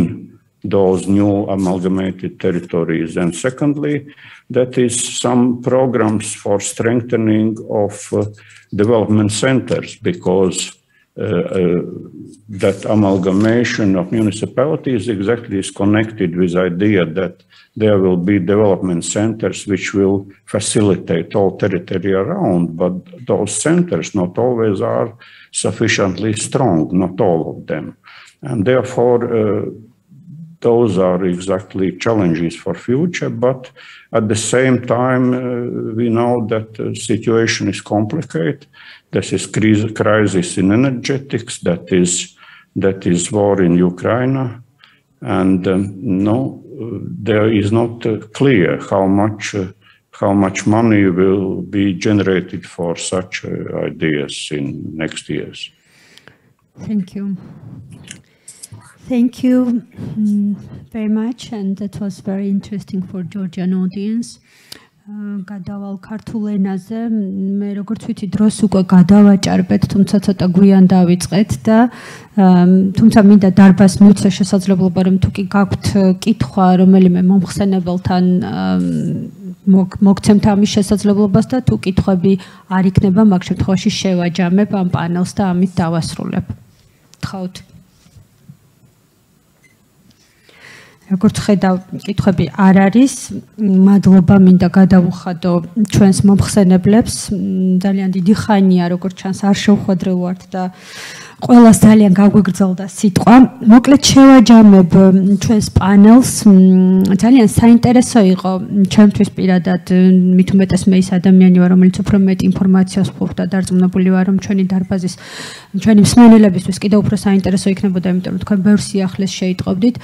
those new amalgamated territories. And secondly, that is some programs for strengthening of development centers, because that amalgamation of municipalities exactly is connected with the idea that there will be development centers which will facilitate all territory around, but those centers not always are sufficiently strong, not all of them. And therefore, those are exactly challenges for future, but at the same time, we know that the situation is complicated. This is crisis in energetics, that is war in Ukraine, and no, there is not clear how much money will be generated for such ideas in next years. Thank you. Thank you very much, and that was very interesting for Georgian audience. გადავალ ქართულ ენაზე, მე როგორც ვიცი, დროს უკვე გადავაჭარბეთ, თუმცა ცოტა გვიან დავიწყეთ და თუმცა მინდა დარბას მივცე შესაძლებლობა, რომ თუ კი გაქვთ კითხვა რომელიმე მომხსენებელთან მოგცემთ ამის შესაძლებლობას და თუ კითხვები არ იქნება, მაგ შემთხვევაში შევაჯამებ ამ პანელს და ამით დავასრულებ. გთხოვთ. როგორც ხედავ, კითხვები არ არის. მადლობა მინდა გადავუხადო ჩვენს მომხსენებლებს. ძალიან დიდი ხანია, როგორც ჩანს, არ შევხვედრე ვართ და ყველას ძალიან გაგვიგრძელდა სიტყვა. მოკლედ შევაჯამებ ჩვენს პანელს. ძალიან საინტერესო იყო ჩემთვის პირადად, მით უმეტეს მე ის ადამიანი ვარ, რომელიც უფრო მეტ ინფორმაციას ვფლობ და დარწმუნებული ვარ, რომ ჩვენი დარბაზის, ჩვენი მსმენელებისთვის კიდევ უფრო საინტერესო იქნებოდა, იმიტომ რომ თქვენ ბევრ სიახლეს შეიტყობდით.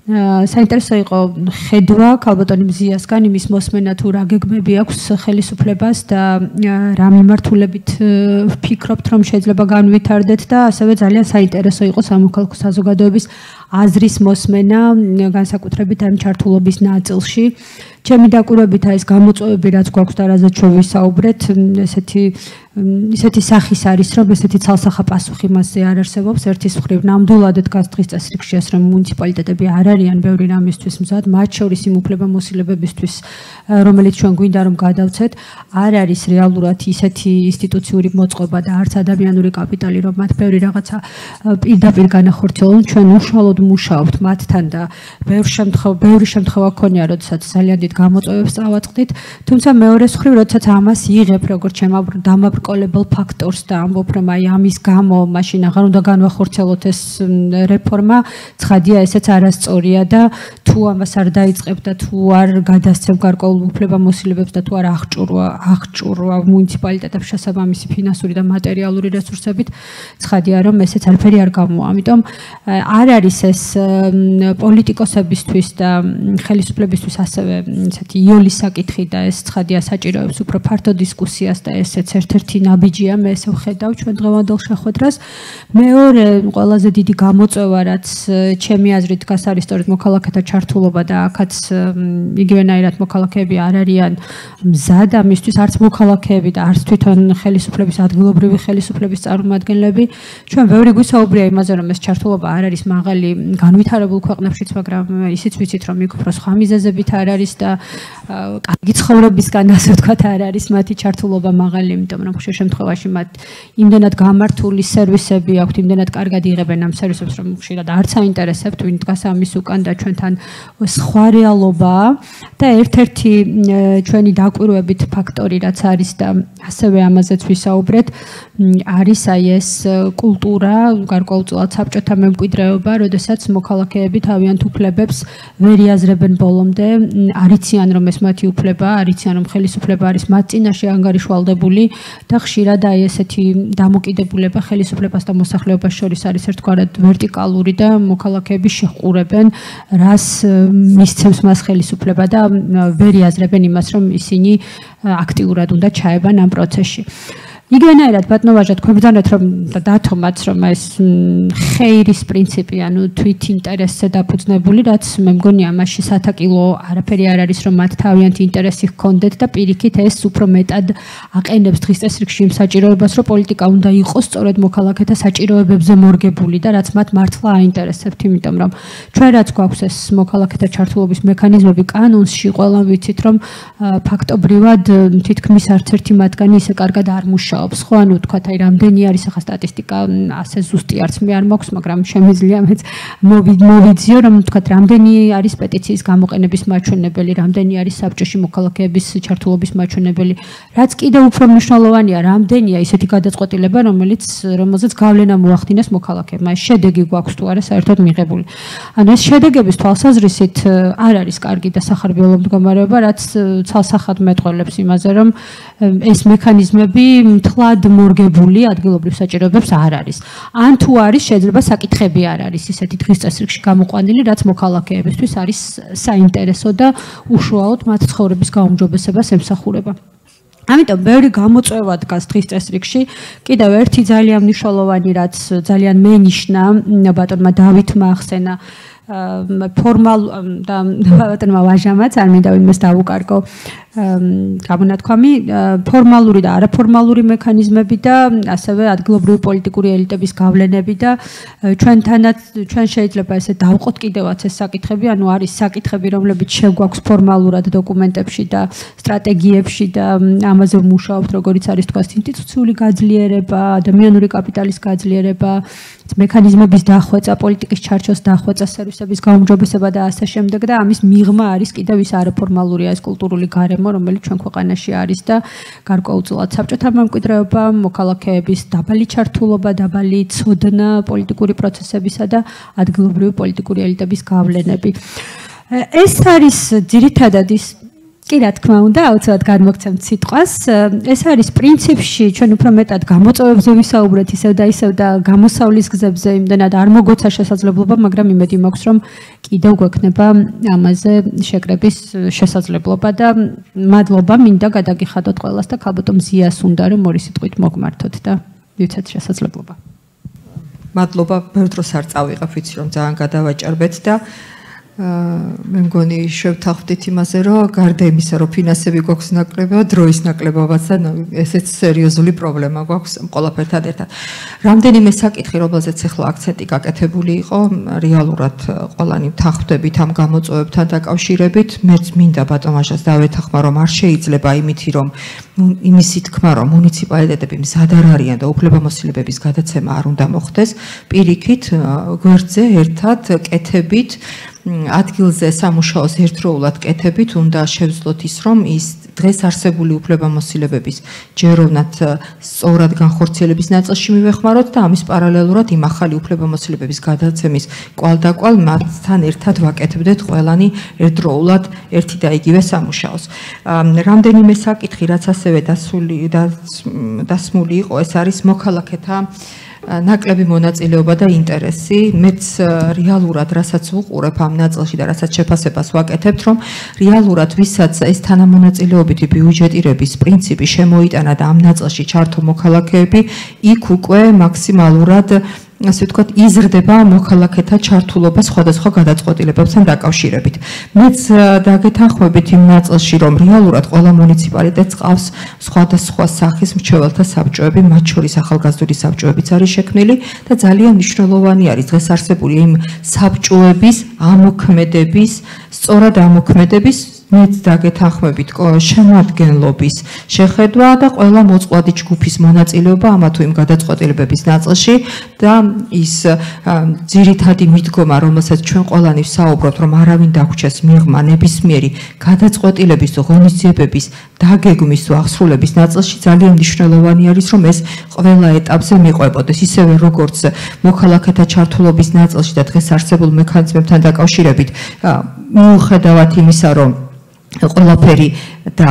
საინტერესო იყო ხედვა ქალბატონი მზიასგან იმის მოსმენა თუ რა გეგმები აქვს ხელისუფლებას და რა მიმართულებით ვფიქრობთ რომ შეიძლება განვითარდეთ და ასევე ძალიან საინტერესო იყო სამოქალაქო საზოგადოების აზრის მოსმენა განსაკუთრებით ამ ჩართულობის ნაწილში. ჩემი დაკვირვებით ეს გამოწვევები რაც გვაქვს და რაზეც ჩვენ ვისაუბრეთ, ისეთი სახის არის, რომ ესეთი ცალსახა პასუხი მასზე არ არსებობს. ერთის მხრივ ნამდვილად დგას დღის წესრიგში, რომ მუნიციპალიტეტები არ არიან ბევრი რამისთვის მზად, მათ შორის იმ უფლებამოსილებებისთვის, რომელიც ჩვენ გვინდა რომ გადავცეთ, არ არის რეალურად ისეთი ინსტიტუციური მოწყობა და არც ადამიანური კაპიტალი, რომ მათ ბევრი რაღაცა პირდაპირ განახორციელონ. ჩვენ უშუალოდ მუშაობთ მათთან და ბევრი შემთხვევა ქონია, როდესაც ძალიან დიდ გამოწვევებს წავაწყდით, თუმცა მეორეს მხრივ, როდესაც ამას იღებ როგორც დამაბრკოლებელ ფაქტორს და ამბობ, რომ აი ამის გამო მაშინ აღარ უნდა განვახორციელოთ ეს რეფორმა, ცხადია ესეც არასწორია და თუ ამას არ დაიწყებ და თუ არ გადასცემ გარკვეულ უფლებამოსილებებს და თუ არ აღჭურვა მუნიციპალიტეტებს შესაბამისი ფინანსური და მატერიალური რესურსებით, ცხადია რომ ესეც არაფერი არ გამოვა. ამიტომ არ არის ეს პოლიტიკოსებისთვის და ხელისუფლებისთვის ასევე ესეთი იოლის საკითხი და ეს ცხადია საჭიროებს უფრო ფართო დისკუსიას და ესეც ერთ-ერთი ნაბიჯია, მე ესე ვხედავ ჩვენ დღევანდელ შეხვედრას. მეორე ყველაზე დიდი გამოწვევა, რაც ჩემი აზრით დგას, არის სწორედ მოქალაქეთა ჩართულობა და აქაც იგივენაირად მოქალაქეები არ არიან მზად ამისთვის, არც მოქალაქეები და არც თვითონ ხელისუფლების, ადგილობრივი ხელისუფლების წარმომადგენლები. ჩვენ ბევრი გვისაუბრია იმაზე, რომ ეს ჩართულობა არ არის მაღალი განვითარებულ ქვეყნებშიც, მაგრამ ისიც ვიცით, რომ იქ უფრო სხვა მიზეზებით არ არის და კარგი ცხოვრებისგან, ასე ვთქვათ, არ არის მათი ჩართულობა მაღალი, იმიტომ რომ ხშირ შემთხვევაში მათ იმდენად გამართული სერვისები აქვთ, იმდენად კარგად იღებენ ამ სერვისებს, რომ ხშირად არც აინტერესებთ ვინ დგას ამის უკან და ჩვენთან სხვა რეალობაა და ერთ-ერთი ჩვენი დაკვირვებით ფაქტორი, რაც არის და ასევე ამაზეც ვისაუბრეთ, არის აი ეს კულტურა, გარკვეულწილად საბჭოთა მემკვიდრეობა, როდესაც როდესაც მოქალაქეები თავიანთ უფლებებს ვერ იაზრებენ ბოლომდე, არიციან რომ ეს მათი უფლება, არიციან რომ ხელისუფლება არის მათ წინაშე ანგარიშვალდებული და ხშირად აი ესეთი დამოკიდებულება ხელისუფლებას და მოსახლეობას შორის არის ერთგვარად ვერტიკალური და მოქალაქეები შეჰყურებენ, რას მისცემს მას ხელისუფლება და ვერ იაზრებენ იმას, რომ ისინი აქტიურად უნდა ჩაებან ამ პროცესში. იგივენაირად ბატონო ვაჟა თქვენ ბრძანეთ რომ დათომაც რომ ეს ხეირის პრინციპი ანუ თვით ინტერესზე დაფუძნებული რაც მე მგონია მასში სათაკილო არაფერი არ არის რომ მათ თავიანთი ინტერესი ჰქონდეთ და პირიქით ეს უფრო მეტად აყენებს დღის წესრიგში იმ საჭიროებას რომ პოლიტიკა უნდა იყოს სწორედ მოქალაქეთა საჭიროებებზე მორგებული და რაც მათ მართლა აინტერესებთ იმიტომ რომ ჩვენ რაც გვაქვს ეს მოქალაქეთა ჩართულობის მექანიზმები კანონში ყველა ვიცით რომ ფაქტობრივად თითქმის არც ერთი მათგანი ისე კარგად არ მუშაობს ხო ანუ თქვათ აი რამდენი არის ახლა სტატისტიკა ასე ზუსტი არც მე არ მაქვს მაგრამ შემიძლია მეც მოვიძიო რომ თქვათ რამდენი არის პეტიციის გამოყენების მაჩვენებელი რამდენი არის საბჭოში მოქალაქეების ჩართულობის მაჩვენებელი რაც კიდევ უფრო მნიშვნელოვანია რამდენია ისეთი გადაწყვეტილება რომელზეც გავლენა მოახდინეს მოქალაქეებმა ეს შედეგი გვაქვს თუ არა საერთოდ მიღებული ანუ ეს შედეგების თვალსაზრისით არ არის კარგი და სახარბიელო მდგომარეობა რაც ცალსახად მეტყველებს იმაზე რომ ეს მექანიზმები თლად მორგებული ადგილობრივ საჭიროებებს არ არის. ან თუ არის, შეიძლება საკითხები არ არის ისეთი დღის წესრიგში გამოყვანილი, რაც მოქალაქეებისთვის არის საინტერესო და უშუალოდ მათ ცხოვრების გაუმჯობესებას ემსახურება. ამიტომ ბევრი გამოწვევა დგას დღის წესრიგში. კიდევ ერთი ძალიან მნიშვნელოვანი, რაც ძალიან მენიშნა ბატონმა დავითმა ახსენა ფორმალ და ბატონმა ვაჟამაც არ მინდა ვინმეს დავუკარგო გამონათქვამი ფორმალური და არაფორმალური მექანიზმები და ასევე ადგილობრივი პოლიტიკური ელიტების გავლენები და ჩვენ შეიძლება ესე დავყოთ კიდევაც ეს საკითხები, ანუ არის საკითხები, რომლებიც შეგვაქვს ფორმალურად დოკუმენტებში და სტრატეგიებში და ამაზე ვმუშაობთ, როგორიც არის თქვა ინსტიტუციური გაძლიერება, ადამიანური კაპიტალის გაძლიერება, მექანიზმების დახვეწა, პოლიტიკის ჩარჩოს დახვეწა, სერვისების გაუმჯობესება და ასე შემდეგ და ამის მიღმა არის კიდევ ის არაფორმალურია ეს კულტურული გარემო რომელიც ჩვენ ქვეყანაში არის და გარკვეულწილად საბჭოთა მემკვიდრეობა, მოქალაქეების დაბალი ჩართულობა, დაბალი ცოდნა პოლიტიკური პროცესებისა და ადგილობრივი პოლიტიკური ელიტების გავლენები. ეს არის ძირითადად ის კი რა თქმა უნდა, აუცილებლად გადმოგცემთ სიტყვას. ეს არის პრინციპში ჩვენ უფრო მეტად გამოწვევებზე ვისაუბრეთ ისევ და გამოსავლის გზებზე, იმდენად არ მოგოცა შესაძლებლობა, მაგრამ იმედი მაქვს, რომ კიდევ გვექნება ამაზე შეკრების შესაძლებლობა და მადლობა მინდა გადაგიხადოთ ყველას და ქალბატონ ზიას უნდა რომ ორი სიტყვით მოგმართოთ და მივცეთ შესაძლებლობა. მადლობა, ბევრ დროს არ წავიღებ, ვიცი რომ ძალიან გადავაჭარბეთ და მე მგონი შევთანხმდით იმაზე, რომ გარდა იმისა, რომ ფინანსები გვაქვს ნაკლებია, დროის ნაკლებობაც და ესეც სერიოზული პრობლემა გვაქვს ყველაფერთან ერთად. რამდენიმე საკითხი, რომელზეც ახლა აქცენტი გაკეთებული იყო, რეალურად ყველანი ვთანხმდებით ამ გამოწვევებთან დაკავშირებით. მეც მინდა ბატონაშას დავეთანხმა, რომ არ შეიძლება იმითი, რომ იმისი თქმა, რომ მუნიციპალიტეტები მზად არ არიან და უფლებამოსილებების გადაცემა არ უნდა მოხდეს, პირიქით გვერდზე ერთად კეთებით ადგილზე სამუშაოს ერთდროულად კეთებით უნდა შევძლოთ ის, რომ ის დღეს არსებული უფლებამოსილებების ჯეროვნად სწორად განხორციელების ნაწილში მივეხმაროთ და ამის პარალელურად იმ ახალი უფლებამოსილებების გადაცემის კვალდაკვალ მათთან ერთად ვაკეთებდეთ ყველანი ერთდროულად ერთი და იგივე სამუშაოს. რამდენიმე საკითხი, რაც ასევე დასმული იყო, ეს არის მოქალაქეთა ნაკლები მონაწილეობა და ინტერესი. მეც რეალურად რასაც ვუყურებ ამ ნაწილში და რასაც შეფასებას ვაკეთებთ, რომ რეალურად ვისაც ეს თანამონაწილეობითი ბიუჯეტირების პრინციპი შემოიტანა და ამ ნაწილში ჩართო მოქალაქეები, იქ უკვე მაქსიმალურად ასე ვთქვათ, იზრდება მოქალაქეთა ჩართულობა სხვადასხვა გადაწყვეტილებებთან დაკავშირებით. მეც დაგეთანხმებით იმ ნაწილში, რომ რეალურად ყველა მუნიციპალიტეტს ყავს სხვადასხვა სახის მრჩეველთა საბჭოები, მათ შორის ახალგაზრდული საბჭოებიც არის შექმნილი და ძალიან მნიშვნელოვანი არის დღეს არსებული იმ საბჭოების ამოქმედების, სწორად ამოქმედების მეც დაგეთანხმებით შემოადგენლობის შეხედვა და ყველა მოწყვლადი ჯგუფის მონაწილეობა ამა თუ იმ გადაწყვეტილებების ნაწილში და ის ძირითადი მიდგომა, რომელსაც ჩვენ ყველანი ვსაუბრობთ, რომ არავინ დაგვრჩეს მიღმა ნებისმიერი გადაწყვეტილების ღონისძიებების დაგეგმვის თუ აღსრულების ნაწილში ძალიან მნიშვნელოვანი არის, რომ ეს ყველა ეტაპზე მიყვებოდეს, ისევე როგორც მოქალაქეთა ჩართულობის ნაწილში და დღეს არსებულ მექანიზმებთან დაკავშირებით, მიუხედავად იმისა, რომ ყველაფერი და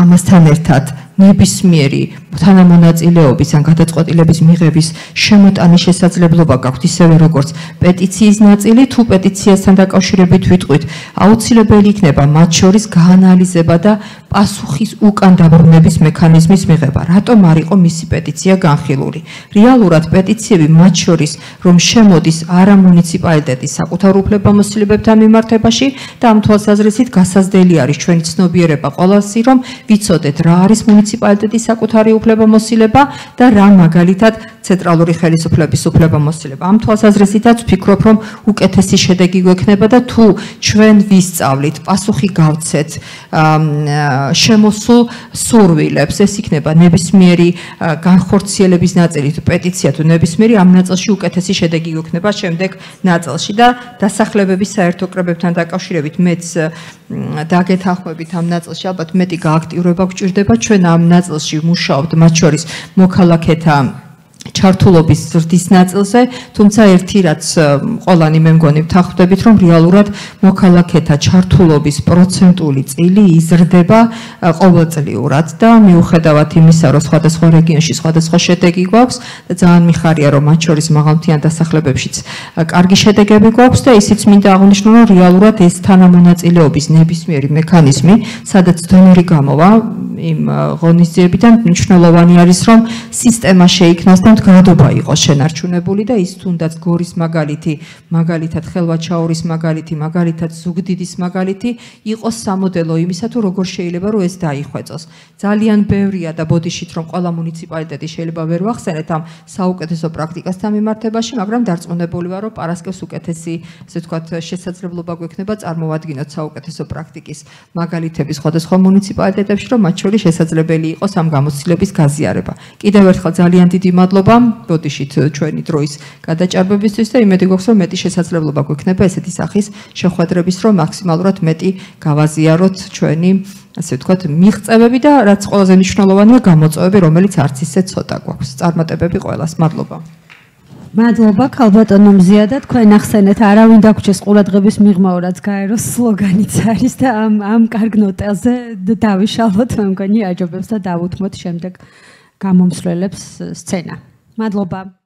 ამასთან ერთად ნებისმიერი თანამონაწილეობის ან გადაწყვეტილების მიღების შემოტანის შესაძლებლობა გაქვთ, ისევე როგორც პეტიციის ნაწილი, თუ პეტიციასთან დაკავშირებით ვიტყვით, აუცილებელი იქნება მათ შორის გაანალიზება და პასუხის უკან დაბრუნების მექანიზმის მიღება. რატომ არ იყო მისი პეტიცია განხილული? რეალურად პეტიციები მათ შორის, რომ შემოდის არა მუნიციპალიტეტის საკუთარ უფლებამოსილებებთან მიმართებაში და ამ თვალსაზრისით გასაზრდელი არის ჩვენი ცნობიერება ყველასი, რომ ვიცოდეთ რა არის მუნიციპალიტეტის საკუთარი უფლებამოსილება და რა მაგალითად ცენტრალური ხელისუფლების უფლებამოსილება. ამ თვალსაზრისითაც ვფიქრობ, რომ უკეთესი შედეგი გვექნება და თუ ჩვენ ვისწავლით, პასუხი გავცეთ შემოსულ სურვილებს, ეს იქნება ნებისმიერი განხორციელების ნაწილი, თუ პეტიცია თუ ნებისმიერი, ამ ნაწილში უკეთესი შედეგი გვექნება შემდეგ ნაწილში და დასახლებების საერთო კრებებთან დაკავშირებით მეც დაგეთანხმებით ამ ნაწილში, ალბათ მეტი გააქტიურება გვჭირდება, ჩვენ ამ ნაწილში მუშაობთ მათ შორის მოქალაქეთა ჩართულობის ზრდის ნაწილზე, თუმცა ერთი რაც ყველანი მე მგონი ვთანხმდებით, რომ რეალურად მოქალაქეთა ჩართულობის პროცენტული წილი იზრდება ყოველწლიურად და მიუხედავად იმისა, რომ სხვადასხვა რეგიონში სხვადასხვა შედეგი გვაქვს და ძალიან მიხარია, რომ მათ შორის მაღალმთიან დასახლებებშიც კარგი შედეგები გვაქვს და ისიც მინდა აღვნიშნო, რომ რეალურად ეს თანამონაწილეობის ნებისმიერი მექანიზმი, სადაც დონორი გამოვა იმ ღონისძიებიდან მნიშვნელოვანი არის, რომ სისტემა შეიქმნას და მდგრადობა იყოს შენარჩუნებული და ის თუნდაც გორის მაგალითი, მაგალითად ხელვაჩაურის მაგალითი, მაგალითად ზუგდიდის მაგალითი იყოს სამოდელო იმისა, თუ როგორ შეიძლება რომ ეს დაიხვეწოს. ძალიან ბევრია და ბოდიშით რომ ყველა მუნიციპალიტეტი შეიძლება ვერ ვახსენეთ ამ საუკეთესო პრაქტიკასთან მიმართებაში, მაგრამ დარწმუნებული ვარ, რომ პარასკევს უკეთესი, ასე ვთქვათ, შესაძლებლობა გვექნება წარმოვადგინოთ საუკეთესო პრაქტიკის მაგალითები სხვადასხვა მუნიციპალიტეტებში, რომ მათ შორის შესაძლებელი იყოს ამ გამოცდილების გაზიარება. კიდევ ერთხელ ძალიან დიდი მადლობა ბოდიშით ჩვენი დროის გადაჭარბებისთვის და იმედი გვაქვს, რომ მეტი შესაძლებლობა გვექნება ესეთი სახის შეხვედრების, რომ მაქსიმალურად მეტი გავაზიაროთ ჩვენი, ასე ვთქვათ, მიღწევები და რაც ყველაზე მნიშვნელოვანია, გამოწვევები, რომელიც არც ისე ცოტა გვაქვს. წარმატებები ყველას. მადლობა. მადლობა ქალბატონო მზია და თქვენ ახსენეთ არავინ დაგვრჩეს ყურადღების მიღმაო, რაც გაეროს სლოგანიც არის და ამ კარგ ნოტაზე დავიშალოთ, მე მგონი აჯობებს და დავუთმოთ შემდეგ გამომსვლელებს სცენა. მადლობა.